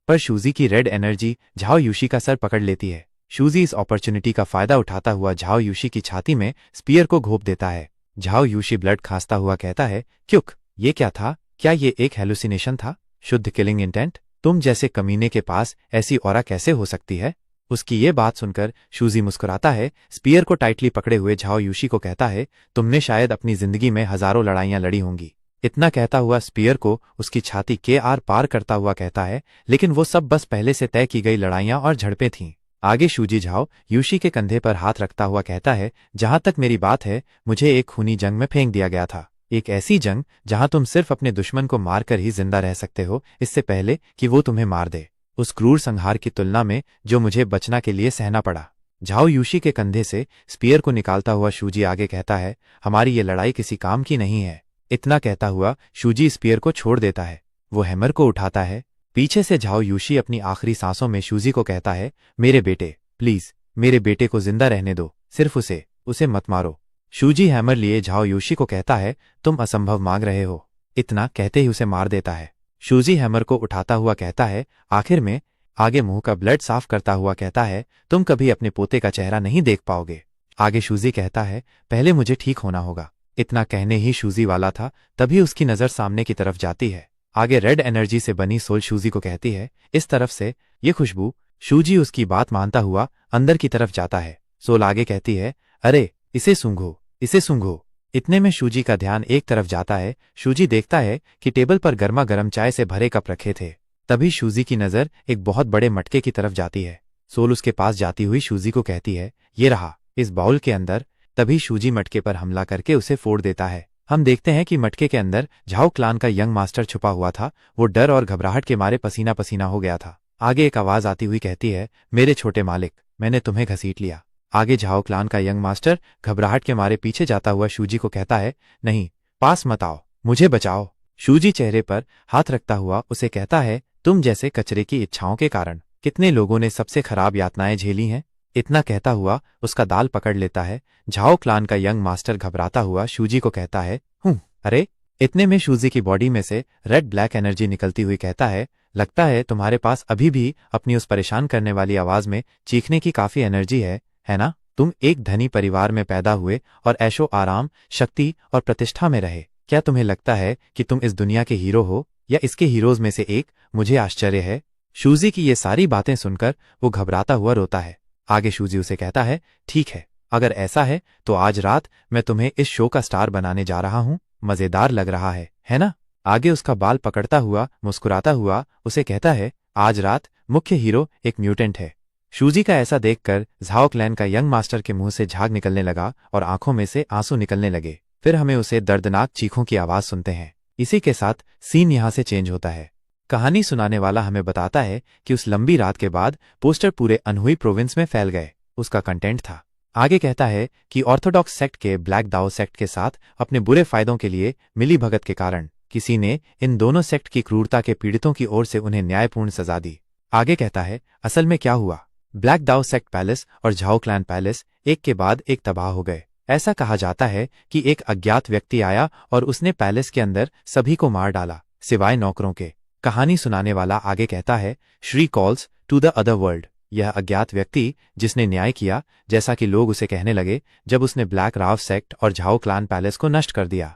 पर शूजी की रेड एनर्जी झाओ यूशी का सर पकड़ लेती है। शूजी इस अपॉर्चुनिटी का फायदा उठाता हुआ झाओ यूशी की छाती में स्पीयर को घोंप देता है। झाओ यूशी ब्लड खांसता हुआ कहता है, क्युक, ये क्या था? क्या ये एक हेलुसिनेशन था? शुद्ध किलिंग इंटेंट? तुम जैसे कमीने के पास ऐसी ऑरा कैसे हो सकती है? उसकी ये बात सुनकर शूजी मुस्कुराता है। स्पीयर को टाइटली पकड़े हुए झाओ यूशी को कहता है, तुमने शायद अपनी जिंदगी में हजारों लड़ाइयां लड़ी होंगी। इतना कहता हुआ स्पीयर को उसकी छाती के आर पार करता हुआ कहता है, लेकिन वो सब बस पहले से तय की गई लड़ाइयां और झड़पें थीं। आगे शूजी झाओ यूशी के कंधे पर हाथ रखता हुआ कहता है, जहां तक मेरी बात है, मुझे एक खूनी जंग में फेंक दिया गया था। एक ऐसी जंग जहां तुम सिर्फ अपने दुश्मन को मारकर ही जिंदा रह सकते हो, इससे पहले कि वो तुम्हें मार दे। उस क्रूर संहार की तुलना में जो मुझे बचना के लिए सहना पड़ा। झाओ यूशी के कंधे से स्पीयर को निकालता हुआ शूजी आगे कहता है, हमारी ये लड़ाई किसी काम की नहीं है। इतना कहता हुआ शूजी स्पीयर को छोड़ देता है। वो हैमर को उठाता है। पीछे से झाओ यूशी अपनी आखिरी सांसों में शूजी को कहता है, मेरे बेटे, प्लीज मेरे बेटे को जिंदा रहने दो, सिर्फ उसे मत मारो। शूजी हैमर लिए झाओ यूशी को कहता है, तुम असंभव मांग रहे हो। इतना कहते ही उसे मार देता है। शूजी हैमर को उठाता हुआ कहता है, आखिर में आगे मुंह का ब्लड साफ करता हुआ कहता है, तुम कभी अपने पोते का चेहरा नहीं देख पाओगे। आगे शूजी कहता है, पहले मुझे ठीक होना होगा। इतना कहने ही शूजी वाला था, तभी उसकी नजर सामने की तरफ जाती है। आगे रेड एनर्जी से बनी सोल शूजी को कहती है, इस तरफ से ये खुशबू। शूजी उसकी बात मानता हुआ अंदर की तरफ जाता है। सोल आगे कहती है, अरे इसे सूंघो, इसे सूंघो। इतने में शूजी का ध्यान एक तरफ जाता है। शूजी देखता है कि टेबल पर गर्मा गर्म चाय से भरे कप रखे थे। तभी शूजी की नजर एक बहुत बड़े मटके की तरफ जाती है। सोल उसके पास जाती हुई शूजी को कहती है, ये रहा, इस बाउल के अंदर। तभी शूजी मटके पर हमला करके उसे फोड़ देता है। हम देखते हैं कि मटके के अंदर झाओ क्लान का यंग मास्टर छुपा हुआ था। वो डर और घबराहट के मारे पसीना पसीना हो गया था। आगे एक आवाज आती हुई कहती है, मेरे छोटे मालिक, मैंने तुम्हें घसीट लिया। आगे झाओ क्लान का यंग मास्टर घबराहट के मारे पीछे जाता हुआ शूजी को कहता है, नहीं, पास मत आओ, मुझे बचाओ। शूजी चेहरे पर हाथ रखता हुआ उसे कहता है, तुम जैसे कचरे की इच्छाओं के कारण कितने लोगों ने सबसे खराब यातनाएं झेली हैं। इतना कहता हुआ उसका दाल पकड़ लेता है। झाओ क्लान का यंग मास्टर घबराता हुआ शूजी को कहता है, अरे। इतने में शूजी की बॉडी में से रेड ब्लैक एनर्जी निकलती हुई कहता है, लगता है तुम्हारे पास अभी भी अपनी उस परेशान करने वाली आवाज में चीखने की काफी एनर्जी है ना? तुम एक धनी परिवार में पैदा हुए और ऐशो आराम, शक्ति और प्रतिष्ठा में रहे। क्या तुम्हें लगता है कि तुम इस दुनिया के हीरो हो या इसके हीरोज में से एक? मुझे आश्चर्य है। शूजी की ये सारी बातें सुनकर वो घबराता हुआ रोता है। आगे शूजी उसे कहता है, ठीक है, अगर ऐसा है तो आज रात मैं तुम्हें इस शो का स्टार बनाने जा रहा हूं। मजेदार लग रहा है ना? आगे उसका बाल पकड़ता हुआ मुस्कुराता हुआ उसे कहता है, आज रात मुख्य हीरो एक म्यूटेंट है। शूजी का ऐसा देखकर झाओ क्लैन का यंग मास्टर के मुंह से झाग निकलने लगा और आंखों में से आंसू निकलने लगे। फिर हमें उसे दर्दनाक चीखों की आवाज सुनते हैं। इसी के साथ सीन यहां से चेंज होता है। कहानी सुनाने वाला हमें बताता है कि उस लंबी रात के बाद पोस्टर पूरे अनहुई प्रोविंस में फैल गए। उसका कंटेंट था। आगे कहता है कि ऑर्थोडॉक्स सेक्ट के ब्लैक दाओ सेक्ट के साथ अपने बुरे फायदों के लिए मिली भगत के कारण किसी ने इन दोनों सेक्ट की क्रूरता के पीड़ितों की ओर से उन्हें न्यायपूर्ण सजा दी। आगे कहता है, असल में क्या हुआ, ब्लैक दाओ सेक्ट पैलेस और झाओ क्लैन पैलेस एक के बाद एक तबाह हो गए। ऐसा कहा जाता है कि एक अज्ञात व्यक्ति आया और उसने पैलेस के अंदर सभी को मार डाला, सिवाय नौकरों के। कहानी सुनाने वाला आगे कहता है, three calls to the other world. यह अज्ञात व्यक्ति जिसने न्याय किया, जैसा कि लोग उसे कहने लगे, जब उसने ब्लैक राव सेक्ट और झाओ क्लैन पैलेस को नष्ट कर दिया।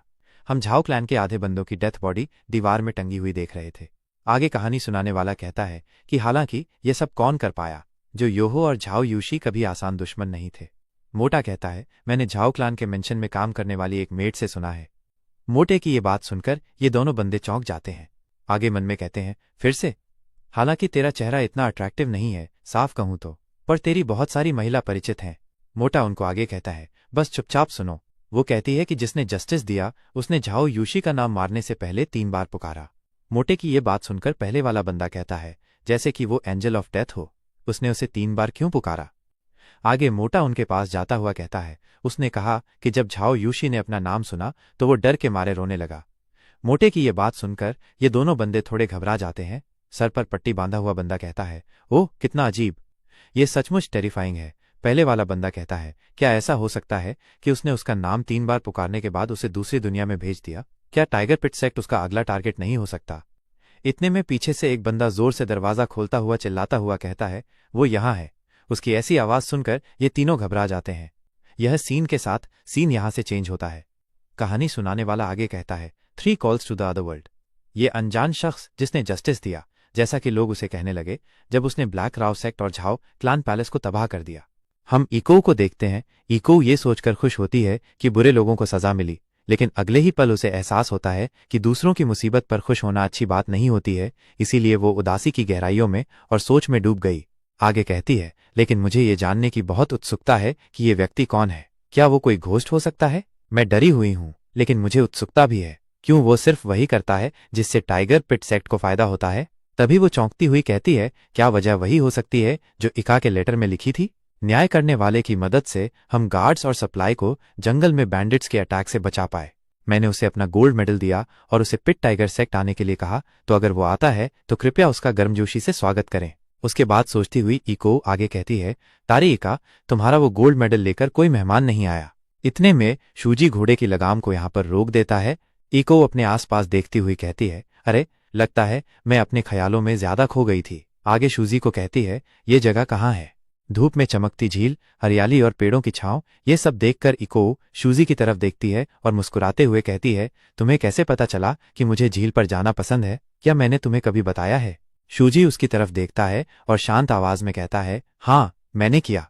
हम झाओ क्लैन के आधे बंदों की डेथ बॉडी दीवार में टंगी हुई देख रहे थे। आगे कहानी सुनाने वाला कहता है कि हालांकि ये सब कौन कर पाया, जो योहो और झाओ यूशी कभी आसान दुश्मन नहीं थे। मोटा कहता है, मैंने झाओ क्लैन के मेंशन में काम करने वाली एक मेड से सुना है। मोटे की ये बात सुनकर ये दोनों बंदे चौंक जाते हैं। आगे मन में कहते हैं, फिर से, हालांकि तेरा चेहरा इतना अट्रैक्टिव नहीं है, साफ कहूं तो, पर तेरी बहुत सारी महिला परिचित हैं। मोटा उनको आगे कहता है, बस चुपचाप सुनो। वो कहती है कि जिसने जस्टिस दिया उसने झाओ यूशी का नाम मारने से पहले 3 बार पुकारा। मोटे की ये बात सुनकर पहले वाला बंदा कहता है, जैसे कि वो एंजल ऑफ डेथ हो, उसने उसे 3 बार क्यों पुकारा। आगे मोटा उनके पास जाता हुआ कहता है, उसने कहा कि जब झाओ यूशी ने अपना नाम सुना तो वो डर के मारे रोने लगा। मोटे की ये बात सुनकर ये दोनों बंदे थोड़े घबरा जाते हैं। सर पर पट्टी बांधा हुआ बंदा कहता है, ओह कितना अजीब, ये सचमुच टेरिफाइंग है। पहले वाला बंदा कहता है, क्या ऐसा हो सकता है कि उसने उसका नाम 3 बार पुकारने के बाद उसे दूसरी दुनिया में भेज दिया? क्या टाइगर पिट सेक्ट उसका अगला टारगेट नहीं हो सकता? इतने में पीछे से एक बंदा जोर से दरवाजा खोलता हुआ चिल्लाता हुआ कहता है, वो यहाँ है। उसकी ऐसी आवाज सुनकर ये तीनों घबरा जाते हैं। यह सीन के साथ सीन यहां से चेंज होता है। कहानी सुनाने वाला आगे कहता है, 3 calls to the other world. ये अनजान शख्स जिसने जस्टिस दिया, जैसा कि लोग उसे कहने लगे, जब उसने ब्लैक राव सेक्ट और झाओ क्लैन पैलेस को तबाह कर दिया। हम इको को देखते हैं। इको ये सोचकर खुश होती है कि बुरे लोगों को सजा मिली, लेकिन अगले ही पल उसे एहसास होता है कि दूसरों की मुसीबत पर खुश होना अच्छी बात नहीं होती है। इसीलिए वो उदासी की गहराइयों में और सोच में डूब गई। आगे कहती है, लेकिन मुझे ये जानने की बहुत उत्सुकता है कि ये व्यक्ति कौन है। क्या वो कोई घोस्ट हो सकता है? मैं डरी हुई हूं, लेकिन मुझे उत्सुकता भी है। क्यों वो सिर्फ वही करता है जिससे टाइगर पिट सेक्ट को फायदा होता है? तभी वो चौंकती हुई कहती है, क्या वजह वही हो सकती है जो इका के लेटर में लिखी थी? न्याय करने वाले की मदद से हम गार्ड्स और सप्लाई को जंगल में बैंडिट्स के अटैक से बचा पाए। मैंने उसे अपना गोल्ड मेडल दिया और उसे पिट टाइगर सेक्ट आने के लिए कहा, तो अगर वो आता है तो कृपया उसका गर्मजोशी से स्वागत करें। उसके बाद सोचती हुई इको आगे कहती है, तारी इका, तुम्हारा वो गोल्ड मेडल लेकर कोई मेहमान नहीं आया। इतने में शूजी घोड़े की लगाम को यहाँ पर रोक देता है। इको अपने आसपास देखती हुई कहती है, अरे लगता है मैं अपने ख्यालों में ज्यादा खो गई थी। आगे शूजी को कहती है, ये जगह कहाँ है? धूप में चमकती झील, हरियाली और पेड़ों की छांव, ये सब देखकर इको शूजी की तरफ देखती है और मुस्कुराते हुए कहती है, तुम्हें कैसे पता चला कि मुझे झील पर जाना पसंद है? क्या मैंने तुम्हें कभी बताया है? शूजी उसकी तरफ देखता है और शांत आवाज में कहता है, हाँ मैंने किया।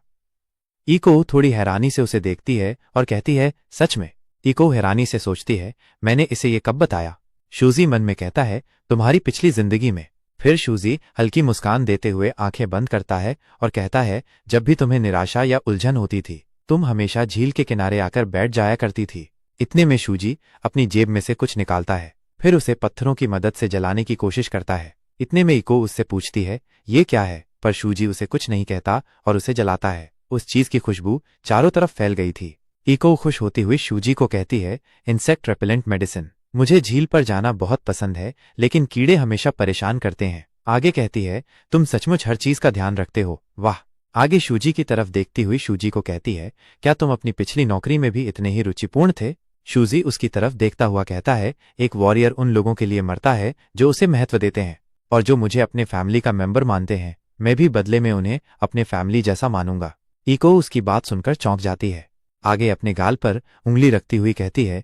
इको थोड़ी हैरानी से उसे देखती है और कहती है, सच में? इको हैरानी से सोचती है, मैंने इसे ये कब बताया? शूजी मन में कहता है, तुम्हारी पिछली जिंदगी में। फिर शूजी हल्की मुस्कान देते हुए आंखें बंद करता है और कहता है, जब भी तुम्हें निराशा या उलझन होती थी, तुम हमेशा झील के किनारे आकर बैठ जाया करती थी। इतने में शूजी अपनी जेब में से कुछ निकालता है, फिर उसे पत्थरों की मदद से जलाने की कोशिश करता है। इतने में इको उससे पूछती है, ये क्या है? पर शूजी उसे कुछ नहीं कहता और उसे जलाता है। उस चीज की खुशबू चारों तरफ फैल गई थी। इको खुश होती हुई शूजी को कहती है, इंसेक्ट रेपेलेंट मेडिसिन। मुझे झील पर जाना बहुत पसंद है, लेकिन कीड़े हमेशा परेशान करते हैं। आगे कहती है, तुम सचमुच हर चीज का ध्यान रखते हो, वाह। आगे शूजी की तरफ देखती हुई शूजी को कहती है, क्या तुम अपनी पिछली नौकरी में भी इतने ही रुचिपूर्ण थे? शूजी उसकी तरफ देखता हुआ कहता है, एक वॉरियर उन लोगों के लिए मरता है जो उसे महत्व देते हैं और जो मुझे अपने फैमिली का मेंबर मानते हैं। मैं भी बदले में उन्हें अपने फैमिली जैसा मानूंगा। इको उसकी बात सुनकर चौंक जाती है। आगे अपने गाल पर उंगली रखती हुई कहती है,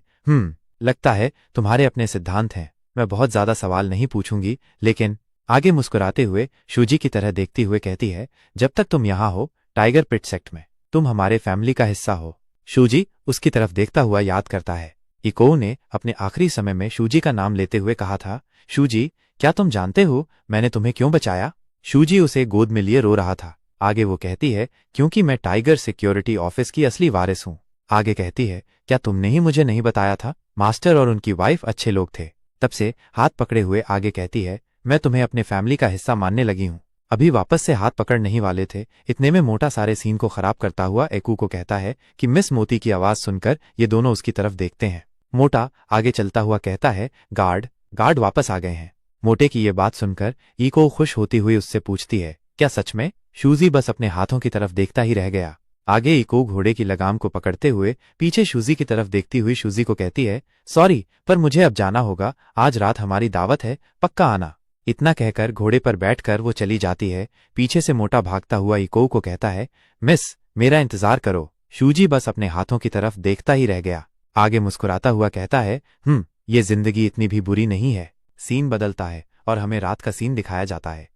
लगता है तुम्हारे अपने सिद्धांत हैं। मैं बहुत ज्यादा सवाल नहीं पूछूंगी, लेकिन आगे मुस्कुराते हुए शूजी की तरह देखती हुए कहती है, जब तक तुम यहाँ हो टाइगर पिट सेक्ट में, तुम हमारे फैमिली का हिस्सा हो। शूजी उसकी तरफ देखता हुआ याद करता है, इको ने अपने आखिरी समय में शूजी का नाम लेते हुए कहा था, शूजी क्या तुम जानते हो मैंने तुम्हें क्यों बचाया? शूजी उसे गोद में लिए रो रहा था। आगे वो कहती है, क्योंकि मैं टाइगर सिक्योरिटी ऑफिस की असली वारिस हूँ। आगे कहती है, क्या तुमने ही मुझे नहीं बताया था? मास्टर और उनकी वाइफ अच्छे लोग थे। तब से हाथ पकड़े हुए आगे कहती है, मैं तुम्हें अपने फैमिली का हिस्सा मानने लगी हूँ। अभी वापस से हाथ पकड़ नहीं वाले थे, इतने में मोटा सारे सीन को खराब करता हुआ एकू को कहता है कि मिस मोती की आवाज सुनकर ये दोनों उसकी तरफ देखते हैं। मोटा आगे चलता हुआ कहता है, गार्ड गार्ड वापस आ गए हैं। मोटे की ये बात सुनकर इको खुश होती हुई उससे पूछती है, क्या सच में? शूजी बस अपने हाथों की तरफ देखता ही रह गया। आगे इको घोड़े की लगाम को पकड़ते हुए पीछे शूजी की तरफ देखती हुई शूजी को कहती है, सॉरी पर मुझे अब जाना होगा, आज रात हमारी दावत है, पक्का आना। इतना कहकर घोड़े पर बैठकर वो चली जाती है। पीछे से मोटा भागता हुआ इको को कहता है, मिस मेरा इंतजार करो। शूजी बस अपने हाथों की तरफ देखता ही रह गया। आगे मुस्कुराता हुआ कहता है, ये जिंदगी इतनी भी बुरी नहीं है। सीन बदलता है और हमें रात का सीन दिखाया जाता है।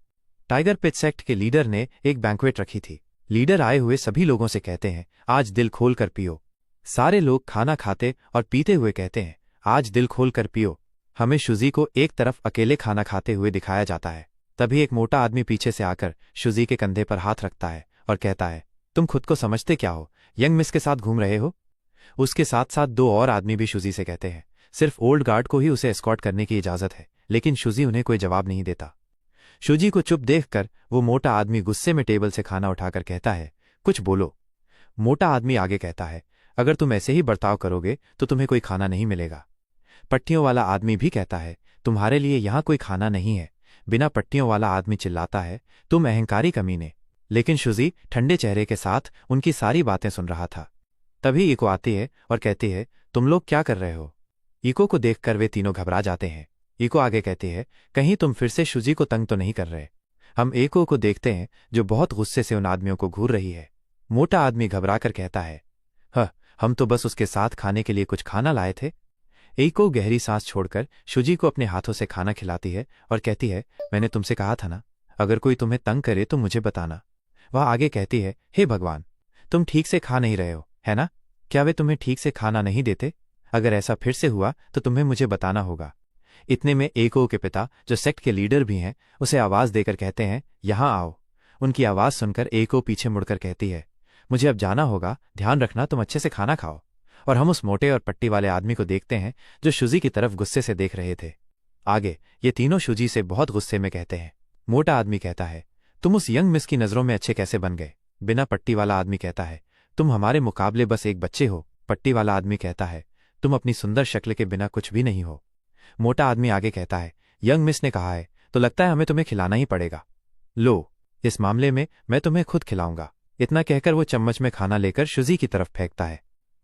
टाइगर पिट सेक्ट के लीडर ने एक बैंक्वेट रखी थी। लीडर आए हुए सभी लोगों से कहते हैं, आज दिल खोल कर पियो। सारे लोग खाना खाते और पीते हुए कहते हैं, आज दिल खोल कर पियो। हमें शुजी को एक तरफ अकेले खाना खाते हुए दिखाया जाता है। तभी एक मोटा आदमी पीछे से आकर शुजी के कंधे पर हाथ रखता है और कहता है, तुम खुद को समझते क्या हो, यंग मिस के साथ घूम रहे हो? उसके साथ साथ दो और आदमी भी शुजी से कहते हैं, सिर्फ ओल्ड गार्ड को ही उसे एस्कॉर्ट करने की इजाजत है। लेकिन शुजी उन्हें कोई जवाब नहीं देता। शुजी को चुप देखकर वो मोटा आदमी गुस्से में टेबल से खाना उठाकर कहता है, कुछ बोलो। मोटा आदमी आगे कहता है, अगर तुम ऐसे ही बर्ताव करोगे तो तुम्हें कोई खाना नहीं मिलेगा। पट्टियों वाला आदमी भी कहता है, तुम्हारे लिए यहां कोई खाना नहीं है। बिना पट्टियों वाला आदमी चिल्लाता है, तुम अहंकारी कमीने। लेकिन शुजी ठंडे चेहरे के साथ उनकी सारी बातें सुन रहा था। तभी इको आती है और कहती है, तुम लोग क्या कर रहे हो? इको को देखकर वे तीनों घबरा जाते हैं। इको आगे कहती है, कहीं तुम फिर से शुजी को तंग तो नहीं कर रहे? हम इको को देखते हैं जो बहुत गुस्से से उन आदमियों को घूर रही है। मोटा आदमी घबराकर कहता है, हम तो बस उसके साथ खाने के लिए कुछ खाना लाए थे। इको गहरी सांस छोड़कर शुजी को अपने हाथों से खाना खिलाती है और कहती है, मैंने तुमसे कहा था ना, अगर कोई तुम्हें तंग करे तो मुझे बताना। वह आगे कहती है, हे भगवान, तुम ठीक से खा नहीं रहे हो, है ना? क्या वे तुम्हें ठीक से खाना नहीं देते? अगर ऐसा फिर से हुआ तो तुम्हें मुझे बताना होगा। इतने में इको के पिता, जो सेक्ट के लीडर भी हैं, उसे आवाज देकर कहते हैं, यहां आओ। उनकी आवाज सुनकर इको पीछे मुड़कर कहती है, मुझे अब जाना होगा, ध्यान रखना तुम अच्छे से खाना खाओ। और हम उस मोटे और पट्टी वाले आदमी को देखते हैं जो शुजी की तरफ गुस्से से देख रहे थे। आगे ये तीनों शुजी से बहुत गुस्से में कहते हैं। मोटा आदमी कहता है, तुम उस यंग मिस की नजरों में अच्छे कैसे बन गए? बिना पट्टी वाला आदमी कहता है, तुम हमारे मुकाबले बस एक बच्चे हो। पट्टी वाला आदमी कहता है, तुम अपनी सुंदर शक्ल के बिना कुछ भी नहीं हो। मोटा आदमी आगे कहता है, यंग मिस ने कहा है तो लगता है हमें तुम्हें खिलाना ही पड़ेगा। लो, इस मामले में मैं तुम्हें खुद खिलाऊंगा। इतना कहकर वो चम्मच में खाना लेकर शुजी की तरफ फेंकता है।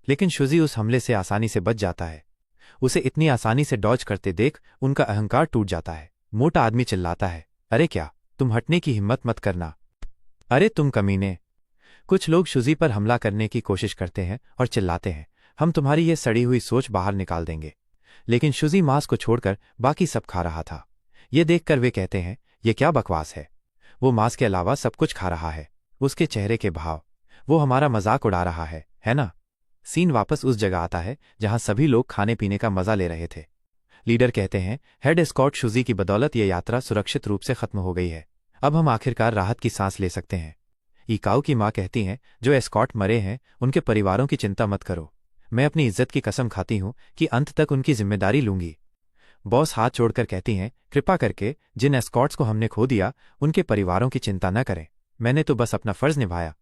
लेकिन शुजी उस हमले से आसानी से बच जाता है। उसे इतनी आसानी से डॉज करते देख उनका अहंकार टूट जाता है। मोटा आदमी चिल्लाता है, अरे क्या, तुम हटने की हिम्मत मत करना। अरे तुम कमीने। कुछ लोग शुजी पर हमला करने की कोशिश करते हैं और चिल्लाते हैं, हम तुम्हारी ये सड़ी हुई सोच बाहर निकाल देंगे। लेकिन शुजी मांस को छोड़कर बाकी सब खा रहा था। ये देखकर वे कहते हैं, ये क्या बकवास है? वो मांस के अलावा सब कुछ खा रहा है। उसके चेहरे के भाव, वो हमारा मजाक उड़ा रहा है ना? सीन वापस उस जगह आता है जहां सभी लोग खाने पीने का मजा ले रहे थे। लीडर कहते हैं, हेड एस्कॉर्ट शुजी की बदौलत ये यात्रा सुरक्षित रूप से खत्म हो गई है। अब हम आखिरकार राहत की सांस ले सकते हैं। इकाऊ की मां कहती हैं, जो एस्कॉर्ट मरे हैं उनके परिवारों की चिंता मत करो। मैं अपनी इज्जत की कसम खाती हूं कि अंत तक उनकी जिम्मेदारी लूंगी। बॉस हाथ जोड़कर कहती हैं, कृपा करके जिन एस्कॉर्ट्स को हमने खो दिया उनके परिवारों की चिंता न करें। मैंने तो बस अपना फर्ज निभाया।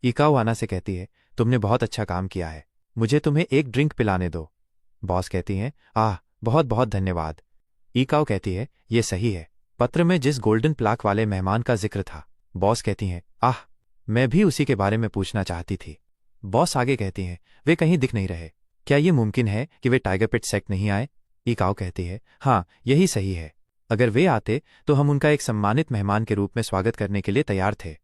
इकाऊ आना से कहती है, तुमने बहुत अच्छा काम किया है, मुझे तुम्हें एक ड्रिंक पिलाने दो। बॉस कहती हैं, बहुत बहुत धन्यवाद। इकाऊ कहती है, ये सही है, पत्र में जिस गोल्डन प्लाक वाले मेहमान का जिक्र था। बॉस कहती हैं, मैं भी उसी के बारे में पूछना चाहती थी। बॉस आगे कहती हैं, वे कहीं दिख नहीं रहे। क्या ये मुमकिन है कि वे टाइगर पिट सेक्ट नहीं आए? इकाऊ कहती है, हाँ यही सही है। अगर वे आते तो हम उनका एक सम्मानित मेहमान के रूप में स्वागत करने के लिए तैयार थे।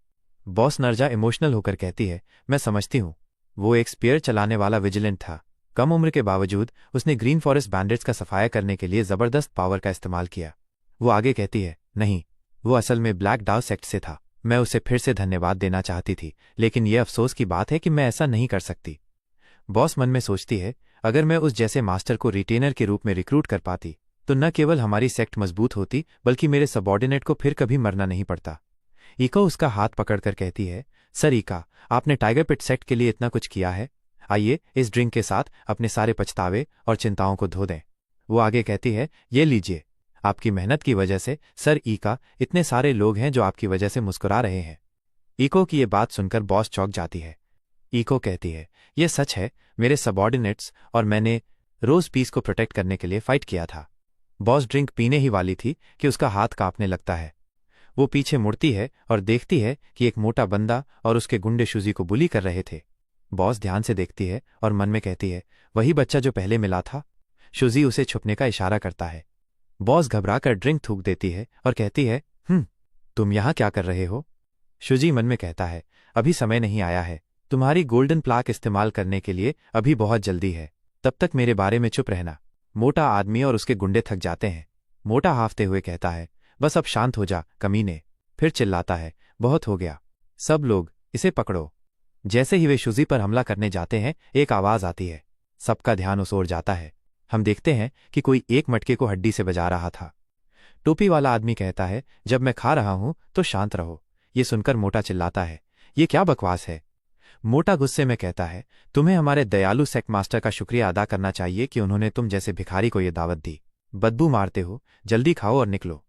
बॉस नर्जा इमोशनल होकर कहती है, मैं समझती हूँ। वो एक स्पीयर चलाने वाला विजिलेंट था। कम उम्र के बावजूद उसने ग्रीन फॉरेस्ट बैंडिट्स का सफाया करने के लिए जबरदस्त पावर का इस्तेमाल किया। वो आगे कहती है, नहीं, वो असल में ब्लैक डाउ सेक्ट से था। मैं उसे फिर से धन्यवाद देना चाहती थी, लेकिन यह अफसोस की बात है कि मैं ऐसा नहीं कर सकती। बॉस मन में सोचती है, अगर मैं उस जैसे मास्टर को रिटेनर के रूप में रिक्रूट कर पाती तो न केवल हमारी सेक्ट मजबूत होती बल्कि मेरे सबॉर्डिनेट को फिर कभी मरना नहीं पड़ता। इका उसका हाथ पकड़कर कहती है, सर इका, आपने टाइगर पिट सेक्ट के लिए इतना कुछ किया है, आइए इस ड्रिंक के साथ अपने सारे पछतावे और चिंताओं को धो दें। वो आगे कहती है, ये लीजिए, आपकी मेहनत की वजह से सर इका, इतने सारे लोग हैं जो आपकी वजह से मुस्कुरा रहे हैं। इको की ये बात सुनकर बॉस चौंक जाती है। इको कहती है, ये सच है, मेरे सबॉर्डिनेट्स और मैंने रोज पीस को प्रोटेक्ट करने के लिए फाइट किया था। बॉस ड्रिंक पीने ही वाली थी कि उसका हाथ कांपने लगता है। वो पीछे मुड़ती है और देखती है कि एक मोटा बंदा और उसके गुंडे शूजी को बुली कर रहे थे। बॉस ध्यान से देखती है और मन में कहती है, वही बच्चा जो पहले मिला था। शूजी उसे छुपने का इशारा करता है। बॉस घबराकर ड्रिंक थूक देती है और कहती है, तुम यहां क्या कर रहे हो? शूजी मन में कहता है, अभी समय नहीं आया है। तुम्हारी गोल्डन प्लाक इस्तेमाल करने के लिए अभी बहुत जल्दी है। तब तक मेरे बारे में चुप रहना। मोटा आदमी और उसके गुंडे थक जाते हैं। मोटा हाफते हुए कहता है, बस अब शांत हो जा कमीने। फिर चिल्लाता है, बहुत हो गया। सब लोग इसे पकड़ो। जैसे ही वे शूजी पर हमला करने जाते हैं, एक आवाज आती है। सबका ध्यान उस ओर जाता है। हम देखते हैं कि कोई एक मटके को हड्डी से बजा रहा था। टोपी वाला आदमी कहता है, जब मैं खा रहा हूं तो शांत रहो। ये सुनकर मोटा चिल्लाता है, ये क्या बकवास है? मोटा गुस्से में कहता है, तुम्हें हमारे दयालु सेक्ट मास्टर का शुक्रिया अदा करना चाहिए कि उन्होंने तुम जैसे भिखारी को यह दावत दी। बदबू मारते हो, जल्दी खाओ और निकलो।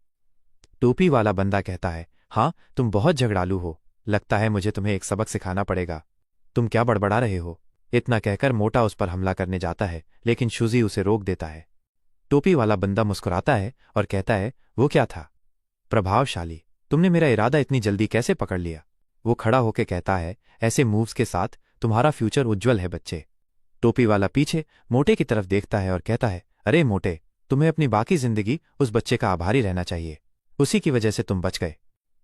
टोपी वाला बंदा कहता है, हाँ तुम बहुत झगड़ालू हो। लगता है मुझे तुम्हें एक सबक सिखाना पड़ेगा। तुम क्या बड़बड़ा रहे हो? इतना कहकर मोटा उस पर हमला करने जाता है, लेकिन शूजी उसे रोक देता है। टोपी वाला बंदा मुस्कुराता है और कहता है, वो क्या था? प्रभावशाली। तुमने मेरा इरादा इतनी जल्दी कैसे पकड़ लिया? वो खड़ा होकर कहता है, ऐसे मूव्स के साथ तुम्हारा फ्यूचर उज्जवल है बच्चे। टोपी वाला पीछे मोटे की तरफ देखता है और कहता है, अरे मोटे, तुम्हें अपनी बाकी जिंदगी उस बच्चे का आभारी रहना चाहिए। उसी की वजह से तुम बच गए।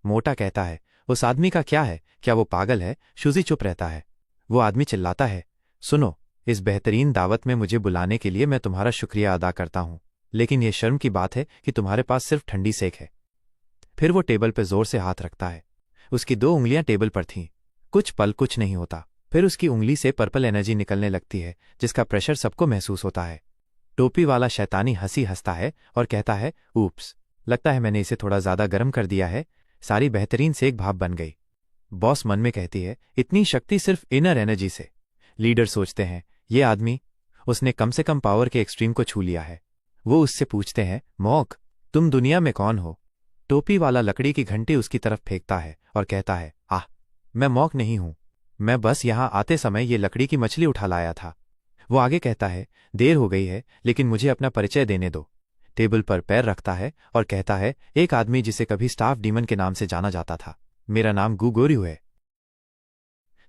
मोटा कहता है, उस आदमी का क्या है? क्या वो पागल है? शूजी चुप रहता है। वो आदमी चिल्लाता है, सुनो, इस बेहतरीन दावत में मुझे बुलाने के लिए मैं तुम्हारा शुक्रिया अदा करता हूं, लेकिन यह शर्म की बात है कि तुम्हारे पास सिर्फ ठंडी सेक है। फिर वो टेबल पर जोर से हाथ रखता है। उसकी 2 उंगलियां टेबल पर थीं। कुछ पल कुछ नहीं होता। फिर उसकी उंगली से पर्पल एनर्जी निकलने लगती है, जिसका प्रेशर सबको महसूस होता है। टोपी वाला शैतानी हंसी हंसता है और कहता है, ऊप्स, लगता है मैंने इसे थोड़ा ज्यादा गर्म कर दिया है। सारी बेहतरीन सेक भाप बन गई। बॉस मन में कहती है, इतनी शक्ति सिर्फ इनर एनर्जी से। लीडर सोचते हैं, ये आदमी, उसने कम से कम पावर के एक्सट्रीम को छू लिया है। वो उससे पूछते हैं, मॉक, तुम दुनिया में कौन हो? टोपी वाला लकड़ी की घंटी उसकी तरफ फेंकता है और कहता है, आह, मैं मॉक नहीं हूं। मैं बस यहां आते समय ये लकड़ी की मछली उठा लाया था। वो आगे कहता है, देर हो गई है, लेकिन मुझे अपना परिचय देने दो। टेबल पर पैर रखता है और कहता है, एक आदमी जिसे कभी स्टाफ डीमन के नाम से जाना जाता था। मेरा नाम गुगोरियो है।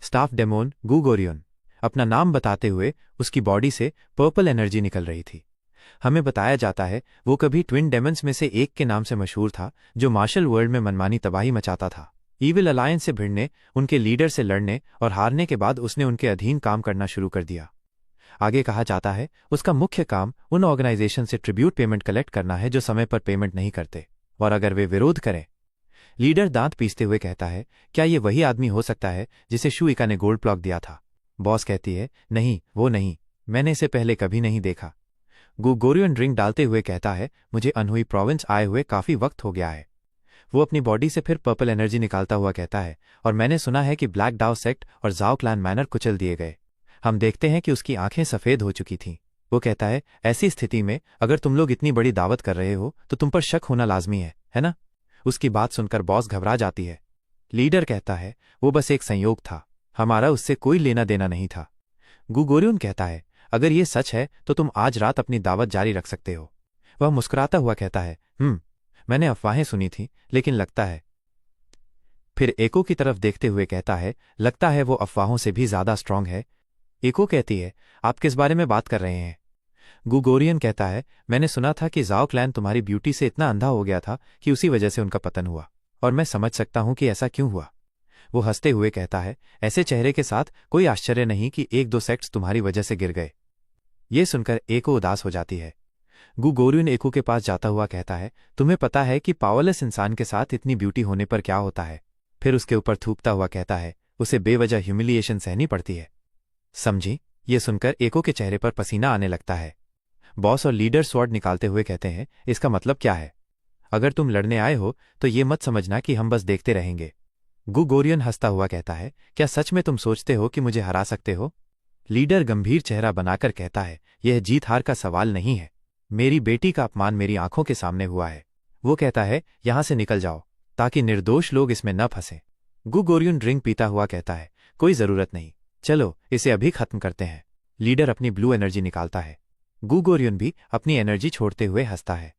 स्टाफ डेमोन गुगोरियन। अपना नाम बताते हुए उसकी बॉडी से पर्पल एनर्जी निकल रही थी। हमें बताया जाता है वो कभी ट्विन डेमन्स में से एक के नाम से मशहूर था, जो मार्शल वर्ल्ड में मनमानी तबाही मचाता था। ईविल अलायंस से भिड़ने, उनके लीडर से लड़ने और हारने के बाद उसने उनके अधीन काम करना शुरू कर दिया। आगे कहा जाता है उसका मुख्य काम उन ऑर्गेनाइजेशन से ट्रिब्यूट पेमेंट कलेक्ट करना है जो समय पर पेमेंट नहीं करते, और अगर वे विरोध करें। लीडर दांत पीसते हुए कहता है, क्या ये वही आदमी हो सकता है जिसे शुइका ने गोल्ड प्लॉक दिया था? बॉस कहती है, नहीं, वो नहीं। मैंने इसे पहले कभी नहीं देखा। गुगोरियन ड्रिंक डालते हुए कहता है, मुझे अनहुई प्रोविंस आए हुए काफी वक्त हो गया है। वो अपनी बॉडी से फिर पर्पल एनर्जी निकालता हुआ कहता है, और मैंने सुना है कि ब्लैक डाउ सेक्ट और जाओ क्लैन मैनर कुचल दिए गए। हम देखते हैं कि उसकी आंखें सफेद हो चुकी थीं। वो कहता है, ऐसी स्थिति में अगर तुम लोग इतनी बड़ी दावत कर रहे हो तो तुम पर शक होना लाजमी है ना? उसकी बात सुनकर बॉस घबरा जाती है। लीडर कहता है, वो बस एक संयोग था, हमारा उससे कोई लेना देना नहीं था। गुगोरियन कहता है, अगर ये सच है तो तुम आज रात अपनी दावत जारी रख सकते हो। वह मुस्कुराता हुआ कहता है, मैंने अफवाहें सुनी थी, लेकिन लगता है। फिर एको की तरफ देखते हुए कहता है, लगता है वो अफवाहों से भी ज्यादा स्ट्रांग है। एको कहती है, आप किस बारे में बात कर रहे हैं? गुगोरियन कहता है, मैंने सुना था कि जाओ क्लैन तुम्हारी ब्यूटी से इतना अंधा हो गया था कि उसी वजह से उनका पतन हुआ, और मैं समझ सकता हूं कि ऐसा क्यों हुआ। वो हंसते हुए कहता है, ऐसे चेहरे के साथ कोई आश्चर्य नहीं कि 1-2 सेक्ट्स तुम्हारी वजह से गिर गए। ये सुनकर एको उदास हो जाती है। गुगोरियन एको के पास जाता हुआ कहता है, तुम्हें पता है कि पावरलेस इंसान के साथ इतनी ब्यूटी होने पर क्या होता है? फिर उसके ऊपर थूकता हुआ कहता है, उसे बेवजह ह्यूमिलिएशन सहनी पड़ती है। समझी? ये सुनकर एको के चेहरे पर पसीना आने लगता है। बॉस और लीडर स्वॉर्ड निकालते हुए कहते हैं, इसका मतलब क्या है? अगर तुम लड़ने आए हो तो ये मत समझना कि हम बस देखते रहेंगे। गुगोरियन हंसता हुआ कहता है, क्या सच में तुम सोचते हो कि मुझे हरा सकते हो? लीडर गंभीर चेहरा बनाकर कहता है, यह जीत हार का सवाल नहीं है। मेरी बेटी का अपमान मेरी आंखों के सामने हुआ है। वो कहता है, यहां से निकल जाओ ताकि निर्दोष लोग इसमें न फंसें। गुगोरियन ड्रिंक पीता हुआ कहता है, कोई जरूरत नहीं, चलो इसे अभी खत्म करते हैं। लीडर अपनी ब्लू एनर्जी निकालता है। गुगोरियन भी अपनी एनर्जी छोड़ते हुए हंसता है।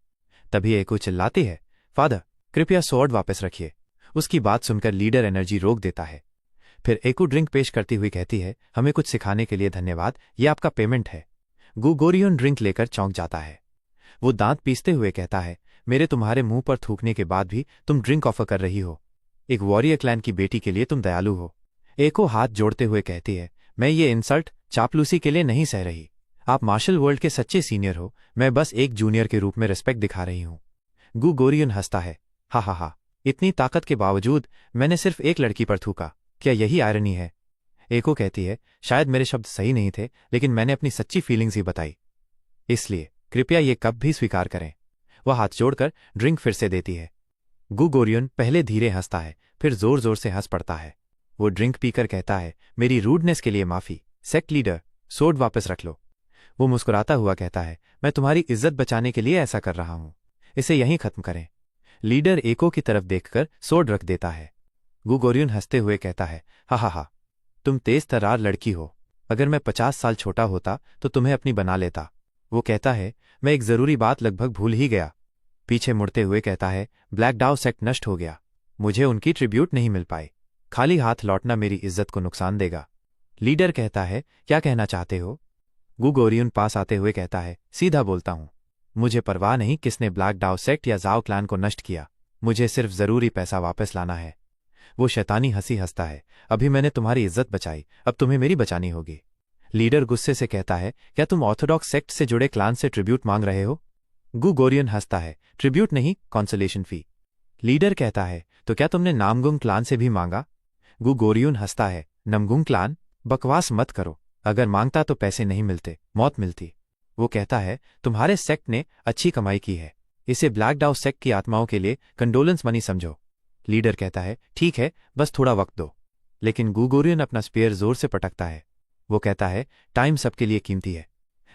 तभी एको चिल्लाती है, फादर कृपया स्वॉर्ड वापस रखिए। उसकी बात सुनकर लीडर एनर्जी रोक देता है। फिर एको ड्रिंक पेश करती हुई कहती है, हमें कुछ सिखाने के लिए धन्यवाद, ये आपका पेमेंट है। गुगोरियन ड्रिंक लेकर चौंक जाता है। वो दांत पीसते हुए कहता है, मेरे तुम्हारे मुंह पर थूकने के बाद भी तुम ड्रिंक ऑफर कर रही हो। एक वॉरियर क्लैन की बेटी के लिए तुम दयालु हो। एको हाथ जोड़ते हुए कहती है, मैं ये इंसल्ट चापलूसी के लिए नहीं सह रही। आप मार्शल वर्ल्ड के सच्चे सीनियर हो, मैं बस एक जूनियर के रूप में रिस्पेक्ट दिखा रही हूं। गुगोरियन हंसता है, हा हा हा, इतनी ताकत के बावजूद मैंने सिर्फ एक लड़की पर थूका, क्या यही आयरनी है? एको कहती है, शायद मेरे शब्द सही नहीं थे, लेकिन मैंने अपनी सच्ची फीलिंग्स ही बताई, इसलिए कृपया ये कब भी स्वीकार करें। वह हाथ जोड़कर ड्रिंक फिर से देती है। गुगोरियन पहले धीरे हंसता है, फिर जोर जोर से हंस पड़ता है। वो ड्रिंक पीकर कहता है, मेरी रूडनेस के लिए माफी, सेक्ट लीडर, सोड वापस रख लो। वो मुस्कुराता हुआ कहता है, मैं तुम्हारी इज्जत बचाने के लिए ऐसा कर रहा हूं, इसे यहीं खत्म करें। लीडर एको की तरफ देखकर सोड रख देता है। गुगोरियन हंसते हुए कहता है, हा हा हा, तुम तेज तर्रार लड़की हो। अगर मैं 50 साल छोटा होता तो तुम्हें अपनी बना लेता। वो कहता है, मैं एक जरूरी बात लगभग भूल ही गया। पीछे मुड़ते हुए कहता है, ब्लैक डाउ सेक्ट नष्ट हो गया, मुझे उनकी ट्रिब्यूट नहीं मिल पाई। खाली हाथ लौटना मेरी इज्जत को नुकसान देगा। लीडर कहता है, क्या कहना चाहते हो? गुगोरियन पास आते हुए कहता है, सीधा बोलता हूं, मुझे परवाह नहीं किसने ब्लैक डाउ सेक्ट या जाओ क्लैन को नष्ट किया, मुझे सिर्फ जरूरी पैसा वापस लाना है। वो शैतानी हंसी हंसता है, अभी मैंने तुम्हारी इज्जत बचाई, अब तुम्हें मेरी बचानी होगी। लीडर गुस्से से कहता है, क्या तुम ऑर्थोडॉक्स सेक्ट से जुड़े क्लान से ट्रिब्यूट मांग रहे हो? गुगोरियन हंसता है, ट्रिब्यूट नहीं, कॉन्सोलेशन फी। लीडर कहता है, तो क्या तुमने नामगुंग क्लान से भी मांगा? गुगोरियन हंसता है, नमगुंग क्लान? बकवास मत करो, अगर मांगता तो पैसे नहीं मिलते, मौत मिलती। वो कहता है, तुम्हारे सेक्ट ने अच्छी कमाई की है, इसे ब्लैक डाउ सेक्ट की आत्माओं के लिए कंडोलेंस मनी समझो। लीडर कहता है, ठीक है, बस थोड़ा वक्त दो। लेकिन गुगोरियन अपना स्पेयर जोर से पटकता है। वो कहता है, टाइम सबके लिए कीमती है।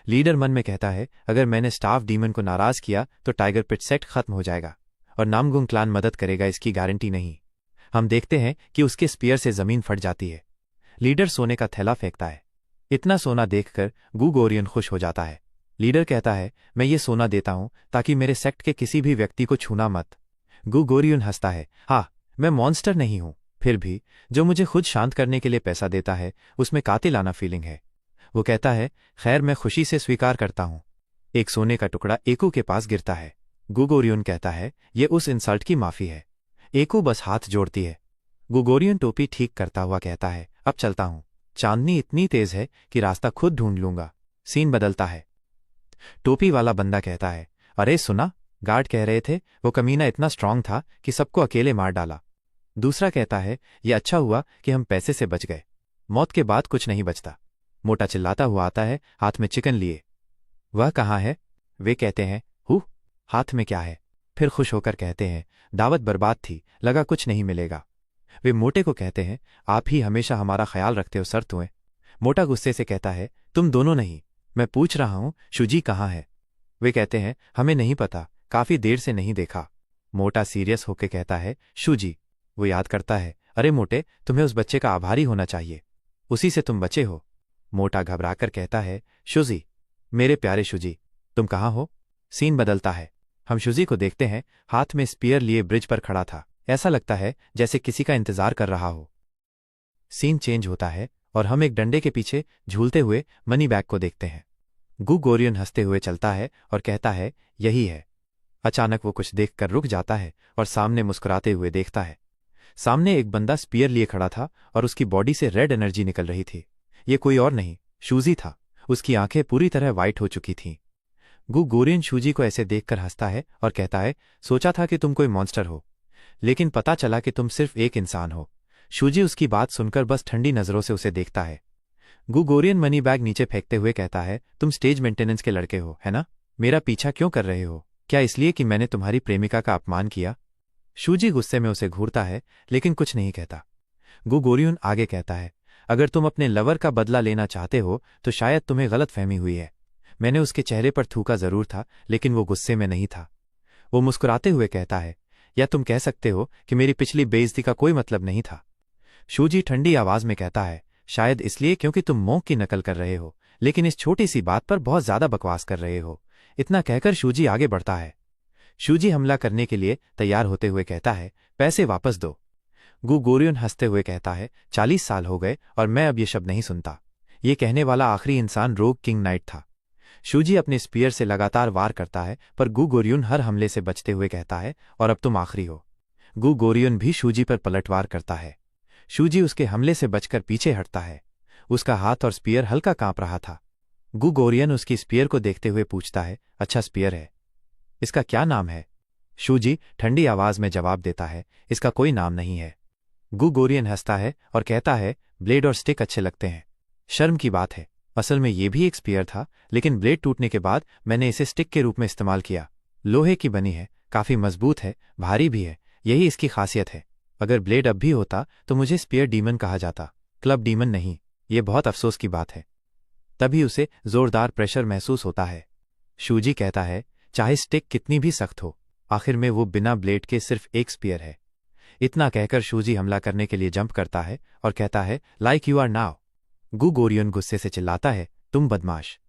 लीडर मन में कहता है, अगर मैंने स्टाफ डीमन को नाराज किया तो टाइगर पिट सेट खत्म हो जाएगा, और नामगुंग क्लान मदद करेगा इसकी गारंटी नहीं। हम देखते हैं कि उसके स्पीयर से जमीन फट जाती है। लीडर सोने का थैला फेंकता है। इतना सोना देखकर गुगोरियन खुश हो जाता है। लीडर कहता है, मैं ये सोना देता हूं ताकि मेरे सेक्ट के किसी भी व्यक्ति को छूना मत। गुगोरियन हंसता है, हाँ, मैं मॉन्स्टर नहीं हूं, फिर भी जो मुझे खुद शांत करने के लिए पैसा देता है उसमें कातिलाना फीलिंग है। वो कहता है, खैर मैं खुशी से स्वीकार करता हूं। एक सोने का टुकड़ा एको के पास गिरता है। गुगोरियन कहता है, ये उस इंसल्ट की माफी है। एको बस हाथ जोड़ती है। गुगोरियन टोपी ठीक करता हुआ कहता है, अब चलता हूं, चांदनी इतनी तेज है कि रास्ता खुद ढूंढ लूंगा। सीन बदलता है। टोपी वाला बंदा कहता है, अरे सुना, गार्ड कह रहे थे वो कमीना इतना स्ट्रांग था कि सबको अकेले मार डाला। दूसरा कहता है, ये अच्छा हुआ कि हम पैसे से बच गए, मौत के बाद कुछ नहीं बचता। मोटा चिल्लाता हुआ आता है, हाथ में चिकन लिए। वह कहाँ है? वे कहते हैं, हाथ में क्या है? फिर खुश होकर कहते हैं, दावत बर्बाद थी, लगा कुछ नहीं मिलेगा। वे मोटे को कहते हैं, आप ही हमेशा हमारा ख्याल रखते हो सर तुम्हें। मोटा गुस्से से कहता है, तुम दोनों नहीं, मैं पूछ रहा हूं शुजी कहाँ है? वे कहते हैं, हमें नहीं पता, काफी देर से नहीं देखा। मोटा सीरियस होकर कहता है, शुजी। वो याद करता है, अरे मोटे, तुम्हें उस बच्चे का आभारी होना चाहिए, उसी से तुम बचे हो। मोटा घबराकर कहता है, शुजी, मेरे प्यारे शुजी, तुम कहाँ हो? सीन बदलता है। हम शुजी को देखते हैं, हाथ में स्पीयर लिए ब्रिज पर खड़ा था, ऐसा लगता है जैसे किसी का इंतजार कर रहा हो। सीन चेंज होता है और हम एक डंडे के पीछे झूलते हुए मनी बैग को देखते हैं। गुगोरियन हंसते हुए चलता है और कहता है, यही है। अचानक वो कुछ देखकर रुक जाता है और सामने मुस्कुराते हुए देखता है। सामने एक बंदा स्पीयर लिए खड़ा था और उसकी बॉडी से रेड एनर्जी निकल रही थी। ये कोई और नहीं, शूजी था। उसकी आंखें पूरी तरह वाइट हो चुकी थीं। गुगोरियन शूजी को ऐसे देखकर हंसता है और कहता है, सोचा था कि तुम कोई मॉन्स्टर हो, लेकिन पता चला कि तुम सिर्फ एक इंसान हो। शूजी उसकी बात सुनकर बस ठंडी नजरों से उसे देखता है। गुगोरियन मनी बैग नीचे फेंकते हुए कहता है, तुम स्टेज मेंटेनेंस के लड़के हो, है ना? मेरा पीछा क्यों कर रहे हो? क्या इसलिए कि मैंने तुम्हारी प्रेमिका का अपमान किया? शूजी गुस्से में उसे घूरता है, लेकिन कुछ नहीं कहता। गुगोरियन आगे कहता है, अगर तुम अपने लवर का बदला लेना चाहते हो तो शायद तुम्हें गलतफहमी हुई है। मैंने उसके चेहरे पर थूका जरूर था, लेकिन वो गुस्से में नहीं था। वो मुस्कुराते हुए कहता है, या तुम कह सकते हो कि मेरी पिछली बेइज्जती का कोई मतलब नहीं था। शूजी ठंडी आवाज में कहता है, शायद इसलिए क्योंकि तुम मौक की नकल कर रहे हो, लेकिन इस छोटी सी बात पर बहुत ज्यादा बकवास कर रहे हो। इतना कहकर शूजी आगे बढ़ता है। शूजी हमला करने के लिए तैयार होते हुए कहता है, पैसे वापस दो। गुगोरियन हंसते हुए कहता है, 40 साल हो गए और मैं अब ये शब्द नहीं सुनता। ये कहने वाला आखिरी इंसान रोग किंग नाइट था। शूजी अपने स्पीयर से लगातार वार करता है, पर गुगोरियन हर हमले से बचते हुए कहता है, और अब तुम आखिरी हो। गुगोरियन भी शूजी पर पलटवार करता है। शूजी उसके हमले से बचकर पीछे हटता है। उसका हाथ और स्पीयर हल्का कांप रहा था। गुगोरियन उसकी स्पीयर को देखते हुए पूछता है, अच्छा स्पीयर है, इसका क्या नाम है? शूजी ठंडी आवाज में जवाब देता है, इसका कोई नाम नहीं है। गुगोरियन हंसता है और कहता है, ब्लेड और स्टिक अच्छे लगते हैं। शर्म की बात है, असल में ये भी एक स्पीयर था, लेकिन ब्लेड टूटने के बाद मैंने इसे स्टिक के रूप में इस्तेमाल किया। लोहे की बनी है, काफी मजबूत है, भारी भी है, यही इसकी खासियत है। अगर ब्लेड अब भी होता तो मुझे स्पीयर डीमन कहा जाता, क्लब डीमन नहीं। ये बहुत अफसोस की बात है। तभी उसे जोरदार प्रेशर महसूस होता है। शूजी कहता है, चाहे स्टिक कितनी भी सख्त हो, आखिर में वो बिना ब्लेड के सिर्फ एक स्पीयर है। इतना कहकर शूजी हमला करने के लिए जंप करता है और कहता है, लाइक यू आर नाउ। गुगोरियन गुस्से से चिल्लाता है, तुम बदमाश।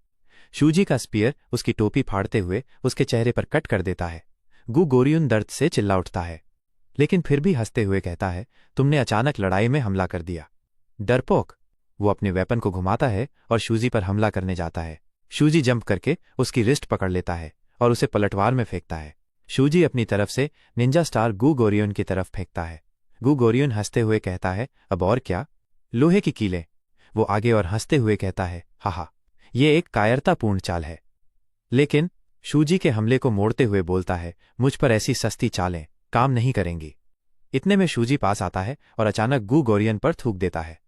शूजी का स्पीयर उसकी टोपी फाड़ते हुए उसके चेहरे पर कट कर देता है। गुगोरियन दर्द से चिल्ला उठता है, लेकिन फिर भी हंसते हुए कहता है, तुमने अचानक लड़ाई में हमला कर दिया, डरपोक। वो अपने वेपन को घुमाता है और शूजी पर हमला करने जाता है। शूजी जंप करके उसकी रिस्ट पकड़ लेता है और उसे पलटवार में फेंकता है। शूजी अपनी तरफ से निंजा स्टार गुगोरियन की तरफ फेंकता है। गुगोरियन हंसते हुए कहता है, अब और क्या, लोहे की कीलें। वो आगे और हंसते हुए कहता है, हाहा, ये एक कायरतापूर्ण चाल है। लेकिन शूजी के हमले को मोड़ते हुए बोलता है, मुझ पर ऐसी सस्ती चालें काम नहीं करेंगी। इतने में शूजी पास आता है और अचानक गुगोरियन पर थूक देता है।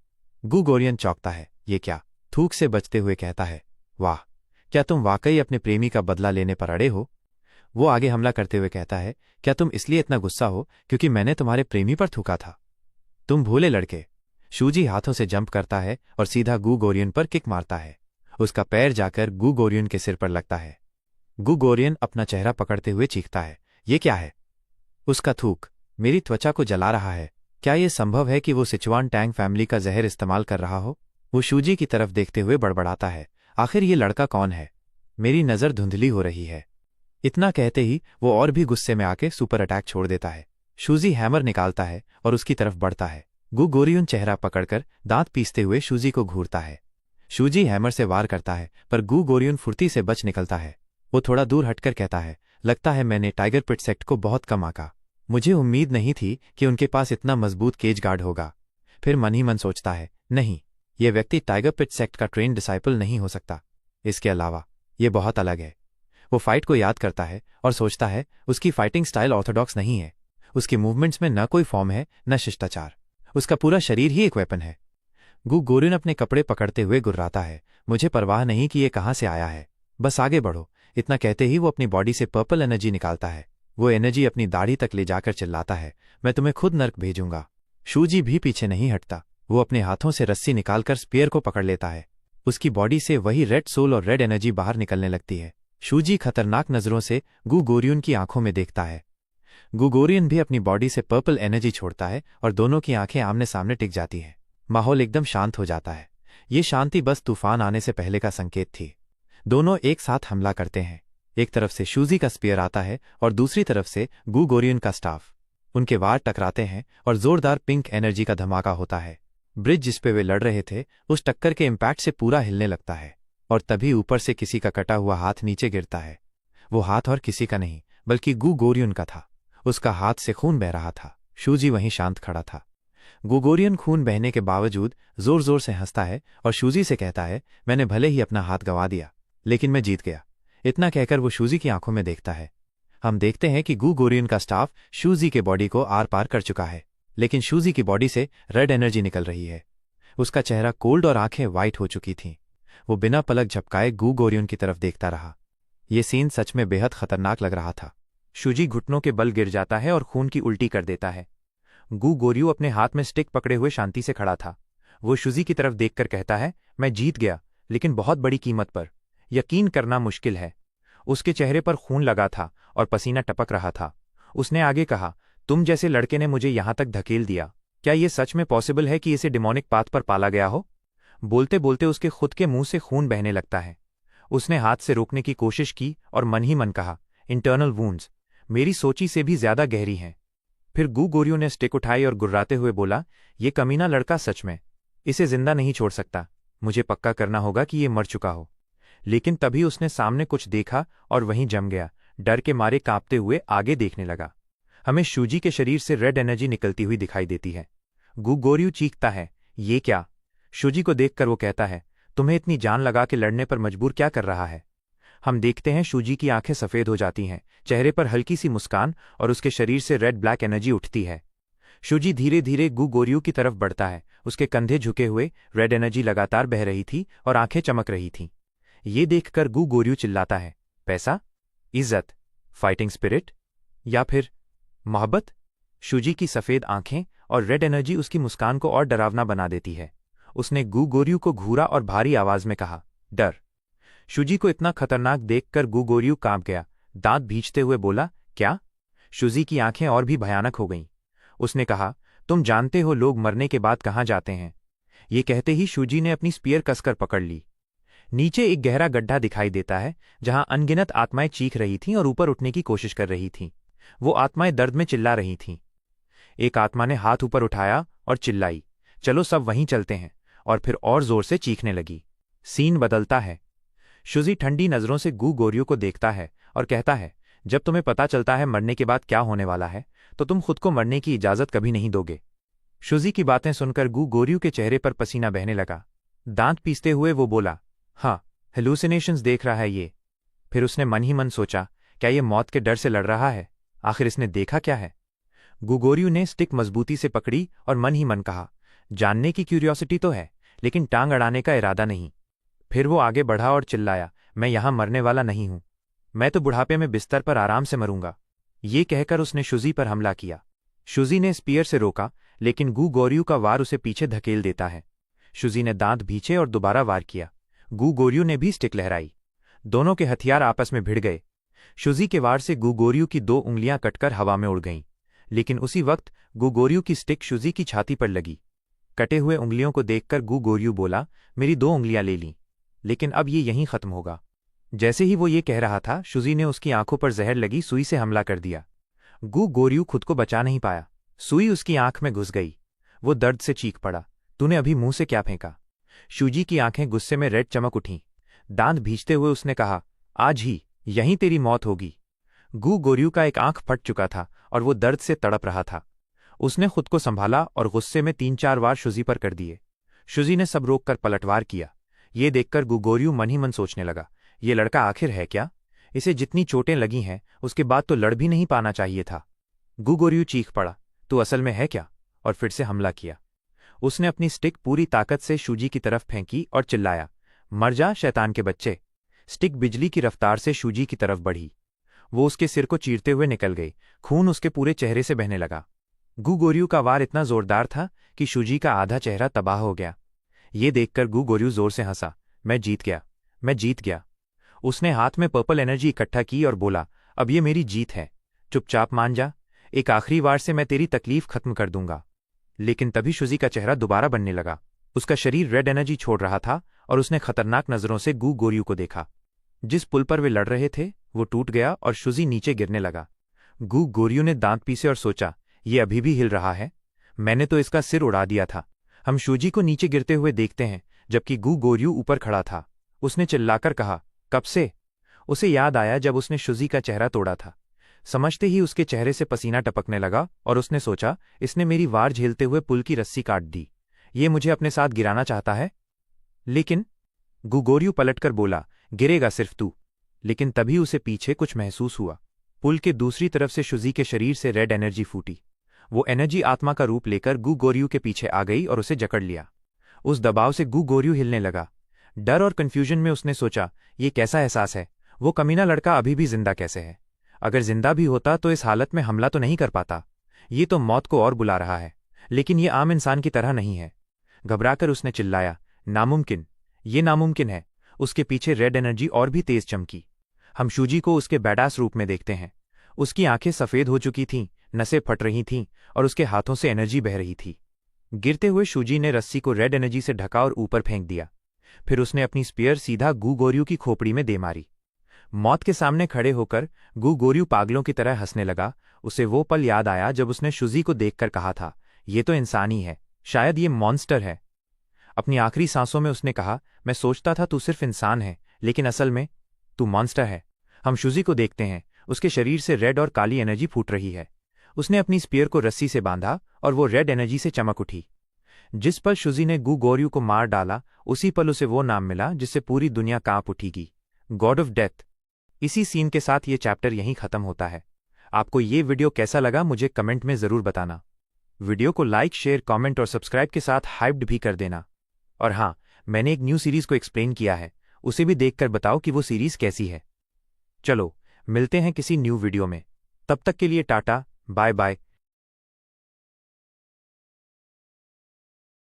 गुगोरियन चौंकता है, ये क्या? थूक से बचते हुए कहता है, वाह, क्या तुम वाकई अपने प्रेमी का बदला लेने पर अड़े हो? वो आगे हमला करते हुए कहता है, क्या तुम इसलिए इतना गुस्सा हो क्योंकि मैंने तुम्हारे प्रेमी पर थूका था? तुम भोले लड़के। शूजी हाथों से जंप करता है और सीधा गुगोरियन पर किक मारता है। उसका पैर जाकर गुगोरियन के सिर पर लगता है। गुगोरियन अपना चेहरा पकड़ते हुए चीखता है, ये क्या है? उसका थूक मेरी त्वचा को जला रहा है। क्या यह संभव है कि वो सिचुआन टैंग फैमिली का जहर इस्तेमाल कर रहा हो? वो शूजी की तरफ देखते हुए बड़बड़ाता है, आखिर ये लड़का कौन है? मेरी नजर धुंधली हो रही है। इतना कहते ही वो और भी गुस्से में आके सुपर अटैक छोड़ देता है। शूजी हैमर निकालता है और उसकी तरफ बढ़ता है। गुगोरियन चेहरा पकड़कर दांत पीसते हुए शूजी को घूरता है। शूजी हैमर से वार करता है, पर गुगोरियन फुर्ती से बच निकलता है। वो थोड़ा दूर हटकर कहता है, लगता है मैंने टाइगर पिट सेक्ट को बहुत कम आंका। मुझे उम्मीद नहीं थी कि उनके पास इतना मजबूत केज गार्ड होगा। फिर मन ही मन सोचता है, नहीं, यह व्यक्ति टाइगर पिट सेक्ट का ट्रेन डिसाइपल नहीं हो सकता। इसके अलावा ये बहुत अलग है। वो फाइट को याद करता है और सोचता है, उसकी फाइटिंग स्टाइल ऑर्थोडॉक्स नहीं है। उसकी मूवमेंट्स में न कोई फॉर्म है, न शिष्टाचार। उसका पूरा शरीर ही एक वेपन है। गुगोरियन अपने कपड़े पकड़ते हुए गुर्राता है, मुझे परवाह नहीं कि ये कहां से आया है, बस आगे बढ़ो। इतना कहते ही वो अपनी बॉडी से पर्पल एनर्जी निकालता है। वो एनर्जी अपनी दाढ़ी तक ले जाकर चिल्लाता है, मैं तुम्हें खुद नर्क भेजूंगा। शूजी भी पीछे नहीं हटता। वो अपने हाथों से रस्सी निकालकर स्पीयर को पकड़ लेता है। उसकी बॉडी से वही रेड सोल और रेड एनर्जी बाहर निकलने लगती है। शूजी खतरनाक नजरों से गुगोरियन की आंखों में देखता है। गुगोरियन भी अपनी बॉडी से पर्पल एनर्जी छोड़ता है और दोनों की आंखें आमने सामने टिक जाती हैं। माहौल एकदम शांत हो जाता है। ये शांति बस तूफान आने से पहले का संकेत थी। दोनों एक साथ हमला करते हैं। एक तरफ से शूजी का स्पीयर आता है और दूसरी तरफ से गुगोरियन का स्टाफ। उनके वार टकराते हैं और जोरदार पिंक एनर्जी का धमाका होता है। ब्रिज जिस पे वे लड़ रहे थे, उस टक्कर के इम्पैक्ट से पूरा हिलने लगता है। और तभी ऊपर से किसी का कटा हुआ हाथ नीचे गिरता है। वो हाथ और किसी का नहीं, बल्कि गुगोरियन का था। उसका हाथ से खून बह रहा था। शूजी वहीं शांत खड़ा था। गुगोरियन खून बहने के बावजूद जोर जोर से हंसता है और शूजी से कहता है, मैंने भले ही अपना हाथ गंवा दिया, लेकिन मैं जीत गया। इतना कहकर वो शूजी की आंखों में देखता है। हम देखते हैं कि गुगोरियन का स्टाफ शूजी के बॉडी को आर पार कर चुका है, लेकिन शूजी की बॉडी से रेड एनर्जी निकल रही है। उसका चेहरा कोल्ड और आंखें वाइट हो चुकी थीं। वो बिना पलक झपकाए गुगोरियन की तरफ देखता रहा। ये सीन सच में बेहद खतरनाक लग रहा था। शूजी घुटनों के बल गिर जाता है और खून की उल्टी कर देता है। गुगोरियो अपने हाथ में स्टिक पकड़े हुए शांति से खड़ा था। वो शूजी की तरफ देखकर कहता है, मैं जीत गया, लेकिन बहुत बड़ी कीमत पर। यकीन करना मुश्किल है। उसके चेहरे पर खून लगा था और पसीना टपक रहा था। उसने आगे कहा, तुम जैसे लड़के ने मुझे यहां तक धकेल दिया। क्या ये सच में पॉसिबल है कि इसे डिमोनिक पाथ पर पाला गया हो? बोलते बोलते उसके खुद के मुंह से खून बहने लगता है। उसने हाथ से रोकने की कोशिश की और मन ही मन कहा, इंटरनल वूंड्स मेरी सोची से भी ज्यादा गहरी हैं। फिर गू गोरियो ने स्टिक उठाई और गुर्राते हुए बोला, ये कमीना लड़का सच में इसे जिंदा नहीं छोड़ सकता। मुझे पक्का करना होगा कि ये मर चुका हो। लेकिन तभी उसने सामने कुछ देखा और वहीं जम गया। डर के मारे कांपते हुए आगे देखने लगा। हमें शूजी के शरीर से रेड एनर्जी निकलती हुई दिखाई देती है। गू गोरियो चीखता है, ये क्या? शूजी को देखकर वो कहता है, तुम्हें इतनी जान लगा के लड़ने पर मजबूर क्या कर रहा है? हम देखते हैं शूजी की आंखें सफेद हो जाती हैं, चेहरे पर हल्की सी मुस्कान और उसके शरीर से रेड ब्लैक एनर्जी उठती है। शूजी धीरे धीरे गू गोरियो की तरफ बढ़ता है। उसके कंधे झुके हुए, रेड एनर्जी लगातार बह रही थी और आंखें चमक रही थीं। ये देखकर गू गोरियो चिल्लाता है, पैसा, इज्जत, फाइटिंग स्पिरिट या फिर मोहब्बत? शूजी की सफेद आंखें और रेड एनर्जी उसकी मुस्कान को और डरावना बना देती है। उसने गू गोरियो को घूरा और भारी आवाज में कहा, डर। शूजी को इतना खतरनाक देखकर गू गोरियो कांप गया। दांत भींचते हुए बोला, क्या? शूजी की आंखें और भी भयानक हो गईं। उसने कहा, तुम जानते हो लोग मरने के बाद कहाँ जाते हैं? ये कहते ही शूजी ने अपनी स्पीयर कसकर पकड़ ली। नीचे एक गहरा गड्ढा दिखाई देता है जहां अनगिनत आत्माएं चीख रही थीं और ऊपर उठने की कोशिश कर रही थीं। वो आत्माएं दर्द में चिल्ला रही थीं। एक आत्मा ने हाथ ऊपर उठाया और चिल्लाई, चलो सब वहीं चलते हैं, और फिर और जोर से चीखने लगी। सीन बदलता है। शूजी ठंडी नजरों से गू गोरियो को देखता है और कहता है, जब तुम्हें पता चलता है मरने के बाद क्या होने वाला है, तो तुम खुद को मरने की इजाजत कभी नहीं दोगे। शूजी की बातें सुनकर गू गोरियो के चेहरे पर पसीना बहने लगा। दांत पीसते हुए वो बोला, हाँ, हेलुसिनेशंस देख रहा है ये। फिर उसने मन ही मन सोचा, क्या ये मौत के डर से लड़ रहा है? आखिर इसने देखा क्या है? गू गोरियो ने स्टिक मजबूती से पकड़ी और मन ही मन कहा, जानने की क्यूरियोसिटी तो है, लेकिन टांग अड़ाने का इरादा नहीं। फिर वो आगे बढ़ा और चिल्लाया, मैं यहां मरने वाला नहीं हूं। मैं तो बुढ़ापे में बिस्तर पर आराम से मरूंगा। ये कहकर उसने शूजी पर हमला किया। शूजी ने स्पीयर से रोका, लेकिन गू गोरियो का वार उसे पीछे धकेल देता है। शूजी ने दांत भींचे और दोबारा वार किया। गू गोरियो ने भी स्टिक लहराई। दोनों के हथियार आपस में भिड़ गए। शूजी के वार से गू गोरियो की 2 उंगलियां कटकर हवा में उड़ गईं। लेकिन उसी वक्त गू गोरियो की स्टिक शूजी की छाती पर लगी। कटे हुए उंगलियों को देखकर गू गोरियो बोला, मेरी 2 उंगलियां ले लीं, लेकिन अब ये यहीं खत्म होगा। जैसे ही वो ये कह रहा था, शूजी ने उसकी आंखों पर जहर लगी सुई से हमला कर दिया। गू गोरियो खुद को बचा नहीं पाया। सुई उसकी आंख में घुस गई। वो दर्द से चीख पड़ा, तूने अभी मुंह से क्या फेंका? शूजी की आंखें गुस्से में रेड चमक उठीं। दांत भींचते हुए उसने कहा, आज ही यहीं तेरी मौत होगी। गू गोरियो का एक आंख फट चुका था और वो दर्द से तड़प रहा था। उसने खुद को संभाला और गुस्से में 3-4 वार शूजी पर कर दिए। शूजी ने सब रोककर पलटवार किया। ये देखकर गू गोरियो मन ही मन सोचने लगा, ये लड़का आखिर है क्या? इसे जितनी चोटें लगी हैं उसके बाद तो लड़ भी नहीं पाना चाहिए था। गू गोरियो चीख पड़ा, तू असल में है क्या? और फिर से हमला किया। उसने अपनी स्टिक पूरी ताकत से शूजी की तरफ फेंकी और चिल्लाया, मर जा शैतान के बच्चे। स्टिक बिजली की रफ्तार से शूजी की तरफ बढ़ी। वो उसके सिर को चीरते हुए निकल गई। खून उसके पूरे चेहरे से बहने लगा। गू गोरियो का वार इतना जोरदार था कि शूजी का आधा चेहरा तबाह हो गया। ये देखकर गू गोरियो जोर से हंसा, मैं जीत गया, मैं जीत गया। उसने हाथ में पर्पल एनर्जी इकट्ठा की और बोला, अब ये मेरी जीत है, चुपचाप मान जा। एक आखिरी वार से मैं तेरी तकलीफ खत्म कर दूंगा। लेकिन तभी शूजी का चेहरा दोबारा बनने लगा। उसका शरीर रेड एनर्जी छोड़ रहा था और उसने खतरनाक नजरों से गू गोरियो को देखा। जिस पुल पर वे लड़ रहे थे वो टूट गया और शूजी नीचे गिरने लगा। गू गोरियो ने दांत पीसे और सोचा, ये अभी भी हिल रहा है, मैंने तो इसका सिर उड़ा दिया था। हम शूजी को नीचे गिरते हुए देखते हैं, जबकि गू गोरियो ऊपर खड़ा था। उसने चिल्लाकर कहा, कब से? उसे याद आया जब उसने शूजी का चेहरा तोड़ा था। समझते ही उसके चेहरे से पसीना टपकने लगा और उसने सोचा, इसने मेरी वार झेलते हुए पुल की रस्सी काट दी। ये मुझे अपने साथ गिराना चाहता है। लेकिन गू गोरियो पलटकर बोला, गिरेगा सिर्फ तू। लेकिन तभी उसे पीछे कुछ महसूस हुआ। पुल के दूसरी तरफ से शूजी के शरीर से रेड एनर्जी फूटी। वो एनर्जी आत्मा का रूप लेकर गू गोरियो के पीछे आ गई और उसे जकड़ लिया। उस दबाव से गू गोरियो हिलने लगा। डर और कन्फ्यूजन में उसने सोचा, ये कैसा एहसास है? वो कमीना लड़का अभी भी जिंदा कैसे है? अगर जिंदा भी होता तो इस हालत में हमला तो नहीं कर पाता। ये तो मौत को और बुला रहा है, लेकिन ये आम इंसान की तरह नहीं है। घबराकर उसने चिल्लाया, नामुमकिन, ये नामुमकिन है। उसके पीछे रेड एनर्जी और भी तेज चमकी। हम शूजी को उसके बैडास रूप में देखते हैं। उसकी आंखें सफेद हो चुकी थीं, नसें फट रही थीं और उसके हाथों से एनर्जी बह रही थी। गिरते हुए शूजी ने रस्सी को रेड एनर्जी से ढका और ऊपर फेंक दिया। फिर उसने अपनी स्पीयर सीधा गू गोर्यू की खोपड़ी में दे मारी। मौत के सामने खड़े होकर गू गोर्यू पागलों की तरह हंसने लगा। उसे वो पल याद आया जब उसने शुजी को देखकर कहा था, ये तो इंसान ही है, शायद ये मॉन्स्टर है। अपनी आखिरी सांसों में उसने कहा, मैं सोचता था तू सिर्फ इंसान है, लेकिन असल में तू मॉन्स्टर है। हम शुजी को देखते हैं, उसके शरीर से रेड और काली एनर्जी फूट रही है। उसने अपनी स्पीयर को रस्सी से बांधा और वो रेड एनर्जी से चमक उठी। जिस पल शुजी ने गू गोर्यू को मार डाला, उसी पल उसे वो नाम मिला जिससे पूरी दुनिया कांप उठेगी, गॉड ऑफ डेथ। इसी सीन के साथ ये चैप्टर यहीं खत्म होता है। आपको ये वीडियो कैसा लगा मुझे कमेंट में ज़रूर बताना। वीडियो को लाइक, शेयर, कमेंट और सब्सक्राइब के साथ हाइप्ड भी कर देना। और हाँ, मैंने एक न्यू सीरीज़ को एक्सप्लेन किया है, उसे भी देखकर बताओ कि वो सीरीज़ कैसी है। चलो मिलते हैं किसी न्यू वीडियो में, तब तक के लिए टाटा, बाय बाय,